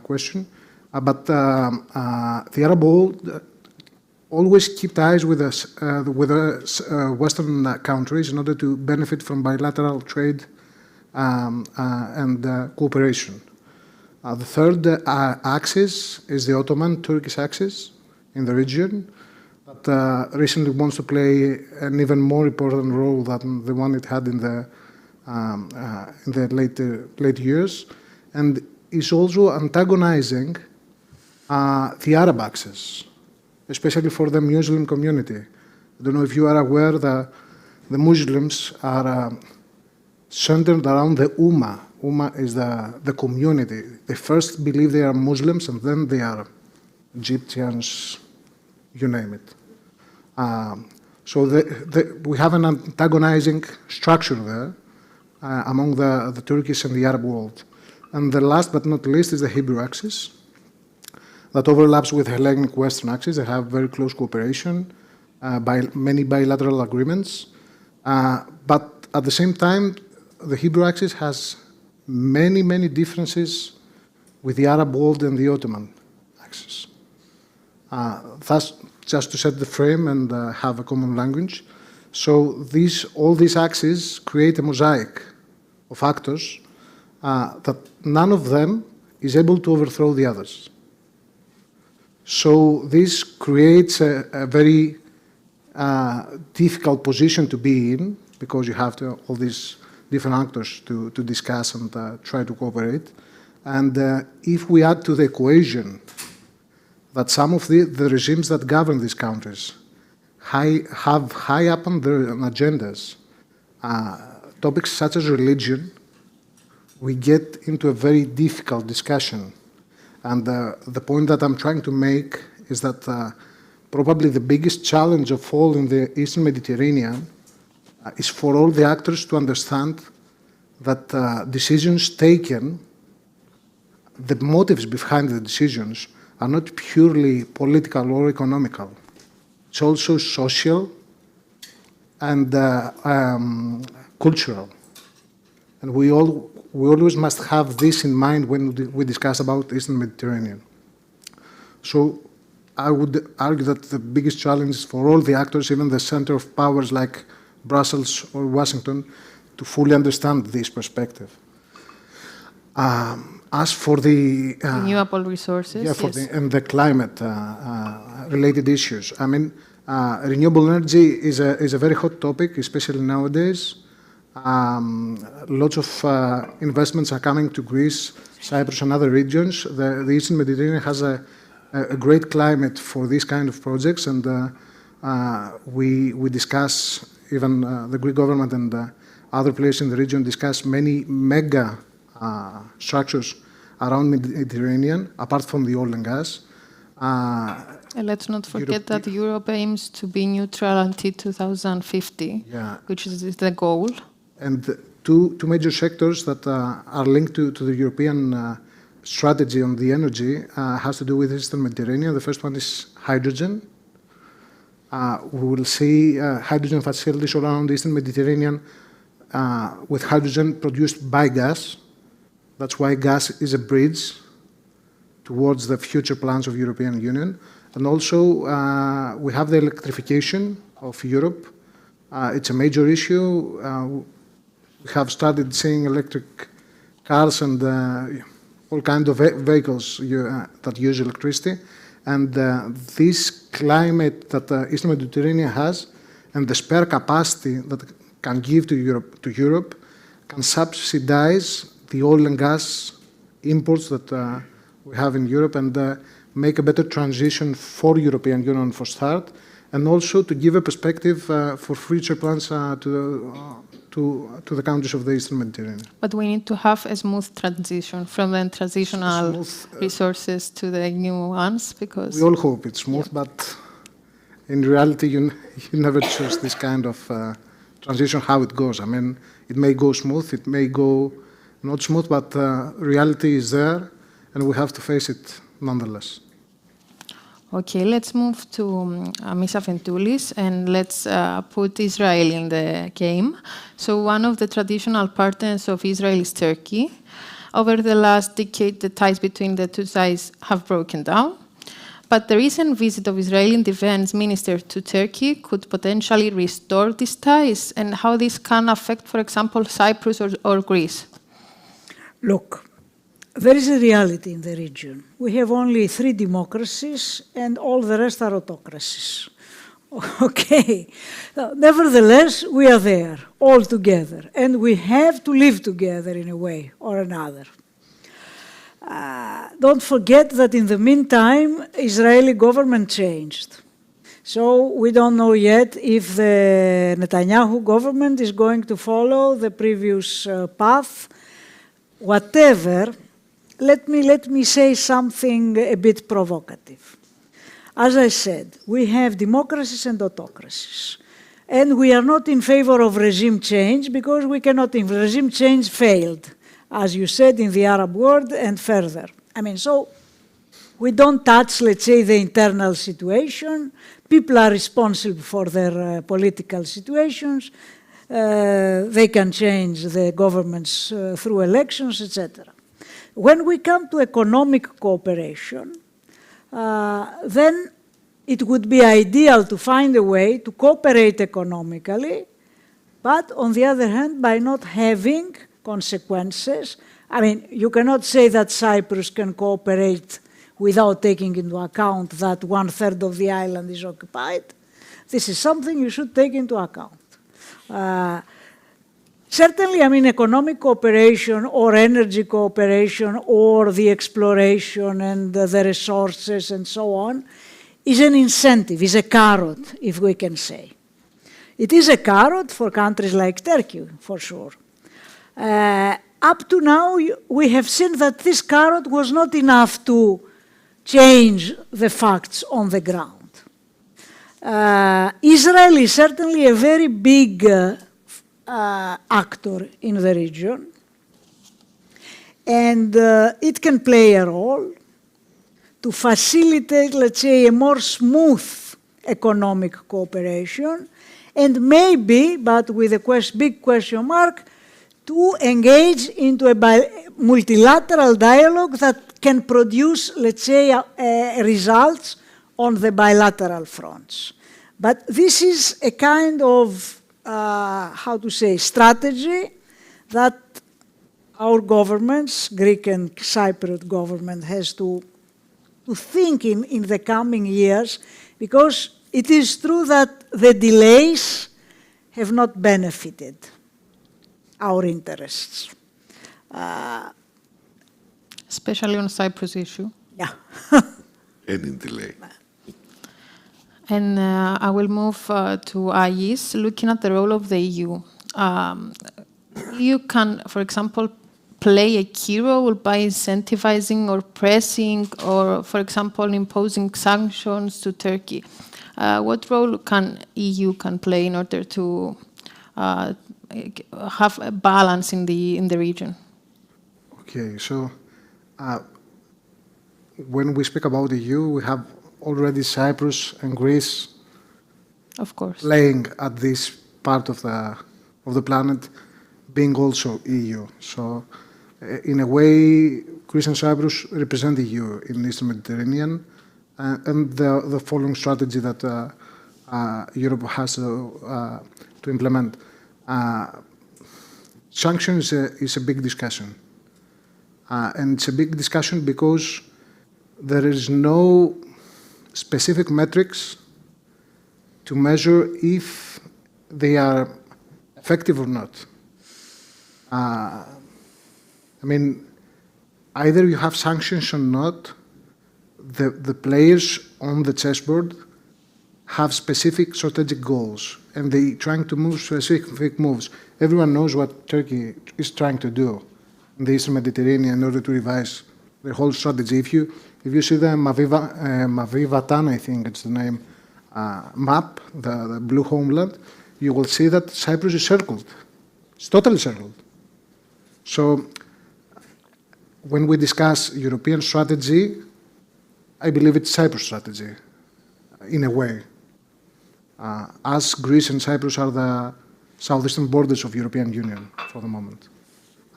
question. But the Arab world always keep ties with Western countries in order to benefit from bilateral trade and cooperation. The third axis is the Ottoman-Turkish axis in the region that recently wants to play an even more important role than the one it had in the late years, and is also antagonizing the Arab axis, especially for the Muslim community. I don't know if you are aware that the Muslims are centered around the Ummah. Ummah is the community. They first believe they are Muslims and then they are Egyptians, you name it. So we have an antagonizing structure there among the Turkish and the Arab world. And the last but not least is the Hebrew axis that overlaps with Hellenic Western axis. They have very close cooperation, by many bilateral agreements. But at the same time, the Hebrew axis has many, many differences with the Arab world and the Ottoman axis. That's just to set the frame and have a common language. So all these axes create a mosaic of actors that none of them is able to overthrow the others. So this creates a very difficult position to be in because you have all these different actors to discuss and try to cooperate. And if we add to the equation that some of the regimes that govern these countries have high up on their agendas topics such as religion, we get into a very difficult discussion. And the point that I'm trying to make is that probably the biggest challenge of all in the Eastern Mediterranean is for all the actors to understand that decisions taken, the motives behind the decisions are not purely political or economical. It's also social and cultural. And we always must have this in mind when we discuss about Eastern Mediterranean. So I would argue that the biggest challenge for all the actors, even the center of powers like Brussels or Washington, to fully understand this perspective. As for the
renewable resources,
yes. And the climate related issues, I mean, renewable energy is a very hot topic, especially nowadays. Lots of investments are coming to Greece, Cyprus, and other regions. The Eastern Mediterranean has a great climate for these kind of projects, and we discuss, even the Greek government and other players in the region discuss many mega structures around the Mediterranean, apart from the oil and gas.
And let's not forget that Europe aims to be neutral until 2050, which is the goal.
And two major sectors that are linked to the European strategy on the energy has to do with the Eastern Mediterranean. The first one is hydrogen. We will see hydrogen facilities all around the Eastern Mediterranean with hydrogen produced by gas. That's why gas is a bridge towards the future plans of European Union. And also, we have the electrification of Europe. It's a major issue. We have started seeing electric cars and all kinds of vehicles that use electricity. And this climate that the Eastern Mediterranean has and the spare capacity that it can give to Europe can subsidize the oil and gas imports that we have in Europe and make a better transition for European Union for start, and also to give a perspective for future plans to the countries of the Eastern Mediterranean.
But we need to have a smooth transition from the transitional resources to the new ones, because...
We all hope it's smooth, but in reality you never choose this kind of transition, how it goes. I mean, it may go smooth, it may go not smooth, but reality is there, and we have to face it nonetheless.
Okay, let's move to Ms. Afentoulis, and let's put Israel in the game. So one of the traditional partners of Israel is Turkey. Over the last decade, the ties between the two sides have broken down. But the recent visit of Israeli defense minister to Turkey could potentially restore these ties, and how this can affect, for example, Cyprus or Greece.
Look, there is a reality in the region. We have only 3 democracies and all the rest are autocracies. Okay. Nevertheless, we are there, all together, and we have to live together in a way or another. Don't forget that in the meantime, Israeli government changed. So we don't know yet if the Netanyahu government is going to follow the previous path. Whatever, let me say something a bit provocative. As I said, we have democracies and autocracies. And we are not in favor of regime change because we cannot, regime change failed, as you said, in the Arab world and further. I mean, so we don't touch, let's say, the internal situation. People are responsible for their political situations. They can change the governments through elections, etc. When we come to economic cooperation, then it would be ideal to find a way to cooperate economically, but on the other hand, by not having consequences. I mean, you cannot say that Cyprus can cooperate without taking into account that 1/3 of the island is occupied. This is something you should take into account. Certainly, I mean, economic cooperation or energy cooperation or the exploration and the resources and so on is an incentive, is a carrot, if we can say. It is a carrot for countries like Turkey, for sure. Up to now, we have seen that this carrot was not enough to change the facts on the ground. Israel is certainly a very big actor in the region, and it can play a role to facilitate, let's say, a more smooth economic cooperation, and maybe, but with a big question mark, to engage into a multilateral dialogue that can produce, let's say, results on the bilateral fronts. But this is a kind of how to say, strategy that our governments, Greek and Cypriot government, has to think in the coming years, because it is true that the delays have not benefited our interests.
Especially on Cyprus issue.
Yeah.
Any delay.
And I will move to IES, looking at the role of the EU. EU can, for example, play a key role by incentivizing or pressing or, for example, imposing sanctions to Turkey. What role can EU play in order to have a balance in the region?
Okay, so when we speak about the EU, we have already Cyprus and Greece,
of course,
playing at this part of the planet, being also EU. So, in a way, Greece and Cyprus represent the EU in the Eastern Mediterranean, and the following strategy that Europe has to implement. Sanctions is a big discussion, and it's a big discussion because there is no specific metrics to measure if they are effective or not. I mean, either you have sanctions or not, the players on the chessboard have specific strategic goals, and they're trying to move specific moves. Everyone knows what Turkey is trying to do in the Eastern Mediterranean in order to revise the whole strategy. If you see the Mavivatan, I think it's the name, map, the blue homeland, you will see that Cyprus is circled. It's totally circled. So when we discuss European strategy, I believe it's Cyprus strategy, in a way. As Greece and Cyprus are the southeastern borders of European Union for the moment.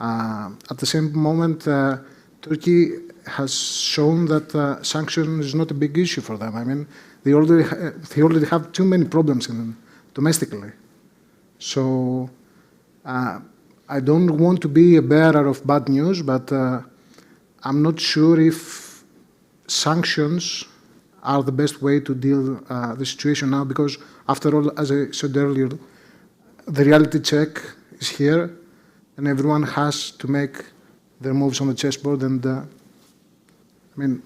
At the same moment, Turkey has shown that sanction is not a big issue for them. I mean, they already have too many problems domestically. So I don't want to be a bearer of bad news, but I'm not sure if sanctions are the best way to deal the situation now, because after all, as I said earlier, the reality check is here, and everyone has to make their moves on the chessboard. And I mean,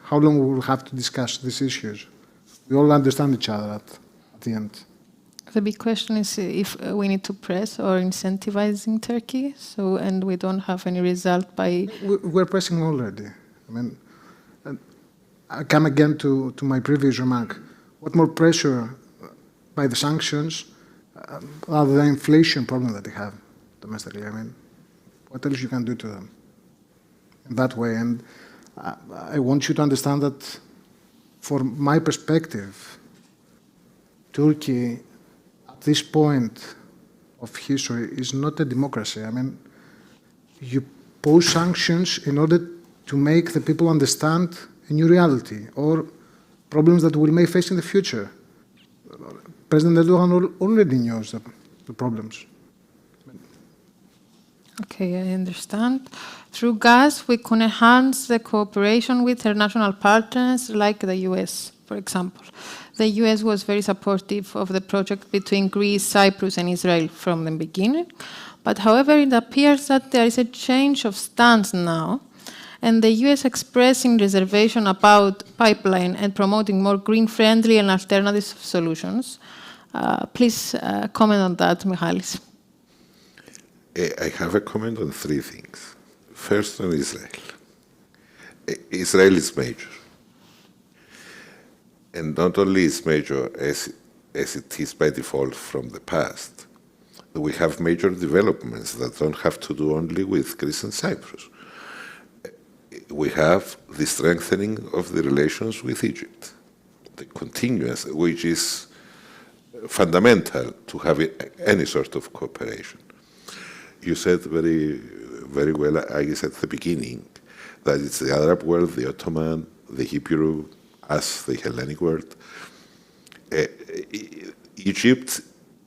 how long we will have to discuss these issues? We all understand each other at the end.
The big question is if we need to press or incentivizing Turkey, and we don't have any result by...
We're pressing already. I mean, I come again to my previous remark. What more pressure by the sanctions other than inflation problem that they have domestically? I mean, what else you can do to them in that way? And I want you to understand that from my perspective, Turkey at this point of history is not a democracy. I mean, you pose sanctions in order to make the people understand a new reality or problems that we may face in the future. President Erdogan already knows the problems.
Okay, I understand. Through gas, we can enhance the cooperation with international partners like the US, for example. The US was very supportive of the project between Greece, Cyprus, and Israel from the beginning. But however, it appears that there is a change of stance now, and the US expressing reservation about pipeline and promoting more green-friendly and alternative solutions. Please comment on that, Michalis.
I have a comment on three things. First, on Israel. Israel is major. And not only is major as it is by default from the past, we have major developments that don't have to do only with Greece and Cyprus. We have the strengthening of the relations with Egypt, the continuous, which is fundamental to have any sort of cooperation. You said very well, I guess, at the beginning, that it's the Arab world, the Ottoman, the Hebrew, us, the Hellenic world. Egypt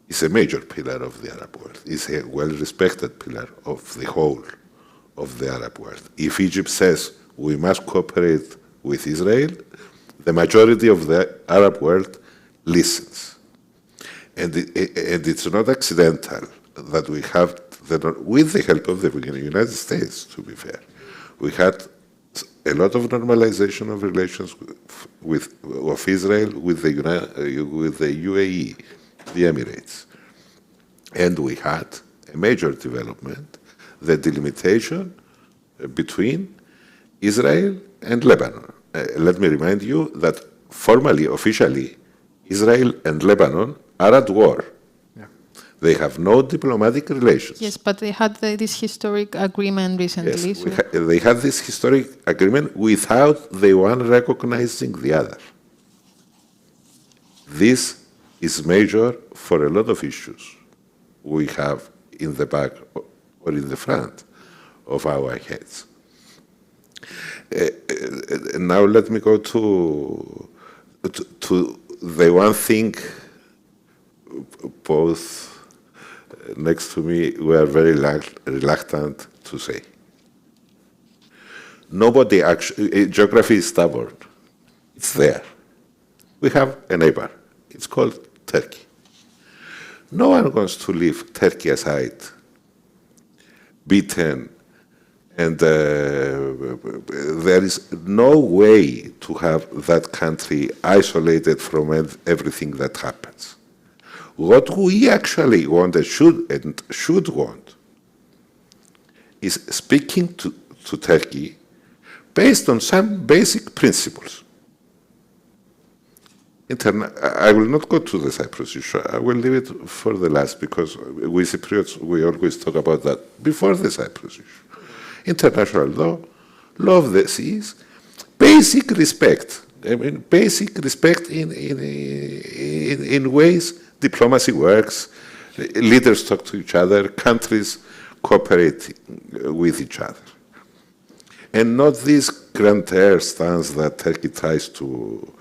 is a major pillar of the Arab world. It's a well-respected pillar of the whole of the Arab world. If Egypt says we must cooperate with Israel, the majority of the Arab world listens. And it's not accidental that we have with the help of the United States, to be fair. We had a lot of normalization of relations of Israel with the UAE, the Emirates. And we had a major development, the delimitation between Israel and Lebanon. Let me remind you that formally, officially, Israel and Lebanon are at war. Yeah. They have no diplomatic relations.
Yes, but they had this historic agreement recently.
Yes, they had this historic agreement without the one recognizing the other. This is major for a lot of issues we have in the back or in the front of our heads. Now let me go to the one thing both next to me were very reluctant to say. Nobody actually, geography is stubborn. It's there. We have a neighbor. It's called Turkey. No one wants to leave Turkey aside, beaten, and there is no way to have that country isolated from everything that happens. What we actually want and should want is speaking to Turkey based on some basic principles. I will not go to the Cyprus issue. I will leave it for the last, because we Cypriots, we always talk about that before the Cyprus issue. International law of the seas, basic respect. I mean, basic respect in ways diplomacy works, leaders talk to each other, countries cooperate with each other. And not this grandeur stance that Turkey tries to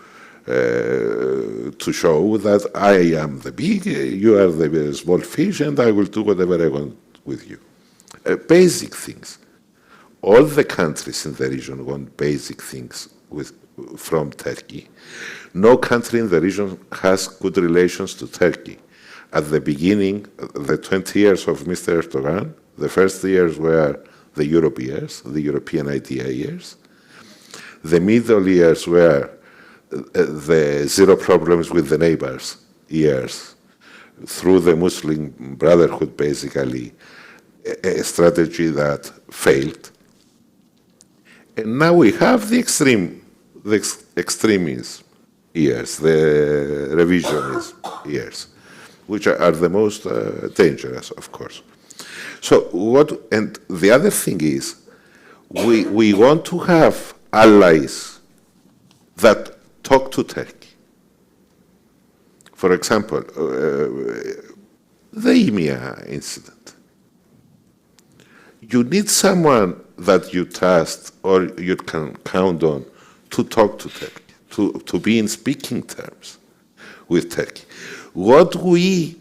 show that I am the big, you are the small fish, and I will do whatever I want with you. Basic things. All the countries in the region want basic things from Turkey. No country in the region has good relations to Turkey. At the beginning, the 20 years of Mr. Erdogan, the first years were the Europe years, the European idea years. The middle years were the zero problems with the neighbors years, through the Muslim Brotherhood, basically, a strategy that failed. And now we have the extremism years, the revisionist years, which are the most dangerous, of course. So and the other thing is, we want to have allies that talk to Turkey. For example, the EMEA incident. You need someone that you trust or you can count on to talk to Turkey, to be in speaking terms with Turkey. What we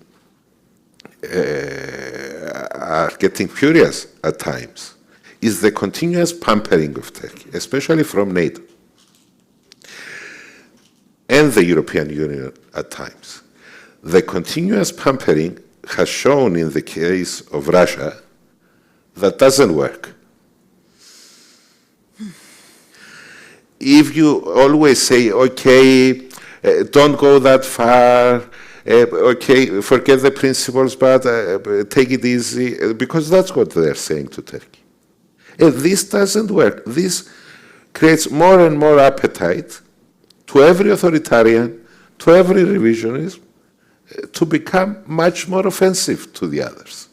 are getting furious at times is the continuous pampering of Turkey, especially from NATO and the European Union at times. The continuous pampering has shown in the case of Russia that doesn't work. If you always say, okay, don't go that far, okay, forget the principles, but take it easy, because that's what they're saying to Turkey. And this doesn't work. This creates more and more appetite to every authoritarian, to every revisionism, to become much more offensive to the others.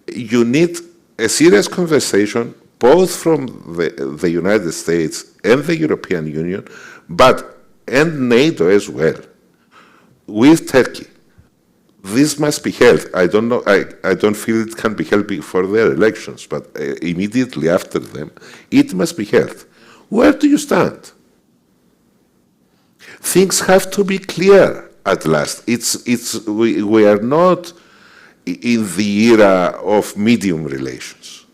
You need a serious conversation, both from the United States and the European Union, and NATO as well, with Turkey. This must be held. I don't know. I don't feel it can be held before their elections, but immediately after them, it must be held. Where do you stand? Things have to be clear at last. We are not in the era of medium relations.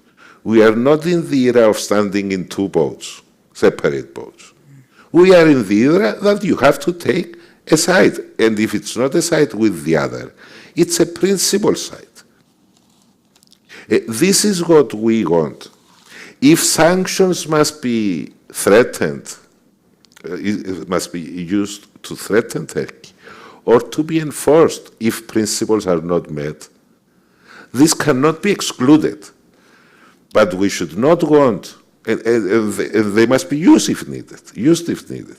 We are not in the era of standing in two boats, separate boats. We are in the era that you have to take a side, and if it's not a side with the other, it's a principle side. This is what we want. If sanctions must be threatened, it must be used to threaten Turkey, or to be enforced if principles are not met, this cannot be excluded. But we should not want, and they must be used if needed.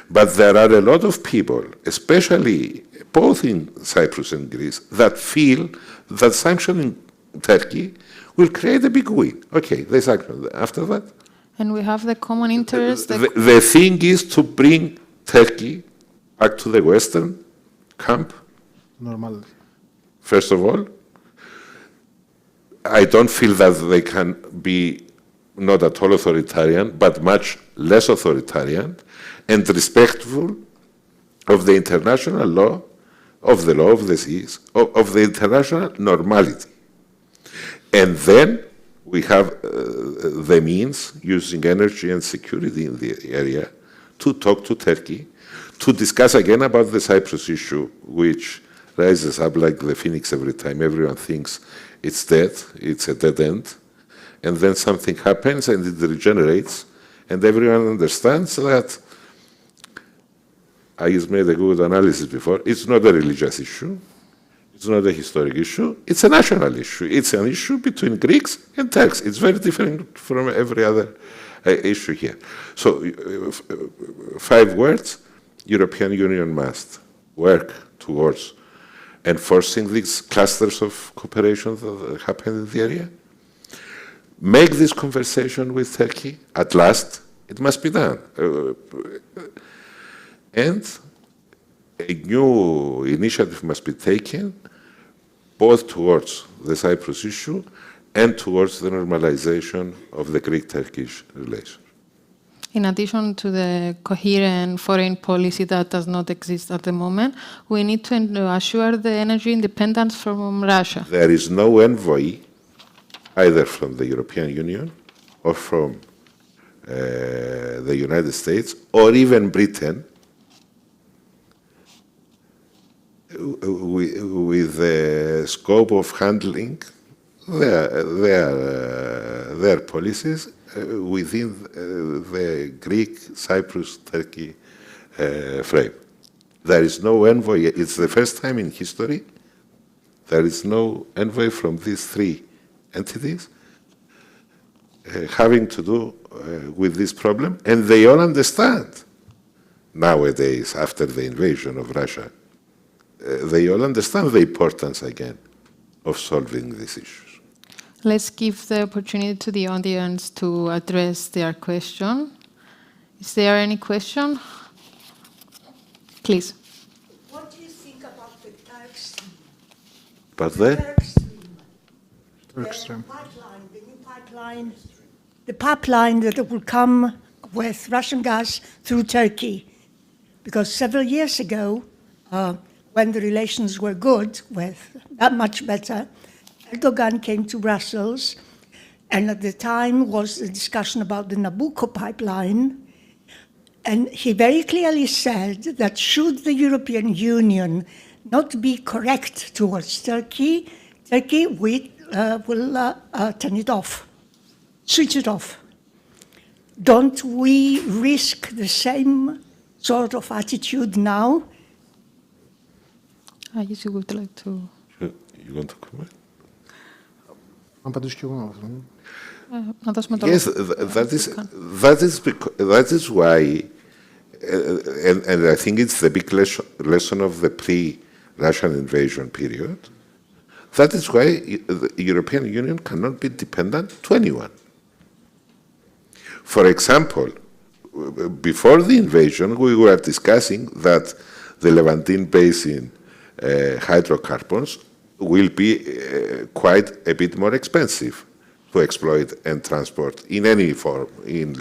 But there are a lot of people, especially both in Cyprus and Greece, that feel that sanctioning Turkey will create a big win. Okay, they sanction. After that?
And we have the common interest.
The thing is to bring Turkey back to the Western camp.
Normal.
First of all, I don't feel that they can be not at all authoritarian, but much less authoritarian and respectful of the international law, of the law of the seas, of the international normality. And then we have the means, using energy and security in the area, to talk to Turkey, to discuss again about the Cyprus issue, which rises up like the phoenix every time. Everyone thinks it's dead, it's a dead end, and then something happens and it regenerates, and everyone understands that. I just made a good analysis before. It's not a religious issue. It's not a historic issue. It's a national issue. It's an issue between Greeks and Turks. It's very different from every other issue here. So, 5 words: European Union must work towards enforcing these clusters of cooperation that happen in the area. Make this conversation with Turkey. At last, it must be done. And a new initiative must be taken both towards the Cyprus issue and towards the normalization of the Greek-Turkish relations.
In addition to the coherent foreign policy that does not exist at the moment, we need to assure the energy independence from Russia.
There is no envoy, either from the European Union or from the United States or even Britain, with the scope of handling their policies within the Greek-Cyprus-Turkey frame. There is no envoy. It's the first time in history there is no envoy from these 3 entities having to do with this problem, and they all understand nowadays, after the invasion of Russia, they all understand the importance again of solving these issues.
Let's give the opportunity to the audience to address their question. Is there any question? Please.
What do you think about the Turk Stream?
But the
Turk Stream. The new pipeline, the pipeline that will come with Russian gas through Turkey. Because several years ago, when the relations were good, that much better, Erdogan came to Brussels, and at the time was a discussion about the Nabucco pipeline, and he very clearly said that should the European Union not be correct towards Turkey, Turkey will turn it off, switch it off. Don't we risk the same sort of attitude now?
I guess you would like to.
You want to comment?
Yes,
that is why, and I think it's the big lesson of the pre-Russian invasion period. That is why the European Union cannot be dependent to anyone. For example, before the invasion, we were discussing that the Levantine Basin hydrocarbons will be quite a bit more expensive to exploit and transport in any form, in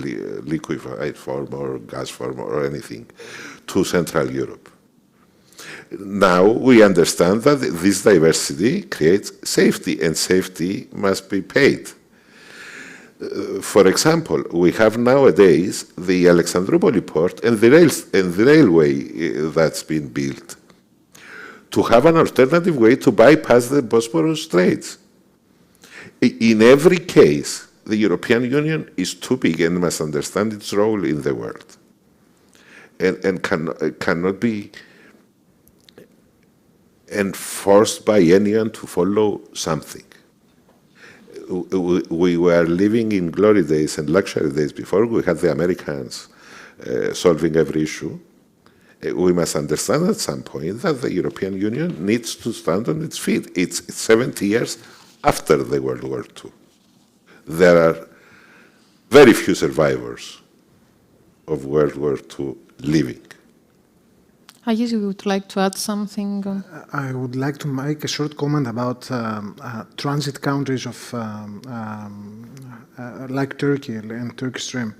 liquefied form or gas form or anything, to Central Europe. Now we understand that this diversity creates safety, and safety must be paid. For example, we have nowadays the Alexandroupoli port and the railway that's been built to have an alternative way to bypass the Bosporus Straits. In every case, the European Union is too big and must understand its role in the world, and cannot be enforced by anyone to follow something. We were living in glory days and luxury days before we had the Americans solving every issue. We must understand at some point that the European Union needs to stand on its feet. It's 70 years after the World War II. There are very few survivors of World War II living.
I guess you would like to add something.
I would like to make a short comment about transit countries of like Turkey and Turkish Stream.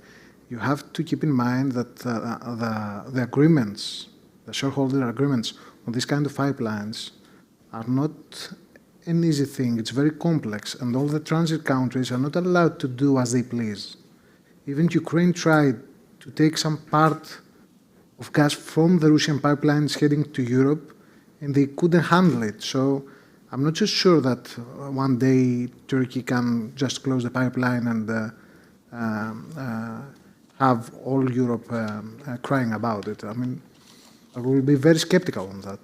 You have to keep in mind that the agreements, the shareholder agreements on these kind of pipelines are not an easy thing. It's very complex, and all the transit countries are not allowed to do as they please. Even Ukraine tried to take some part of gas from the Russian pipelines heading to Europe, and they couldn't handle it. So I'm not just sure that one day Turkey can just close the pipeline and have all Europe crying about it. I mean, I will be very skeptical on that.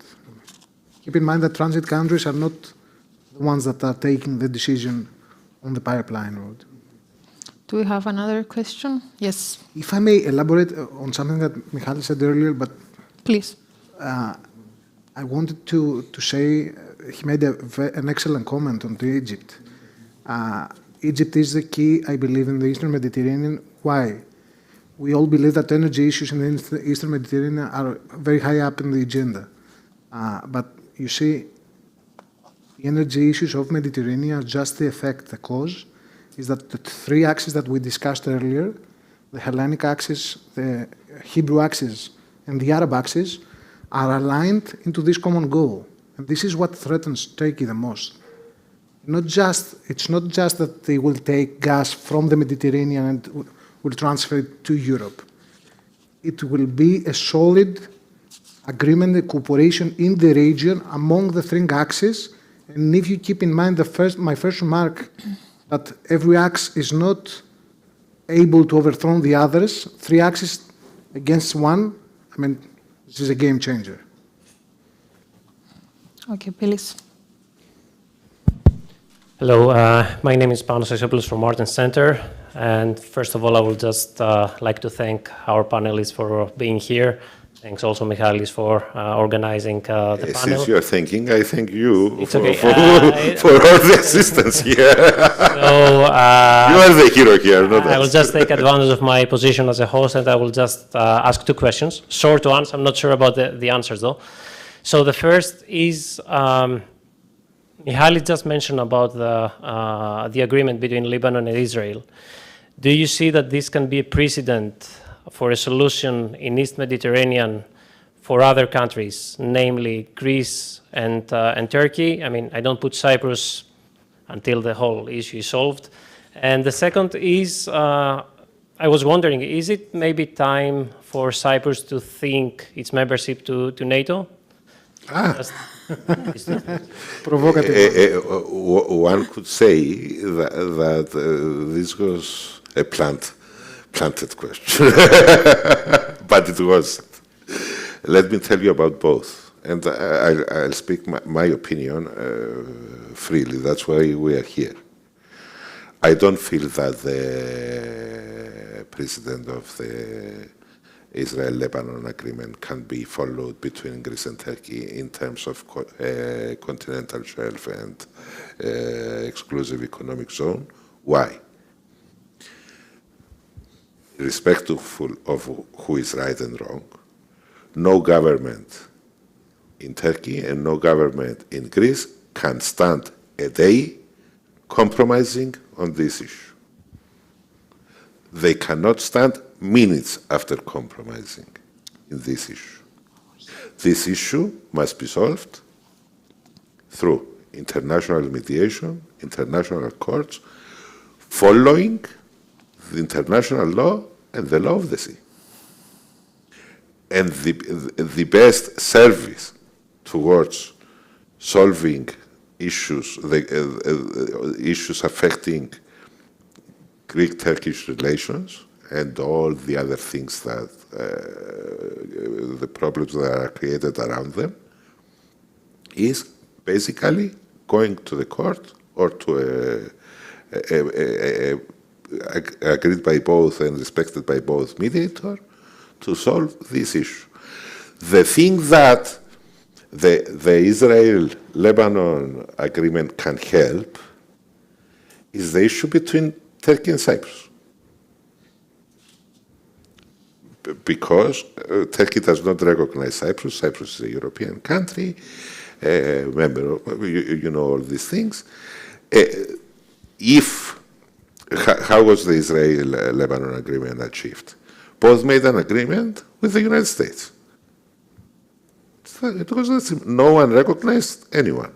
Keep in mind that transit countries are not the ones that are taking the decision on the pipeline route.
Do we have another question? Yes.
If I may elaborate on something that Michalis said earlier, but
please.
I wanted to say he made an excellent comment on Egypt. Egypt is the key, I believe, in the Eastern Mediterranean. Why? We all believe that energy issues in the Eastern Mediterranean are very high up in the agenda. But you see, the energy issues of Mediterranean are just the effect, the cause is that the three axes that we discussed earlier, the Hellenic axis, the Hebrew axis, and the Arab axis, are aligned into this common goal. And this is what threatens Turkey the most. It's not just that they will take gas from the Mediterranean and will transfer it to Europe. It will be a solid agreement, a cooperation in the region among the three axes. And if you keep in mind my first remark, that every axe is not able to overthrow the others, three axes against one, I mean, this is a game changer.
Okay, please.
Hello, my name is Panos Isopoulos from Martin Center. And first of all, I would just like to thank our panelists for being here. Thanks also, Michalis, for organizing the panel.
Since you're thanking, I thank you for
for
all the assistance here.
So,
you are the hero here, not
I will
us.
just take advantage of my position as a host, and I will just ask two questions. Short ones. I'm not sure about the answers, though. So the first is, Michalis just mentioned about the agreement between Lebanon and Israel. Do you see that this can be a precedent for a solution in East Mediterranean for other countries, namely Greece and Turkey? I mean, I don't put Cyprus until the whole issue is solved. And the second is, I was wondering, is it maybe time for Cyprus to think its membership to NATO?
Provocative. One could say that this was a planted question, but it wasn't. Let me tell you about both, and I'll speak my opinion freely. That's why we are here. I don't feel that the president of the Israel-Lebanon agreement can be followed between Greece and Turkey in terms of continental shelf and exclusive economic zone. Why? Irrespective of who is right and wrong, no government in Turkey and no government in Greece can stand a day compromising on this issue. They cannot stand minutes after compromising in this issue. This issue must be solved through international mediation, international courts, following the international law and the law of the sea. And the best service towards solving issues, issues affecting Greek-Turkish relations and all the other things that the problems that are created around them, is basically going to the court or to agreed by both and respected by both mediator to solve this issue. The thing that the Israel-Lebanon agreement can help is the issue between Turkey and Cyprus. Because Turkey does not recognize Cyprus. Cyprus is a European country, member of, you know all these things. How was the Israel-Lebanon agreement achieved? Both made an agreement with the United States. It was no one recognized anyone.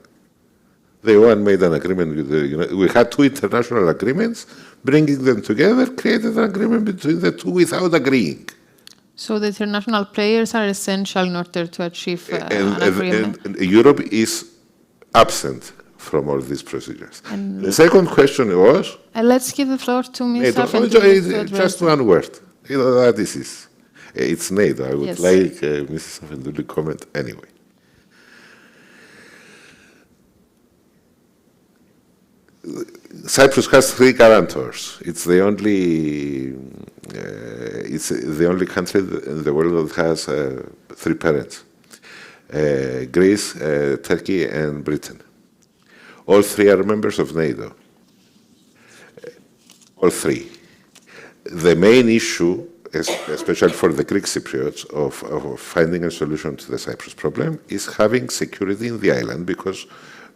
The one made an agreement with the United States. We had two international agreements. Bringing them together created an agreement between the two without agreeing.
So the international players are essential in order to achieve an agreement.
And Europe is absent from all these procedures. And the second question was...
let's give the floor to Ms.
NATO. Just one word. You know, that is, it's NATO. I would like Mrs. Afendouli to comment anyway. Cyprus has 3 guarantors. It's the only country in the world that has 3 parents: Greece, Turkey, and Britain. All 3 are members of NATO. All 3. The main issue, especially for the Greek Cypriots, of finding a solution to the Cyprus problem is having security in the island, because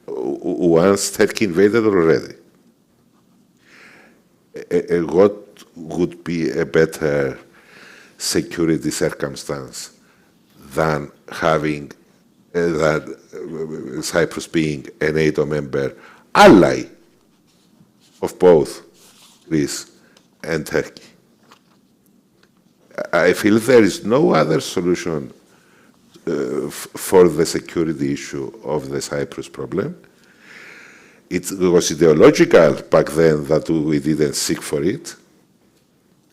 once Turkey invaded already. What would be a better security circumstance than having that Cyprus being a NATO member, ally of both Greece and Turkey? I feel there is no other solution for the security issue of the Cyprus problem. It was ideological back then that we didn't seek for it,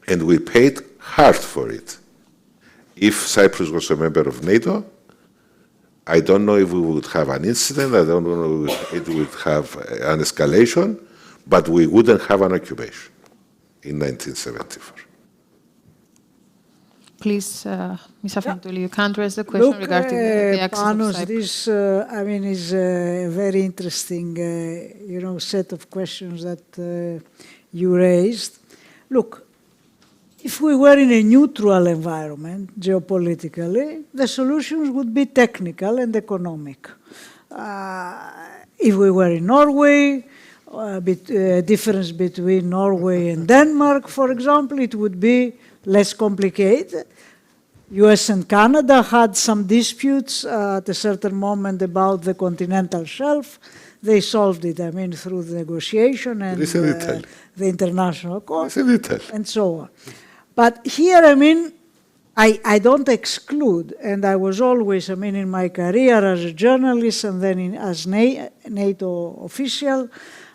and we paid hard for it. If Cyprus was a member of NATO, I don't know if we would have an incident, I don't know if it would have an escalation, but we wouldn't have an occupation in 1974.
Please, Ms. Afendouli, you can address the question regarding the access of Cyprus.
This, is a very interesting, set of questions that you raised. Look, if we were in a neutral environment, geopolitically, the solutions would be technical and economic. If we were in Norway, difference between Norway and Denmark, for example, it would be less complicated. US and Canada had some disputes at a certain moment about the continental shelf. They solved it, through the negotiation and the international court and so on. But here, I don't exclude, and I was always, in my career as a journalist and then as NATO official,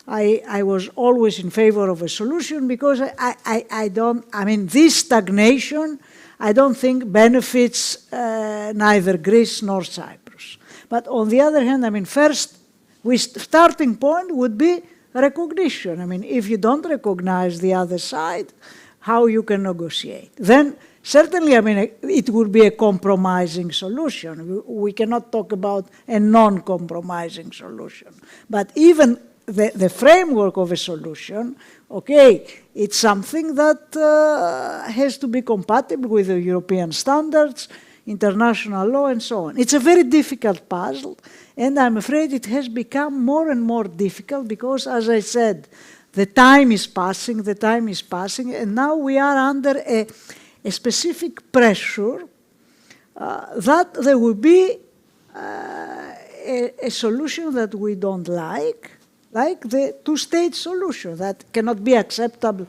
I was always in favor of a solution, because this stagnation, I don't think benefits neither Greece nor Cyprus. But on the other hand, first, starting point would be recognition. If you don't recognize the other side, how you can negotiate? Then certainly, it would be a compromising solution. We cannot talk about a non-compromising solution. But even the framework of a solution, it's something that has to be compatible with the European standards, international law, and so on. It's a very difficult puzzle, and I'm afraid it has become more and more difficult because, as I said, the time is passing, and now we are under a specific pressure that there will be a solution that we don't like the two-state solution that cannot be acceptable,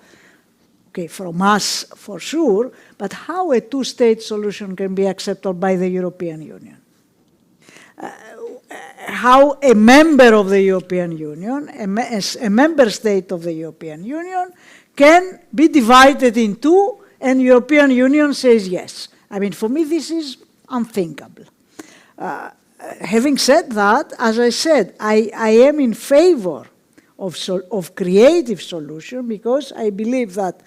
from us for sure, but how a two-state solution can be acceptable by the European Union? how a member of the European Union, a member state of the European Union, can be divided in two, and European Union says yes. I mean, for me, this is unthinkable. Having said that, as I said, I am in favor of creative solution, because I believe that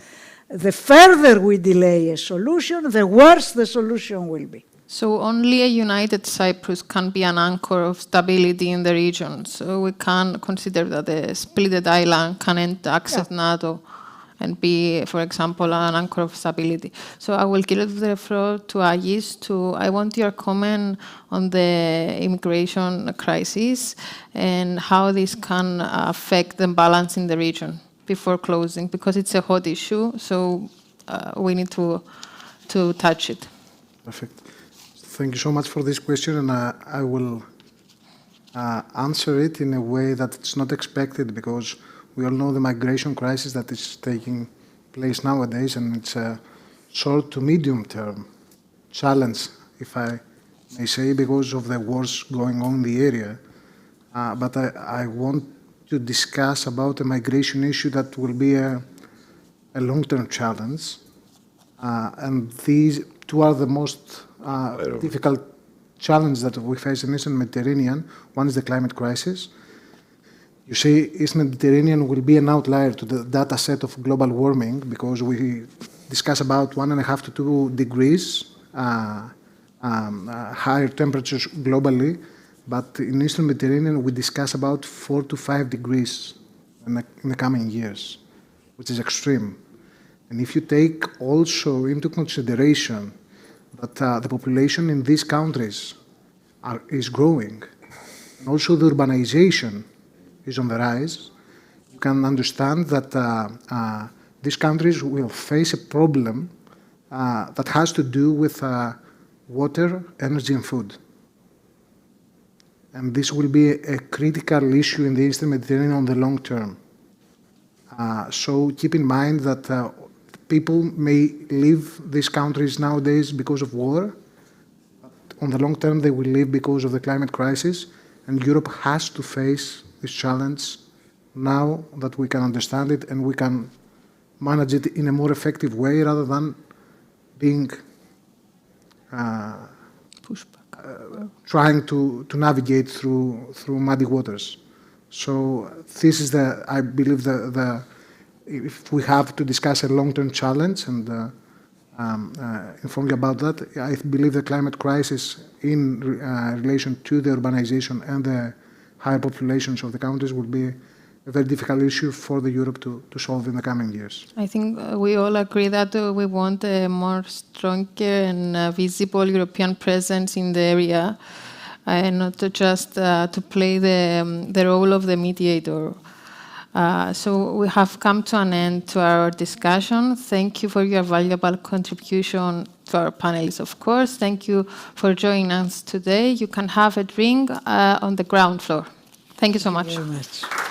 the further we delay a solution, the worse the solution will be.
So only a united Cyprus can be an anchor of stability in the region. So we can consider that a split island can access NATO and be, for example, an anchor of stability. So I will give the floor to Agis. I want your comment on the immigration crisis and how this can affect the balance in the region before closing, because it's a hot issue, so we need to touch it.
Perfect. Thank you so much for this question, and I will answer it in a way that it's not expected, because we all know the migration crisis that is taking place nowadays, and it's a short to medium term challenge, if I may say, because of the wars going on in the area. But I want to discuss about a migration issue that will be a long-term challenge. And these two are the most difficult challenges that we face in the Eastern Mediterranean. One is the climate crisis. You see, Eastern Mediterranean will be an outlier to the data set of global warming, because we discuss about 1.5 to 2 degrees higher temperatures globally, but in Eastern Mediterranean we discuss about 4 to 5 degrees in the coming years, which is extreme. And if you take also into consideration that the population in these countries is growing, and also the urbanization is on the rise, you can understand that these countries will face a problem that has to do with water, energy, and food. And this will be a critical issue in the Eastern Mediterranean on the long term. So keep in mind that people may leave these countries nowadays because of war. But on the long term, they will leave because of the climate crisis. And Europe has to face this challenge now that we can understand it and we can manage it in a more effective way, rather than being trying to navigate through muddy waters. So this is I believe if we have to discuss a long-term challenge and inform you about that, I believe the climate crisis in relation to the urbanization and the higher populations of the countries will be a very difficult issue for Europe to solve in the coming years.
I think we all agree that we want a more stronger and visible European presence in the area, and not just to play the role of the mediator. So we have come to an end to our discussion. Thank you for your valuable contribution to our panelists, of course. Thank you for joining us today. You can have a drink on the ground floor. Thank you so much.
Thank you very much.